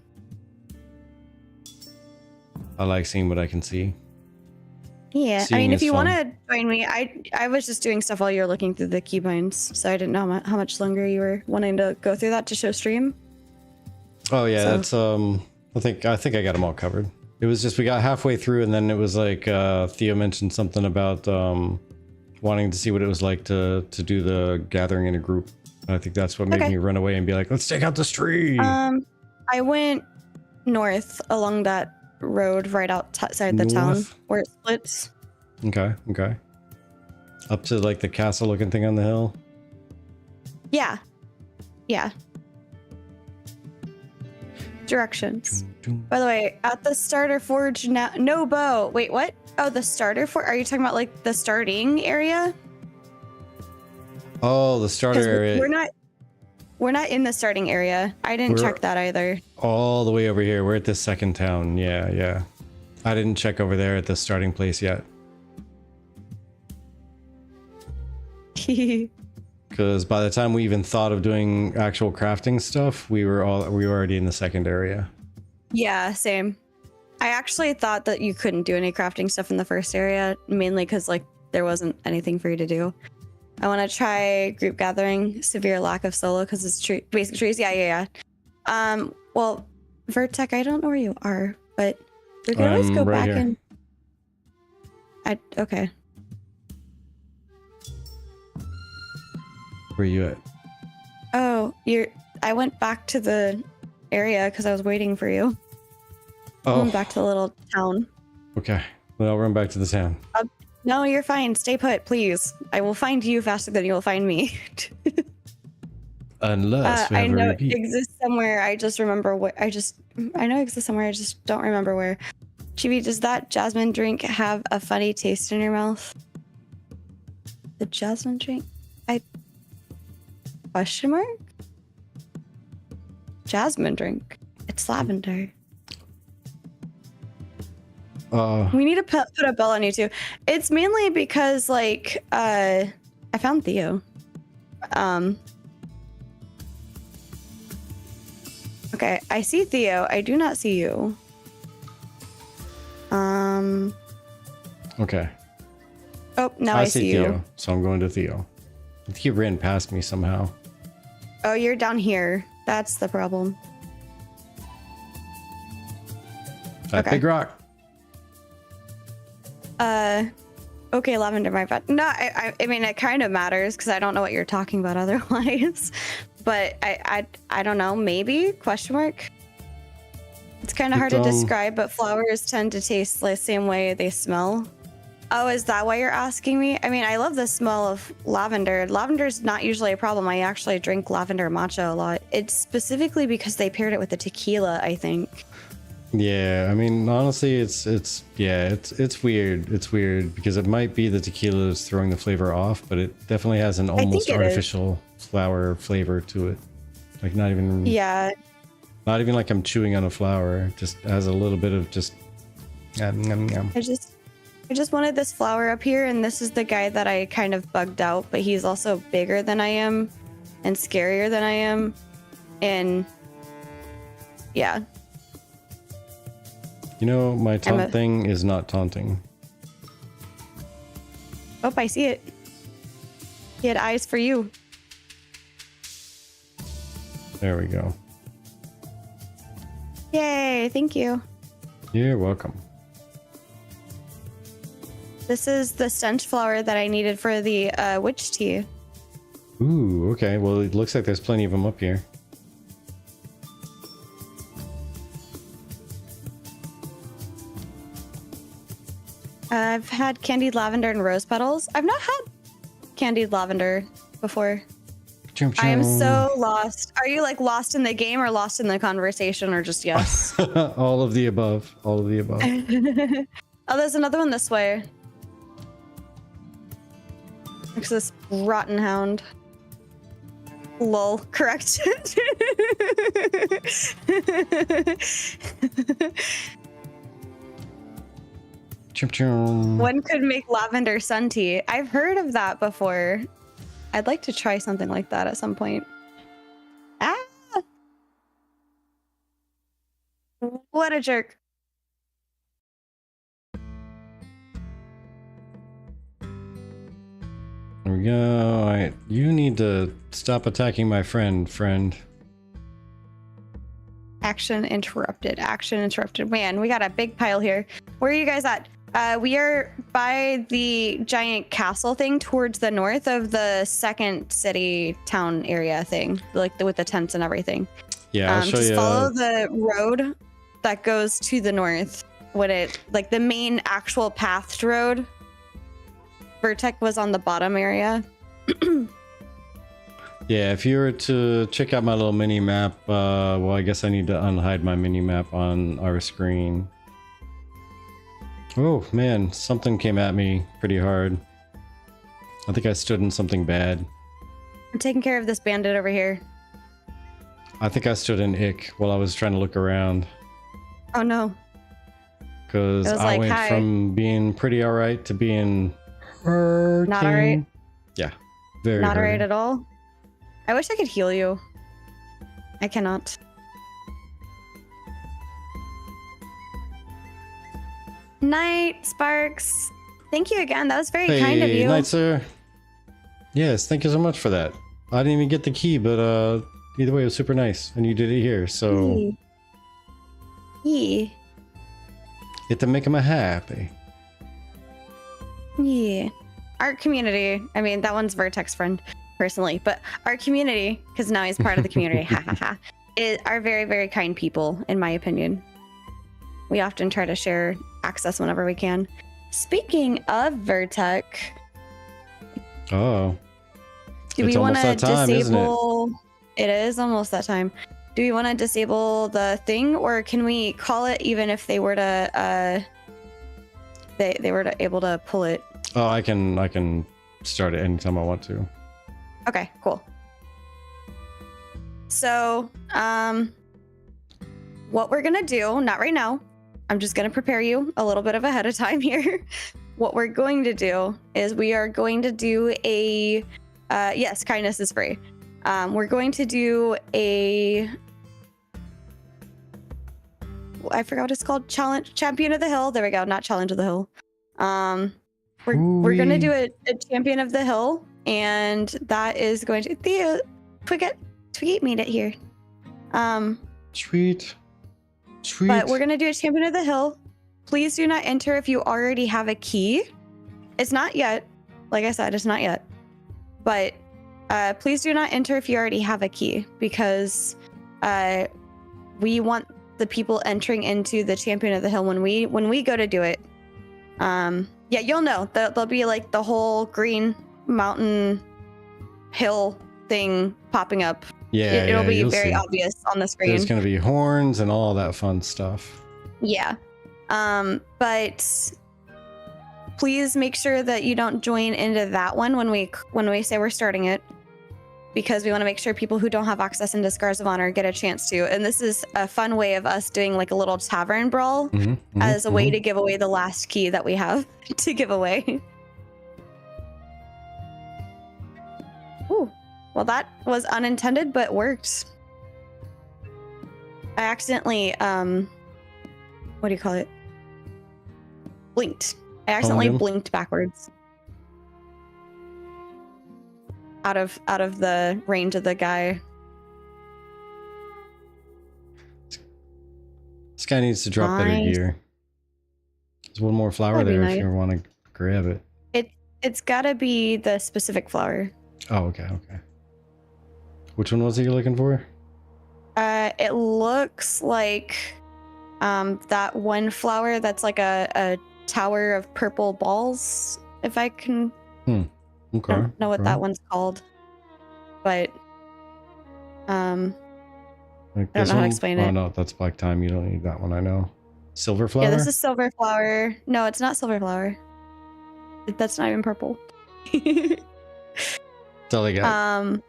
I like seeing what I can see.
Yeah, I mean, if you want to join me, I was just doing stuff while you were looking through the keybinds, so I didn't know how much longer you were wanting to go through that to show stream.
Oh yeah, that's I think I got them all covered. It was just we got halfway through, and then it was like Theo mentioned something about wanting to see what it was like to do the gathering in a group. I think that's what made me run away and be like, let's take out this tree.
I went north along that road right outside the town where it splits.
Okay. Up to like the castle looking thing on the hill.
Yeah. Directions. By the way, at the starter forge now. No bow. Wait, what? Oh, the starter forge. Are you talking about like the starting area?
Oh, the starter area.
We're not in the starting area. I didn't check that either.
All the way over here. We're at the second town. Yeah. I didn't check over there at the starting place yet. Because by the time we even thought of doing actual crafting stuff, we were already in the second area.
Yeah, same. I actually thought that you couldn't do any crafting stuff in the first area, mainly because like there wasn't anything for you to do. I want to try group gathering, severe lack of solo because it's basic trees. Yeah. Well, Vertec, I don't know where you are, but we can always go
right
back
here.
and. Okay.
Where are you at?
Oh, I went back to the area because I was waiting for you. I went back to the little town.
Okay. Well, I'll run back to the town.
No, you're fine. Stay put, please. I will find you faster than you'll find me.
Unless we have
I know
a
it
repeat.
exists somewhere. I just remember what I know it exists somewhere. I just don't remember where. Chibi, does that jasmine drink have a funny taste in your mouth? The jasmine drink? Question mark? Jasmine drink. It's lavender. We need to put a bell on you too. It's mainly because like I found Theo. Okay, I see Theo. I do not see you.
Okay.
Oh, now I see
Theo,
you.
so I'm going to Theo. I think he ran past me somehow.
Oh, you're down here. That's the problem.
That big rock.
Okay, lavender, my bad. No, I mean it kind of matters because I don't know what you're talking about otherwise. But I don't know. Maybe? Question mark. It's kind of hard to describe, but flowers tend to taste the same way they smell. Oh, is that why you're asking me? I mean, I love the smell of lavender. Lavender's not usually a problem. I actually drink lavender matcha a lot. It's specifically because they paired it with the tequila, I think.
Yeah, I mean, honestly, it's weird. It's weird because it might be the tequila is throwing the flavor off, but it definitely has an almost artificial flower flavor to it. Like not even like I'm chewing on a flower. Just has a little bit of just.
I just wanted this flower up here, and this is the guy that I kind of bugged out, but he's also bigger than I am and scarier than I am. And yeah.
You know, my taunt thing is not taunting.
Oh, I see it. He had eyes for you.
There we go.
Yay, thank you.
You're welcome.
This is the stench flower that I needed for the witch tea.
Ooh, okay. Well, it looks like there's plenty of them up here.
I've had candied lavender and rose petals. I've not had candied lavender before. I am so lost. Are you like lost in the game or lost in the conversation or just yes?
All of the above. All of the above.
Oh, there's another one this way. Next to this rotten hound. Lol, correct. One could make lavender sun tea. I've heard of that before. I'd like to try something like that at some point. Ah! What a jerk.
There we go. All right. You need to stop attacking my friend.
Action interrupted. Action interrupted. Man, we got a big pile here. Where are you guys at? We are by the giant castle thing towards the north of the second city town area thing, like with the tents and everything.
Yeah, I'll show
just
you.
Follow the road that goes to the north. When it like the main actual pathed road. Vertec was on the bottom area.
Yeah, if you were to check out my little mini map, well, I guess I need to unhide my mini map on our screen. Oh man, something came at me pretty hard. I think I stood in something bad.
I'm taking care of this bandit over here.
I think I stood in ick while I was trying to look around.
Oh no.
because
It was
I
like,
went
hi.
from being pretty alright to being hurting.
Not alright.
Yeah, very
Not
hurting.
alright at all. I wish I could heal you. I cannot. Night, Sparks. Thank you again. That was very kind of you.
Night, sir. Yes, thank you so much for that. I didn't even get the key, but either way, it was super nice, and you did it here, so
Yeah.
get to make him happy.
Yeah. Our community. I mean, that one's Vertex friend, personally, but our community, because now he's part of the community, ha ha ha, are very, very kind people, in my opinion. We often try to share access whenever we can. Speaking of Vertex,
Oh.
do we want to disable? It is almost that time. Do we want to disable the thing, or can we call it even if they were to they were able to pull it?
Oh, I can start it anytime I want to.
Okay, cool. So, what we're gonna do, not right now, I'm just gonna prepare you a little bit of ahead of time here. What we're going to do is we are going to do a, yes, kindness is free. We're going to do a, I forgot what it's called, champion of the hill. There we go, not challenge of the hill. We're gonna do a champion of the hill, and that is going to Tweet made it here.
Sweet.
But we're gonna do a champion of the hill. Please do not enter if you already have a key. It's not yet. Like I said, it's not yet. But please do not enter if you already have a key, because we want the people entering into the champion of the hill when we go to do it. Yeah, you'll know. There'll be like the whole green mountain hill thing popping up.
Yeah,
it'll be very obvious on the screen.
There's gonna be horns and all that fun stuff.
Yeah. But please make sure that you don't join into that one when we say we're starting it, because we want to make sure people who don't have access into Scars of Honor get a chance to. And this is a fun way of us doing like a little tavern brawl as a way to give away the last key that we have to give away. Ooh, well, that was unintended, but worked. I accidentally, what do you call it? Blinked. I accidentally blinked backwards. Out of the range of the guy.
This guy needs to drop better gear. There's one more flower there if you want to grab it.
It's gotta be the specific flower.
Oh, okay. Which one was it you're looking for?
It looks like that one flower that's like a tower of purple balls, if I can.
Okay.
I don't know what that one's called, but
like
I don't know how to explain it.
Oh no, that's black time. You don't need that one. I know. Silver flower.
Yeah, this is silver flower. No, it's not silver flower. That's not even purple.
That's all I got.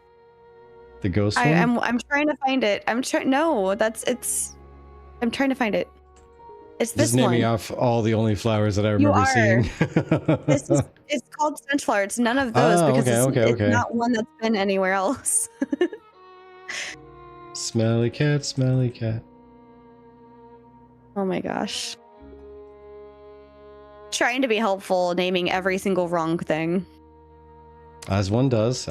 The ghost one.
I'm trying to find it. I'm trying to find it. It's this
one. Just naming off all the only flowers that I remember seeing.
It's called sunflower. It's none of those because it's not one that's been anywhere else.
Smelly cat, smelly cat.
Oh my gosh. Trying to be helpful, naming every single wrong thing.
As one does.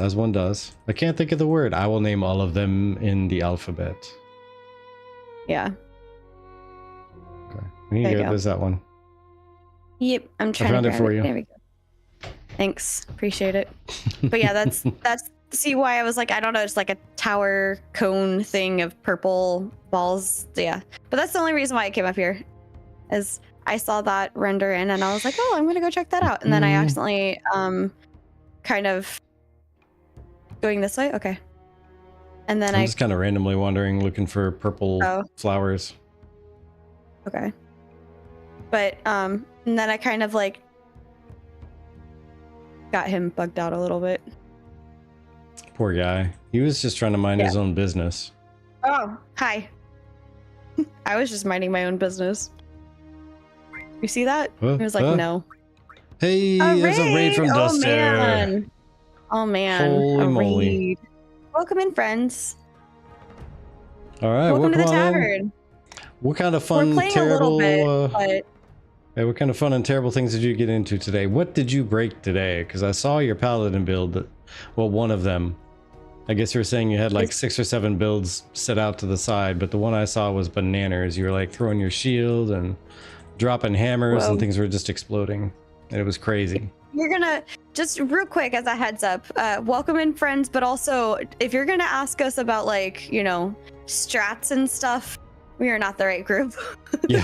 I can't think of the word. I will name all of them in the alphabet.
Yeah.
Okay. Here you go. There's that one.
Yep, I'm trying to
grab it for you.
There we go. Thanks, appreciate it. But yeah, that's see why I was like, I don't know, it's like a tower cone thing of purple balls. Yeah, but that's the only reason why I came up here, is I saw that render in and I was like, oh, I'm gonna go check that out. And then I accidentally kind of going this way. Okay. And then
I'm just kind of randomly wandering, looking for purple flowers.
Okay. But and then I kind of like got him bugged out a little bit.
Poor guy. He was just trying to mind his own business.
Oh, hi. I was just minding my own business. You see that?
Huh?
He was like,
Huh?
no.
Hey, there's a raid from
Oh
Duster.
man. Oh man.
Holy
A
moly.
raid. Welcome in, friends.
All right,
Welcome to the
on in.
tavern.
What kind of
We're
fun,
playing a little bit,
terrible,
but
hey, what kind of fun and terrible things did you get into today? What did you break today? Because I saw your paladin build, well, one of them. I guess you were saying you had like 6 or 7 builds set out to the side, but the one I saw was bananas. You were like throwing your shield and dropping hammers and things were just exploding. And it was crazy.
You're gonna, just real quick as a heads up, welcome in, friends, but also if you're gonna ask us about like, you know, strats and stuff, we are not the right group.
Yeah.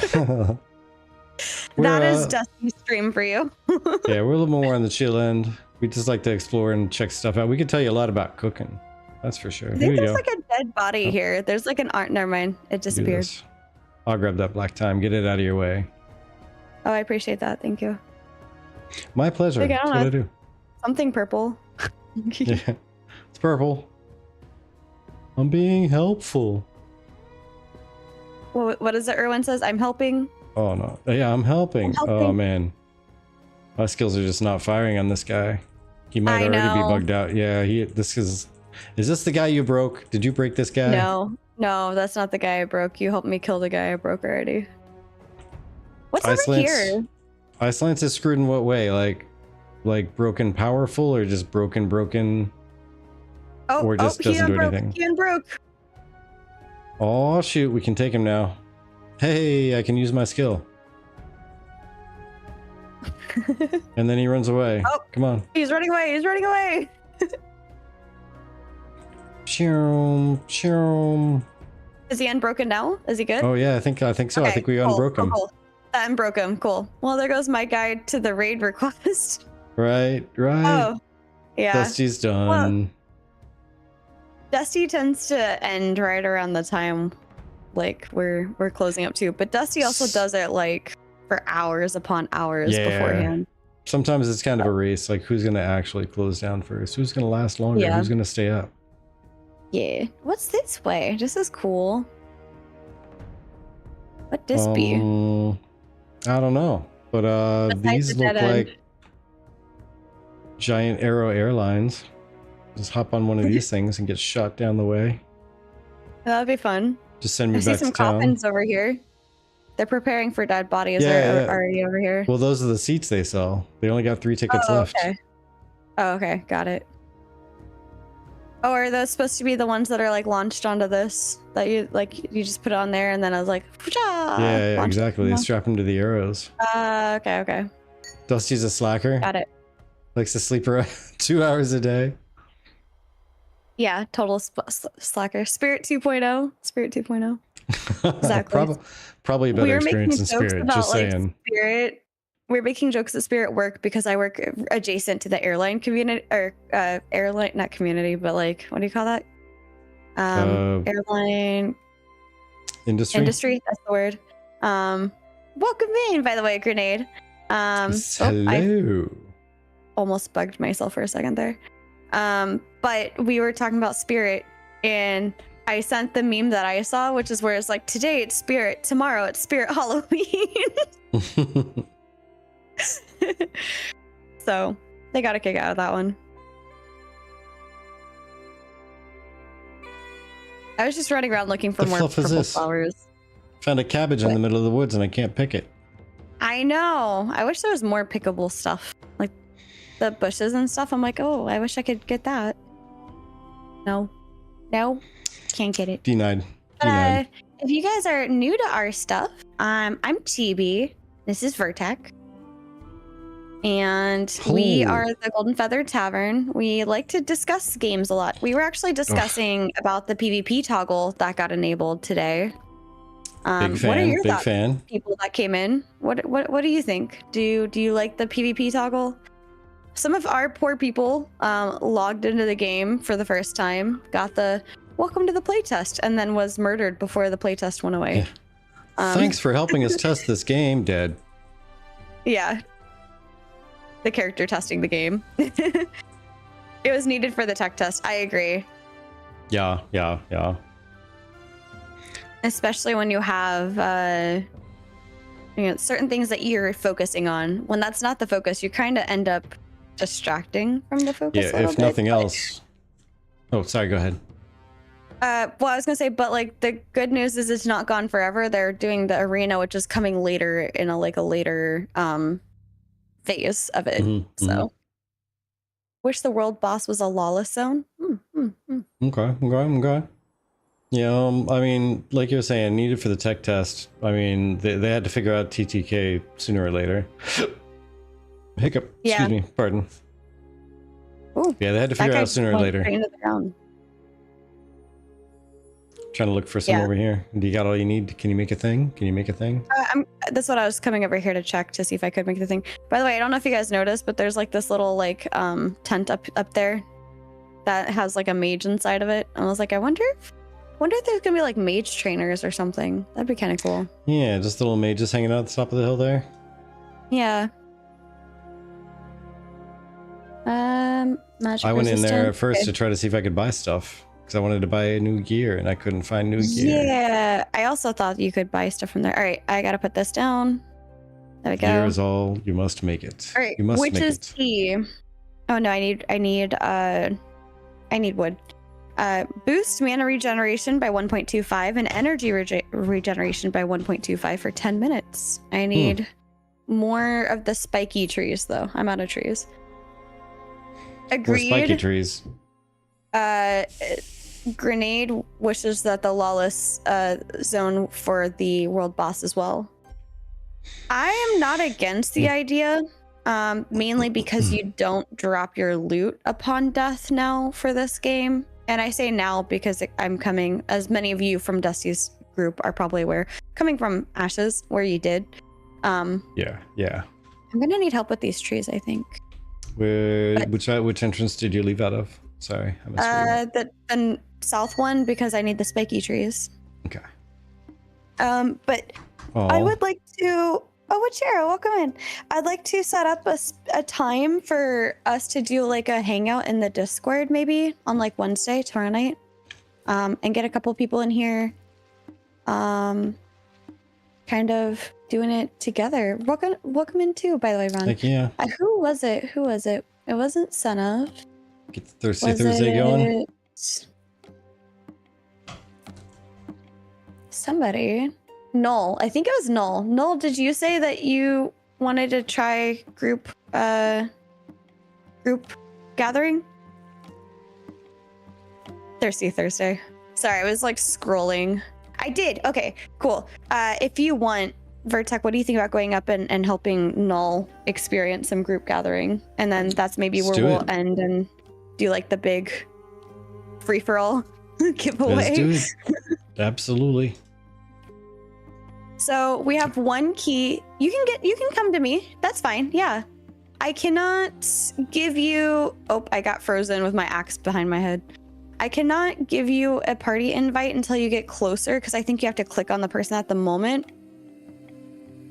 That is Dusty's stream for you.
Yeah, we're a little more on the chill end. We just like to explore and check stuff out. We can tell you a lot about cooking. That's for sure.
I think there's like a dead body here. There's like an art. Never mind. It disappeared.
I'll grab that black time. Get it out of your way.
Oh, I appreciate that. Thank you.
My pleasure. That's what I do.
Something purple.
Yeah, it's purple. I'm being helpful.
What is it? Erwin says, I'm helping.
Oh no. Yeah, I'm helping. Oh man. My skills are just not firing on this guy. He might already be bugged out. Yeah, this is this the guy you broke? Did you break this guy?
No, that's not the guy I broke. You helped me kill the guy I broke already. What's over here?
Ice Lance is screwed in what way? Like broken powerful or just broken? Or just doesn't do anything?
He unbroke.
Oh shoot, we can take him now. Hey, I can use my skill. And then he runs away. Oh, come on.
He's running away. He's running away.
Shoom.
Is he unbroken now? Is he good?
Oh yeah, I think so. Okay, I think we unbroke him.
Cool. Unbroke him. Cool. Well, there goes my guide to the raid request.
Right.
Oh, yeah.
Dusty's done.
Well, Dusty tends to end right around the time like we're closing up too, but Dusty also does it like for hours upon hours beforehand.
Sometimes it's kind of a race, like who's gonna actually close down first, who's gonna last longer, who's gonna stay up.
Yeah. What's this way? This is cool. What this be?
I don't know, but these look like giant Arrow airlines. Just hop on one of these things and get shot down the way.
That'd be fun.
Just send me back to town.
I see some coffins over here. They're preparing for dead bodies already over here.
Well, those are the seats they sell. They only got 3 tickets left.
Okay. Oh, okay. Got it. Oh, are those supposed to be the ones that are like launched onto this? That you just put it on there and then I was like,
yeah, exactly. They strap them to the arrows.
Okay.
Dusty's a slacker.
Got it.
Likes to sleep around 2 hours a day.
Yeah, total slacker. Spirit 2.0. Spirit 2.0. Exactly.
Probably a better experience in Spirit. Just saying.
Spirit. We're making jokes at Spirit work because I work adjacent to the airline community, or airline, not community, but like, what do you call that? Airline industry. That's the word. Welcome in, by the way, Grenade.
Hello.
I almost bugged myself for a second there. But we were talking about Spirit, and I sent the meme that I saw, which is where it's like, today it's Spirit, tomorrow it's Spirit Halloween. So they got a kick out of that one. I was just running around looking for more purple flowers.
Found a cabbage in the middle of the woods and I can't pick it.
I know. I wish there was more pickable stuff, like the bushes and stuff. I'm like, oh, I wish I could get that. No, can't get it.
Denied.
If you guys are new to our stuff, I'm TB. This is Vertec. And we are the Golden Feather Tavern. We like to discuss games a lot. We were actually discussing about the PvP toggle that got enabled today.
Big fan.
What are your thoughts, people that came in? What do you think? Do you like the PvP toggle? Some of our poor people logged into the game for the first time, got the welcome to the playtest, and then was murdered before the playtest went away.
Yeah. Thanks for helping us test this game, dead.
Yeah. The character testing the game. It was needed for the tech test. I agree.
Yeah.
Especially when you have certain things that you're focusing on. When that's not the focus, you kind of end up distracting from the focus.
Yeah, if nothing else. Oh, sorry. Go ahead.
Well, I was gonna say, but like the good news is it's not gone forever. They're doing the arena, which is coming later in a later phase of it. So, wish the world boss was a lawless zone.
Okay. Yeah, I mean, like you were saying, needed for the tech test. I mean, they had to figure out TTK sooner or later. Hiccup.
Yeah.
Excuse me. Pardon.
Ooh,
yeah, they had to figure out sooner or later.
Into the ground.
Trying to look for some over here. Do you got all you need? Can you make a thing?
That's what I was coming over here to check to see if I could make the thing. By the way, I don't know if you guys noticed, but there's like this little like tent up there that has like a mage inside of it. And I was like, I wonder if there's gonna be like mage trainers or something. That'd be kind of cool.
Yeah, just little mages hanging out at the top of the hill there.
Yeah. Magic
I went in there
resistant.
first to try to see if I could buy stuff because I wanted to buy new gear and I couldn't find new gear.
Yeah, I also thought you could buy stuff from there. All right, I gotta put this down. There we go.
Gear is all you must make it.
All right,
you must
which
make
is
it.
key. Oh no, I need wood. Boost mana regeneration by 1.25 and energy regeneration by 1.25 for 10 minutes. I need more of the spiky trees though. I'm out of trees. Agreed.
More spiky trees.
Grenade wishes that the lawless zone for the world boss as well. I am not against the idea, mainly because you don't drop your loot upon death now for this game. And I say now because I'm coming, as many of you from Dusty's group are probably aware, coming from Ashes, where you did.
Yeah.
I'm gonna need help with these trees, I think.
Which entrance did you leave out of? Sorry, I missed
the south one, because I need the spiky trees.
Okay.
But I would like to. Oh, Wachero, welcome in. I'd like to set up a time for us to do like a hangout in the Discord, maybe on like Wednesday, tomorrow night, and get a couple people in here, kind of doing it together. Welcome in too, by the way, Ron.
Thank you.
Who was it? It wasn't Senna.
Get the Thirsty Thursday going.
Somebody. Null. I think it was Null. Null, did you say that you wanted to try group gathering? Thirsty Thursday. Sorry, I was like scrolling. I did. Okay, cool. If you want, Vertec, what do you think about going up and helping Null experience some group gathering? And then that's maybe where we'll end and do like the big free-for-all giveaway.
Let's do it. Absolutely.
So we have one key. You can come to me. That's fine. Yeah. I cannot give you... Oh, I got frozen with my axe behind my head. I cannot give you a party invite until you get closer, because I think you have to click on the person at the moment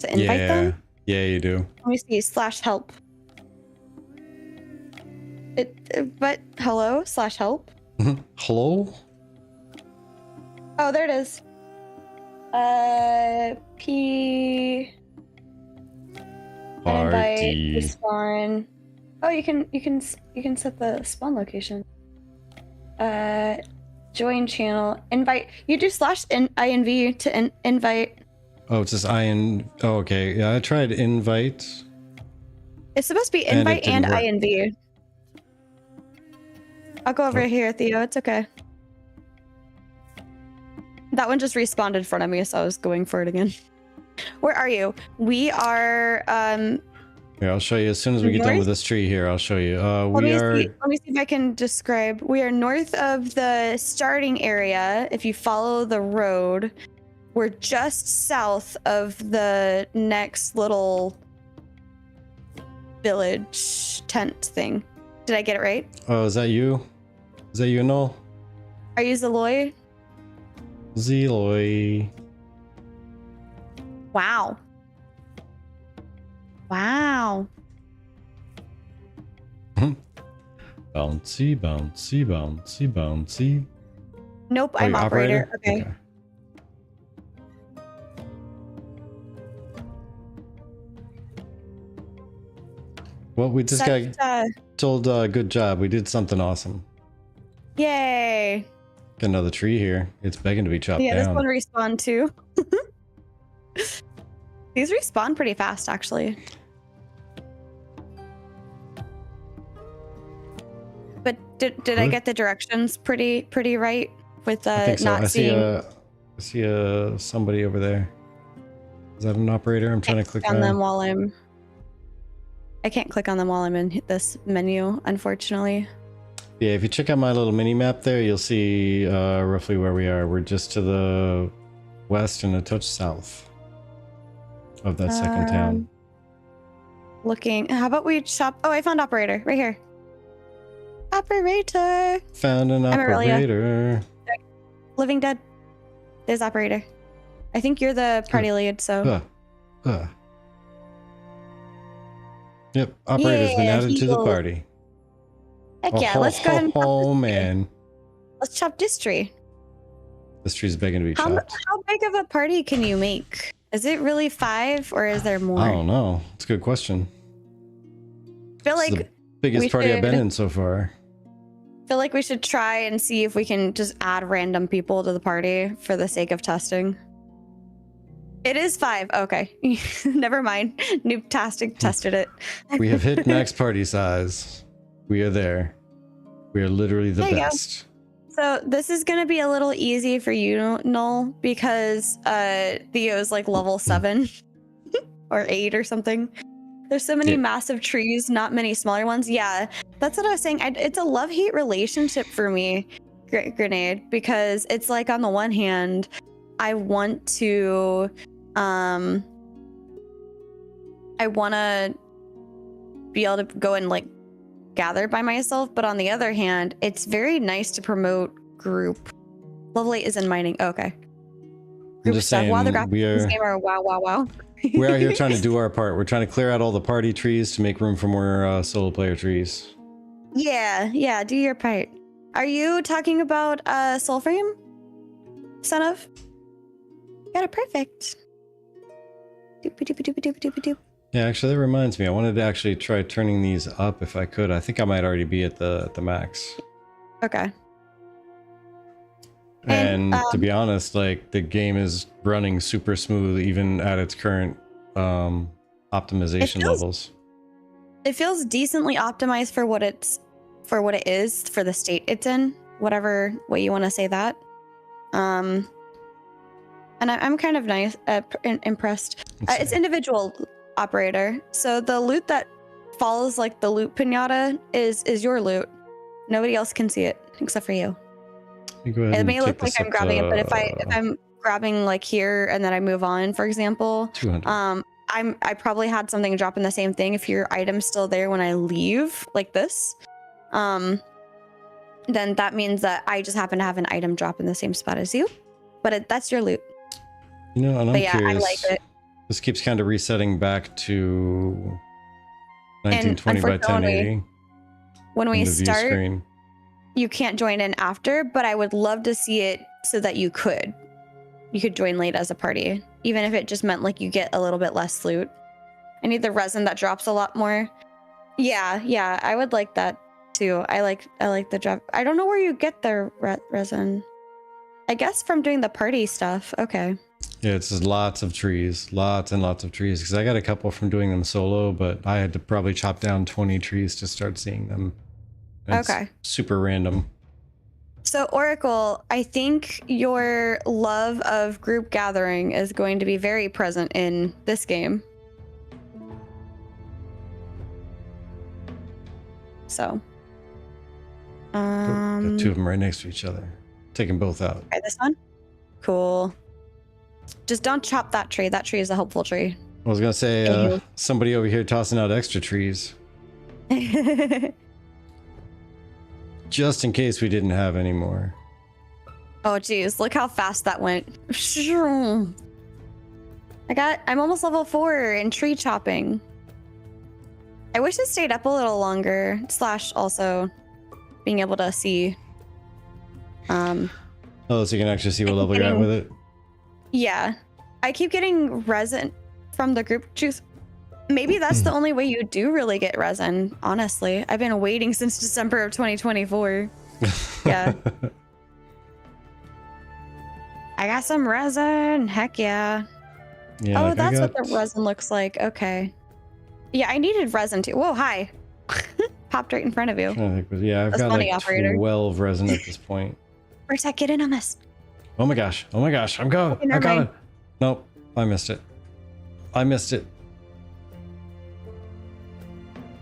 to invite them.
Yeah, you do.
Let me see. /help. But hello? /help?
Hello?
Oh, there it is. P
Party.
invite spawn. Oh, you can set the spawn location. Join channel. Invite. You do /inv to invite.
Oh, it's just oh, okay. Yeah, I tried invite.
It's supposed to be invite and inv. I'll go over here, Theo. It's okay. That one just respawned in front of me, so I was going for it again. Where are you? We are
Here, I'll show you as soon as we get done with this tree here. I'll show you.
Let me see if I can describe. We are north of the starting area. If you follow the road, we're just south of the next little village tent thing. Did I get it right?
Oh, is that you? Is that you, Null?
Are you Zeloy?
Zeloy.
Wow. Wow.
Bouncy, bouncy, bouncy, bouncy.
Nope, I'm operator. Okay.
Well, we just got told good job. We did something awesome.
Yay!
Got another tree here. It's begging to be chopped down.
Yeah, this one respawned too. These respawn pretty fast, actually. But did I get the directions pretty right with
I think so.
not seeing?
I see somebody over there. Is that an operator? I'm trying to click
on them while I can't click on them while I'm in this menu, unfortunately.
Yeah, if you check out my little mini map there, you'll see roughly where we are. We're just to the west and a touch south of that second town.
Looking. How about we shop? Oh, I found operator right here. Operator.
Found an operator.
Living Dead. There's operator. I think you're the party lead, so.
Yep, operator's been added to the party.
Heck yeah, let's go ahead and
oh man.
Let's chop this tree.
This tree's begging to be chopped.
How big of a party can you make? Is it really 5 or is there more?
I don't know. It's a good question.
I feel like
the biggest party I've been in so far.
I feel like we should try and see if we can just add random people to the party for the sake of testing. It is 5. Okay. Never mind. Noobtastic tested it.
We have hit max party size. We are there. We are literally the best.
So this is going to be a little easy for you, Null, because Theo's like level 7 or 8 or something. There's so many massive trees, not many smaller ones. Yeah, that's what I was saying. It's a love-hate relationship for me, Grenade, because it's like on the one hand, I want to be able to go and like gather by myself, but on the other hand, it's very nice to promote group. Level 8 is in mining. Oh, okay.
I'm just saying,
wow, the graphics in this game are wow.
We're out here trying to do our part. We're trying to clear out all the party trees to make room for more solo player trees.
Yeah, do your part. Are you talking about Soulframe? Son of? Got it perfect. Doop.
Yeah, actually, that reminds me. I wanted to actually try turning these up if I could. I think I might already be at the max.
Okay.
And to be honest, like the game is running super smooth even at its current optimization levels.
It feels decently optimized for what it is for the state it's in, whatever way you want to say that. And I'm kind of impressed. It's individual operator, so the loot that follows like the loot pinata is your loot. Nobody else can see it except for you. It may look like I'm grabbing it, but if I'm grabbing like here and then I move on, for example,
200.
I probably had something drop in the same thing. If your item's still there when I leave, like this, then that means that I just happen to have an item drop in the same spot as you. But that's your loot.
You know, and I'm curious.
I like it.
This keeps kind of resetting back to 1920 by 1080.
When we start, you can't join in after, but I would love to see it so that you could join late as a party, even if it just meant like you get a little bit less loot. I need the resin that drops a lot more. Yeah, I would like that too. I like the drop. I don't know where you get the resin. I guess from doing the party stuff. Okay.
Yeah, it's just lots and lots of trees. Because I got a couple from doing them solo, but I had to probably chop down 20 trees to start seeing them.
Okay.
Super random.
So Oracle, I think your love of group gathering is going to be very present in this game. So.
Got 2 of them right next to each other. Take them both out.
Okay, this one? Cool. Just don't chop that tree. That tree is a helpful tree.
I was going to say, somebody over here tossing out extra trees. Just in case we didn't have any more.
Oh, geez. Look how fast that went. I'm almost level 4 in tree chopping. I wish it stayed up a little longer. / also being able to see.
Oh, so you can actually see what level you're at with it?
Yeah. I keep getting resin from the group juice. Maybe that's the only way you do really get resin, honestly. I've been waiting since December of 2024. Yeah. I got some resin. Heck yeah.
Yeah.
Oh, that's what the resin looks like. Okay. Yeah, I needed resin too. Whoa, hi. Popped right in front of you.
Yeah, I've got like 12 resin at this point.
Vertec, get in on this.
Oh my gosh. Oh my gosh. I'm going.
Okay,
I got
mind.
it. Nope. I missed it. I missed it.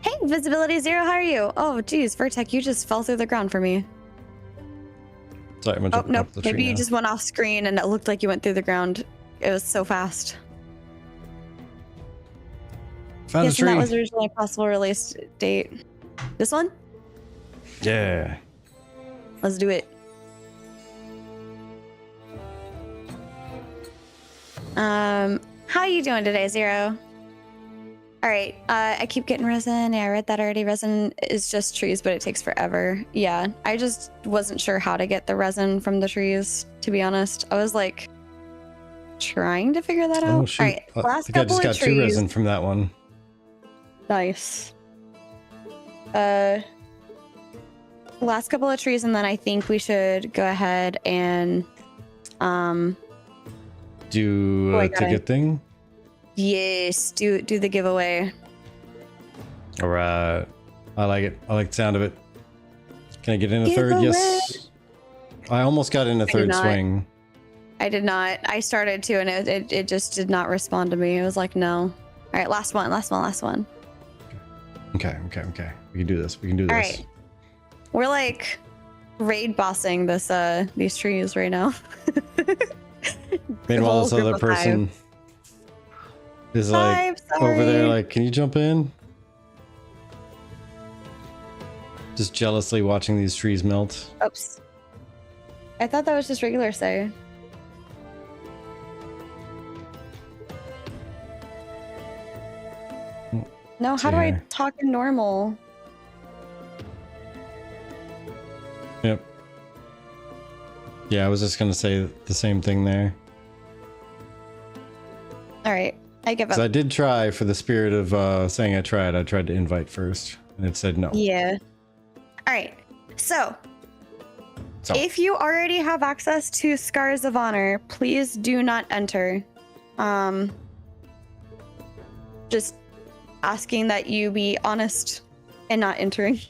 Hey, Visibility Zero, how are you? Oh, geez, Vertec, you just fell through the ground for me.
Sorry, I'm gonna
jump up the tree. Maybe you just went off screen and it looked like you went through the ground. It was so fast.
Found
yes, and that was originally a possible release date. This one?
Yeah.
Let's do it. How you doing today, Zero? All right, I keep getting resin. Yeah, I read that already. Resin is just trees, but it takes forever. Yeah, I just wasn't sure how to get the resin from the trees, to be honest. I was like trying to figure that out.
Shoot.
All right,
I think I just got 2 resin from that one.
Nice. Last couple of trees, and then I think we should go ahead and
do a ticket thing.
Yes, do the giveaway.
All right, I like it. I like the sound of it. Can I get in a
Giveaway.
third? Yes. I almost got in a third swing.
I did not. I started to, and it just did not respond to me. It was like, no. All right, last one.
Okay. We can do this. All
right. We're like raid bossing these trees right now.
Meanwhile, this other person is like over there, like, can you jump in? Just jealously watching these trees melt.
Oops. I thought that was just regular say. No, how do I talk in normal?
Yep. Yeah, I was just gonna say the same thing there.
All right, I give up.
So I did try, for the spirit of saying I tried to invite first, and it said no.
Yeah. All right. So if you already have access to Scars of Honor, please do not enter. Just asking that you be honest and not entering.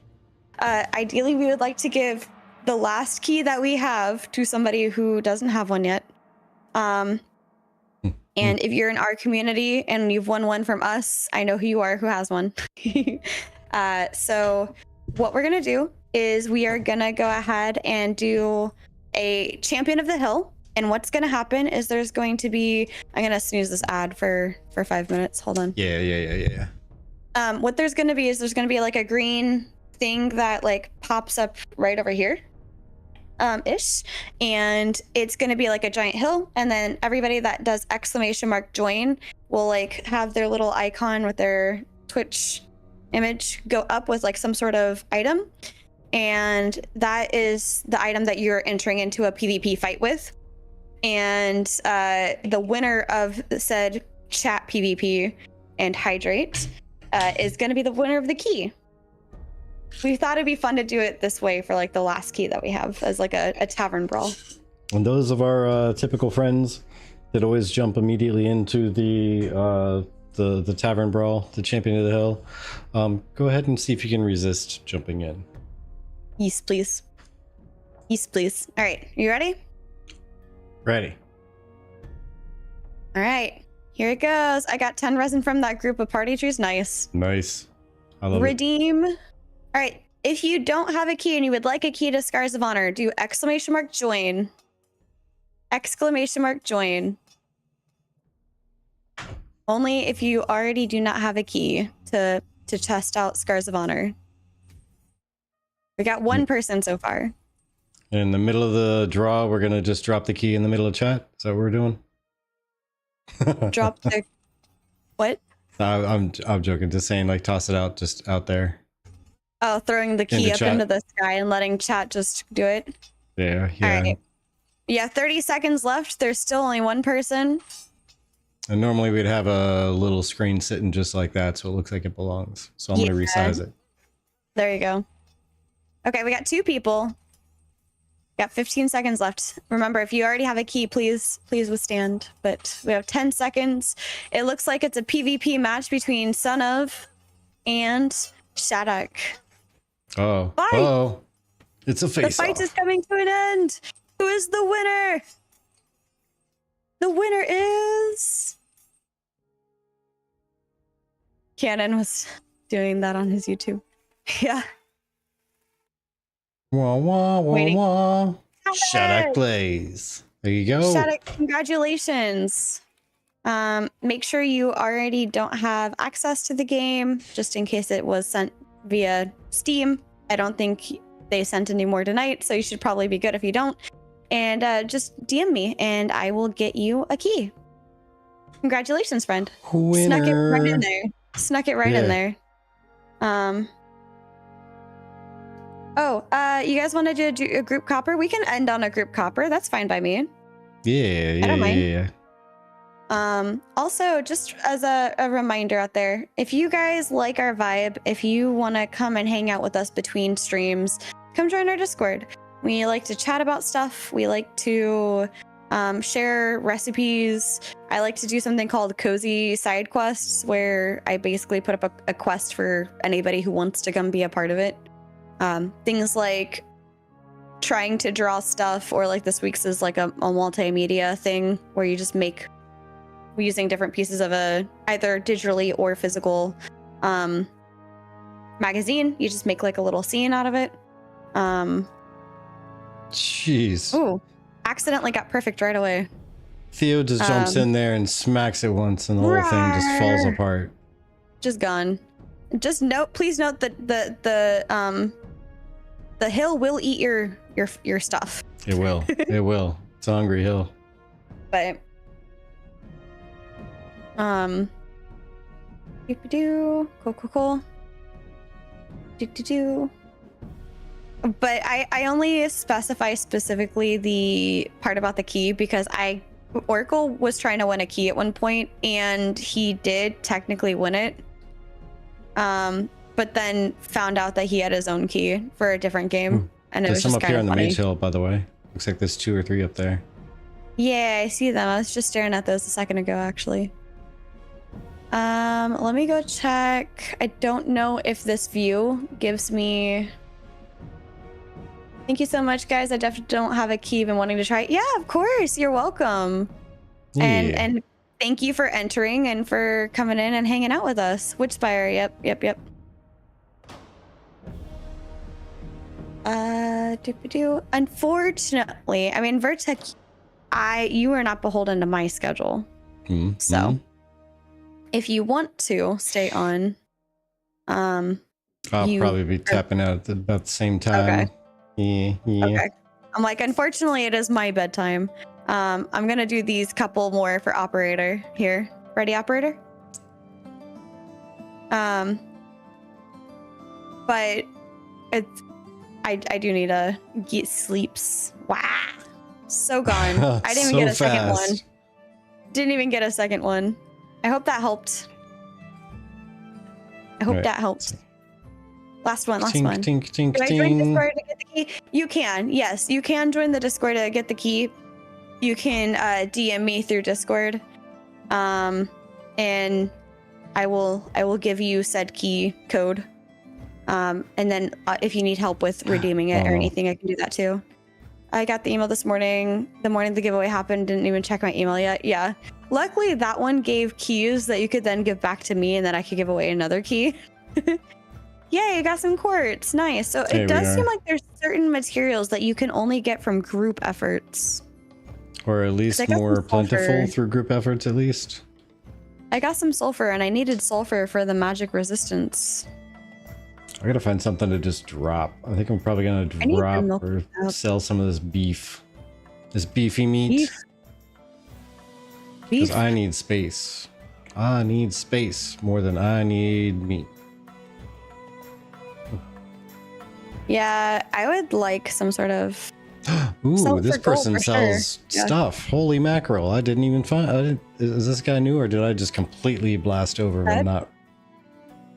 Ideally, we would like to give the last key that we have to somebody who doesn't have one yet. And if you're in our community and you've won one from us, I know who you are who has one. So what we're going to do is we are going to go ahead and do a Champion of the Hill. And what's going to happen is there's going to be, I'm going to snooze this ad for 5 minutes. Hold on.
Yeah.
What there's going to be is there's going to be like a green thing that like pops up right over here ish, and it's going to be like a giant hill, and then everybody that does !join will like have their little icon with their Twitch image go up with like some sort of item, and that is the item that you're entering into a PvP fight with, and the winner of said chat PvP and hydrate is going to be the winner of the key. We thought it'd be fun to do it this way for like the last key that we have as like a tavern brawl.
And those of our typical friends that always jump immediately into the tavern brawl, the Champion of the Hill, go ahead and see if you can resist jumping in.
Yes, please. Yes, please. All right, you ready?
Ready.
All right, here it goes. I got 10 resin from that group of party trees. Nice.
I love
Redeem. All right, if you don't have a key and you would like a key to Scars of Honor, do !join. !join. Only if you already do not have a key to test out Scars of Honor. We got one person so far.
In the middle of the draw, we're gonna just drop the key in the middle of chat. Is that what we're doing?
Drop the what?
I'm joking. Just saying, like, toss it out, just out there.
Oh, throwing the key up into the sky and letting chat just do it.
Yeah.
All right. Yeah, 30 seconds left. There's still only one person.
And normally we'd have a little screen sitting just like that, so it looks like it belongs. So I'm gonna resize it.
There you go. Okay, we got 2 people. Got 15 seconds left. Remember, if you already have a key, please withstand. But we have 10 seconds. It looks like it's a PvP match between Son of and Shattuck.
Oh.
Fight!
Oh. It's a face-off.
The fight is coming to an end. Who is the winner? The winner is... Cannon was doing that on his YouTube. Yeah.
Wah, wah, wah,
Waiting.
wah. Shattuck plays. There you go.
Shattuck, congratulations. Make sure you already don't have access to the game, just in case it was sent via Steam. I don't think they sent any more tonight, so you should probably be good if you don't. And just DM me, and I will get you a key. Congratulations, friend.
Winner.
Snuck it right in there. Snuck it right in there. Oh, you guys want to do a group copper? We can end on a group copper. That's fine by me.
Yeah,
I don't mind. Also, just as a reminder out there, if you guys like our vibe, if you want to come and hang out with us between streams, come join our Discord. We like to chat about stuff. We like to share recipes. I like to do something called cozy side quests, where I basically put up a quest for anybody who wants to come be a part of it. Things like trying to draw stuff, or like this week's is like a multimedia thing where you just make using different pieces of either digitally or physical magazine. You just make like a little scene out of it.
Jeez.
Ooh, accidentally got perfect right away.
Theo just jumps in there and smacks it once, and the whole thing just falls apart.
Just gone. Just please note that the hill will eat your stuff.
It will. It will. It's a hungry hill.
But cool. But I only specify specifically the part about the key because Oracle was trying to win a key at one point, and he did technically win it. But then found out that he had his own key for a different game, and it was
some
just
up here
kind
on
of
the
funny.
Mage Hill, by the way. Looks like there's 2 or 3 up there.
Yeah, I see them. I was just staring at those a second ago, actually. Let me go check. I don't know if this view gives me... Thank you so much, guys. I definitely don't have a key. Been wanting to try. Yeah, of course. You're welcome.
Yeah.
And thank you for entering and for coming in and hanging out with us. Witchspire. Yep. Unfortunately, I mean, Vertex, you are not beholden to my schedule. So if you want to stay on,
I'll probably be tapping out at about the same time.
Okay.
Yeah.
Okay. I'm like, unfortunately, it is my bedtime. I'm gonna do these couple more for operator here. Ready, operator? But I do need to get sleeps. Wow, so gone. I didn't even get a second one. Didn't even get a second one. I hope that helped. That helped. Last one.
Tink, tink, tink,
Can I join
tink.
Discord to get the key? You can. Yes, you can join the Discord to get the key. You can DM me through Discord, and I will give you said key code. And then if you need help with redeeming it or anything, I can do that too. I got the email this morning. The morning the giveaway happened, didn't even check my email yet. Yeah. Luckily, that one gave keys that you could then give back to me, and then I could give away another key. Yay, I got some quartz. Nice. So it does seem like there's certain materials that you can only get from group efforts.
Or at least more plentiful through group efforts, at least.
I got some sulfur, and I needed sulfur for the magic resistance.
I gotta find something to just drop. I think I'm probably gonna drop or sell some of this beef. This beefy meat. Because I need space. I need space more than I need meat.
Yeah, I would like some sort of...
Ooh, this
for gold,
person
for
sells
sure. Yeah.
stuff. Holy mackerel! I didn't even find. Is this guy new, or did I just completely blast over him?
Red?
Not.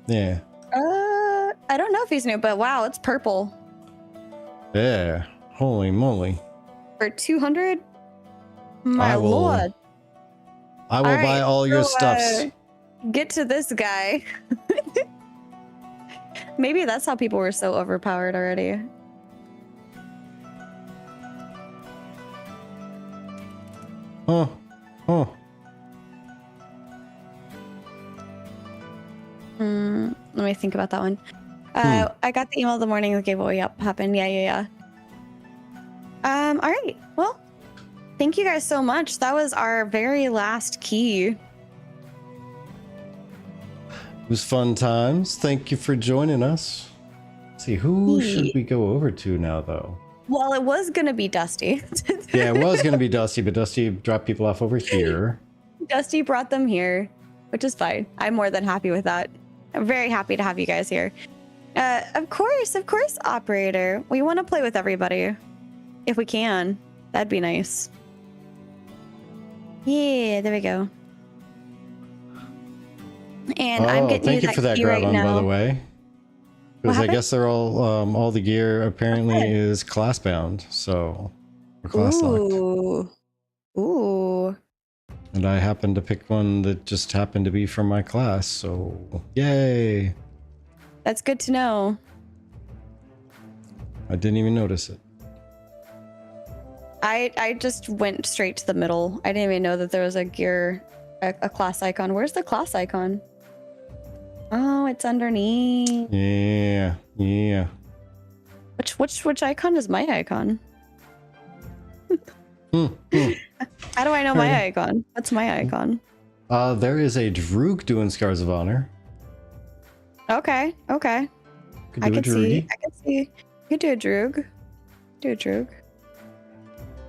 Yeah.
I don't know if he's new, but wow, it's purple
Yeah. Holy moly!
for 200. My lord!
I will buy all your stuffs.
Get to this guy. Maybe that's how people were so overpowered already.
Huh. Huh.
Let me think about that one. I got the email the morning the giveaway happened. Yeah. All right. Well, thank you guys so much. That was our very last key.
It was fun times. Thank you for joining us. Let's see, who should we go over to now, though?
Well, it was gonna be Dusty.
Yeah, it was gonna be Dusty, but Dusty dropped people off over here.
Dusty brought them here, which is fine. I'm more than happy with that. I'm very happy to have you guys here. Of course, operator. We want to play with everybody. If we can. That'd be nice. Yeah, there we go. And I'm getting
thank you for that grab on, by the way. Because I guess they're all the gear apparently is class bound, so we're class locked.
Ooh.
And I happened to pick one that just happened to be from my class, so yay!
That's good to know.
I didn't even notice it.
I just went straight to the middle. I didn't even know that there was a gear, a class icon. Where's the class icon? Oh, it's underneath.
Yeah.
Which icon is my icon? How do I know my icon? What's my icon?
There is a Droog doing Scars of Honor.
Okay. I can see. You could do a Droog.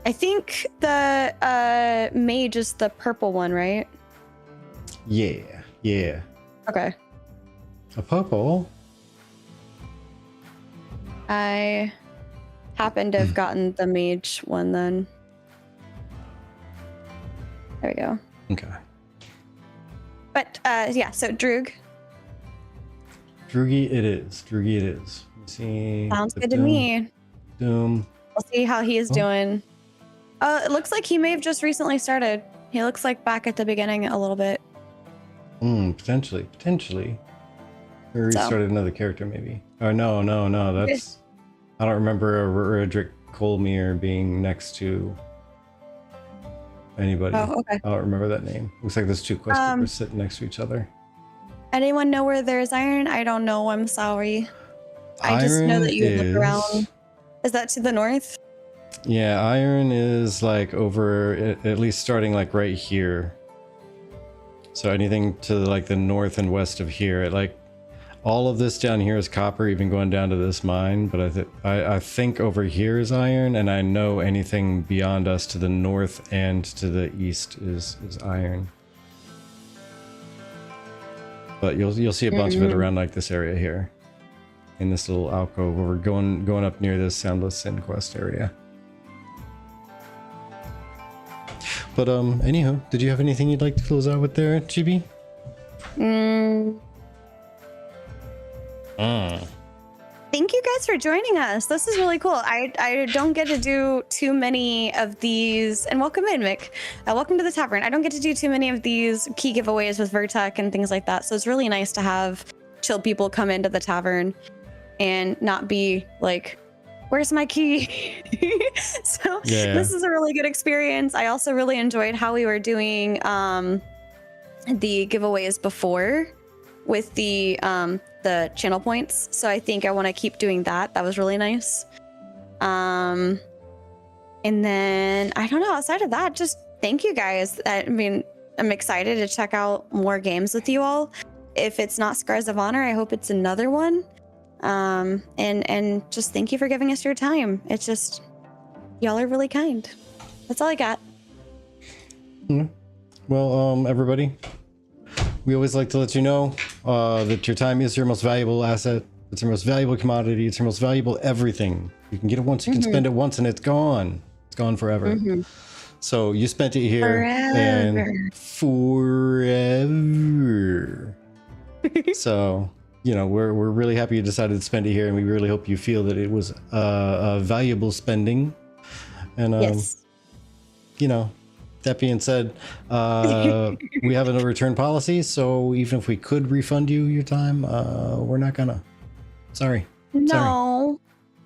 I think the mage is the purple one, right?
Yeah.
Okay.
A purple?
I happen to have gotten the mage one then. There we go.
Okay.
But yeah, so Droog.
Droogie it is. Let's see.
Sounds good to me.
Doom.
We'll see how he is doing. It looks like he may have just recently started. He looks like back at the beginning a little bit.
Potentially. Or restarted another character, maybe. Oh, no. That's... I don't remember a Roderick Colmere being next to anybody.
Oh, okay.
I don't remember that name. Looks like there's two quest keepers sitting next to each other.
Anyone know where there's iron? I don't know. I'm sorry. I just know that you look around. Is that to the north?
Yeah, iron is like over, at least starting like right here. So anything to like the north and west of here, like all of this down here is copper, even going down to this mine. But I think over here is iron, and I know anything beyond us to the north and to the east is iron. But you'll see a bunch of it around like this area here, in this little alcove where we're going up near this Soundless Sin quest area. But anywho, did you have anything you'd like to close out with there, Chibi?
Thank you guys for joining us. This is really cool. I don't get to do too many of these, and welcome in, Mick. Welcome to the Tavern. I don't get to do too many of these key giveaways with Vertec and things like that, so it's really nice to have chill people come into the Tavern and not be like, where's my key? So This is a really good experience. I also really enjoyed how we were doing the giveaways before with the channel points. So I think I want to keep doing that. That was really nice. And then I don't know, outside of that, just thank you guys. I mean, I'm excited to check out more games with you all. If it's not Scars of Honor, I hope it's another one. And just thank you for giving us your time. It's just, y'all are really kind. That's all I got.
Well, everybody, we always like to let you know that your time is your most valuable asset. It's your most valuable commodity. It's your most valuable everything. You can get it once, you can spend it once, and it's gone. It's gone forever.
Mhm.
So you spent it here and forever. So, you know, we're really happy you decided to spend it here, and we really hope you feel that it was a valuable spending. And
Yes.
you know, that being said, we have a no return policy, so even if we could refund you your time, we're not gonna. Sorry.
No.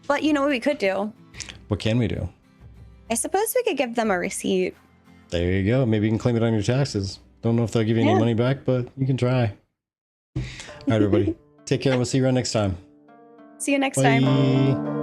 But you know what we could do?
What can we do?
I suppose we could give them a receipt.
There you go. Maybe you can claim it on your taxes. Don't know if they'll give you any money back, but you can try. All right, everybody. Take care. We'll see you around next time.
See you next
Bye.
time.